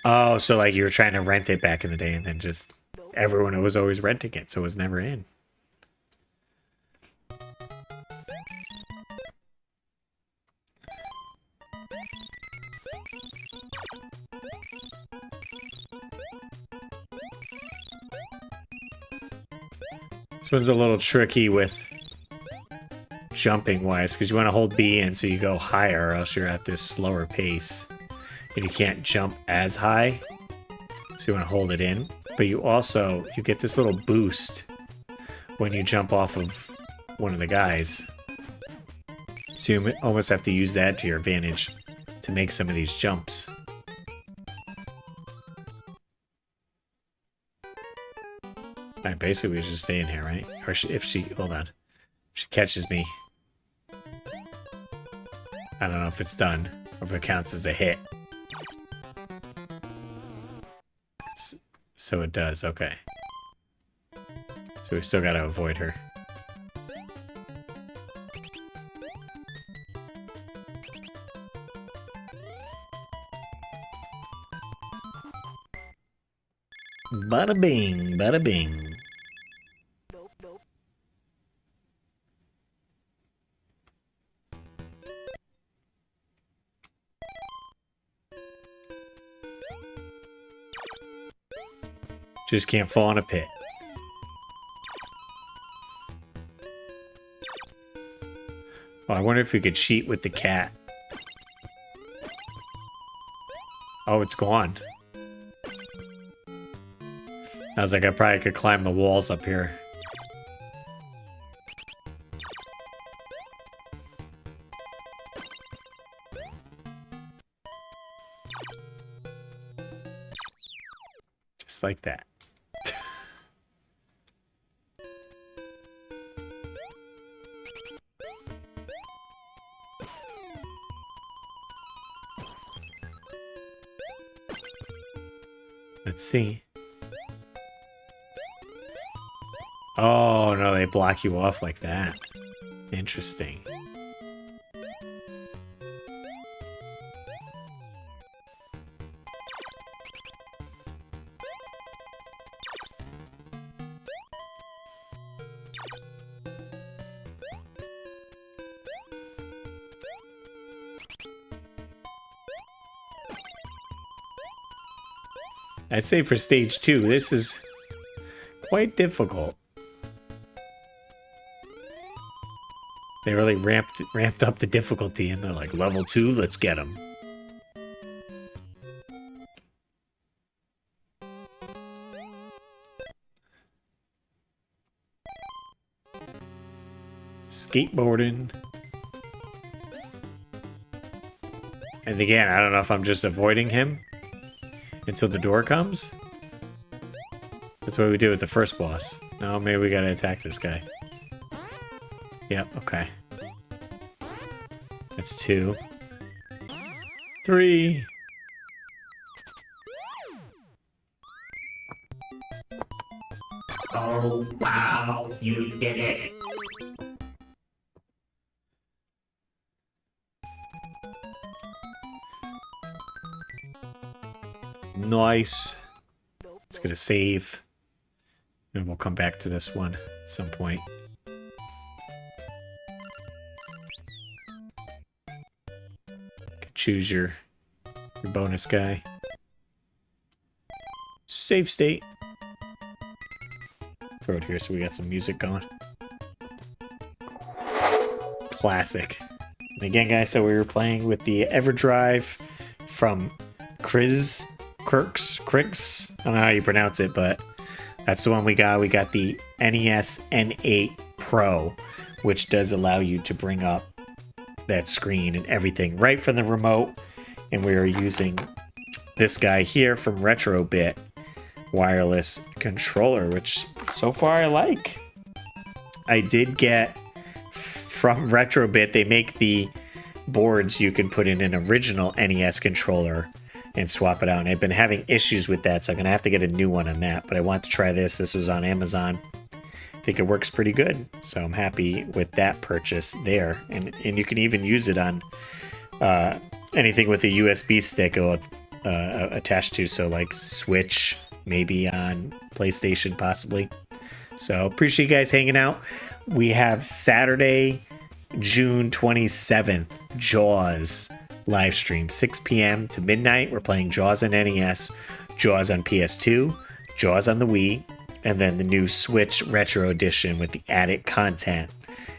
Oh, so like you were trying to rent it back in the day and then just everyone was always renting it, so it was never in. This one's a little tricky with jumping wise because you want to hold B in so you go higher or else you're at this slower pace and you can't jump as high, so you want to hold it in, but you get this little boost when you jump off of one of the guys, so you almost have to use that to your advantage to make some of these jumps. Alright, basically we just stay in here, right? Or if she catches me, I don't know if it's done or if it counts as a hit. So it does, okay. So we still gotta avoid her. Bada bing, bada bing. Just can't fall in a pit. Oh, I wonder if we could cheat with the cat. Oh, it's gone. I was like, I probably could climb the walls up here. Just like that. Let's see. Oh, no, they block you off like that. Interesting. I'd say for stage 2, this is quite difficult. They really ramped up the difficulty, and they're like, level 2, let's get them. Skateboarding. And again, I don't know if I'm just avoiding him until the door comes. That's what we did with the first boss. No, maybe we gotta attack this guy. Yep, okay. That's 2. 3. Oh, wow, you did it. Nice. It's gonna save. And we'll come back to this one at some point. Could choose your bonus guy. Save state. Throw it here so we got some music going. Classic. And again, guys, so we were playing with the Everdrive from Krikzz. I don't know how you pronounce it, but that's the one we got. We got the NES N8Pro, which does allow you to bring up that screen and everything right from the remote. And we are using this guy here from Retrobit wireless controller, which so far I like. I did get from Retrobit, they make the boards you can put in an original NES controller and swap it out. And I've been having issues with that, so I'm gonna have to get a new one on that. But I want to try this. This was on Amazon. I think it works pretty good, so I'm happy with that purchase there. And you can even use it on anything with a USB stick attached to, so like Switch, maybe on PlayStation possibly. So appreciate you guys hanging out. We have Saturday, June 27th, Jaws live stream, 6 p.m. to midnight. We're playing Jaws on NES, Jaws on PS2, Jaws on the Wii, and then the new Switch Retro Edition with the added content.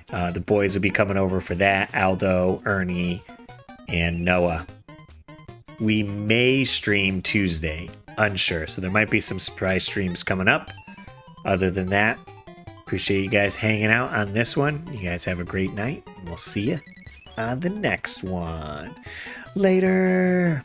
The boys will be coming over for that, Aldo, Ernie, and Noah. We may stream Tuesday, unsure, so there might be some surprise streams coming up. Other than that, appreciate you guys hanging out on this one. You guys have a great night, and we'll see you on the next one. Later.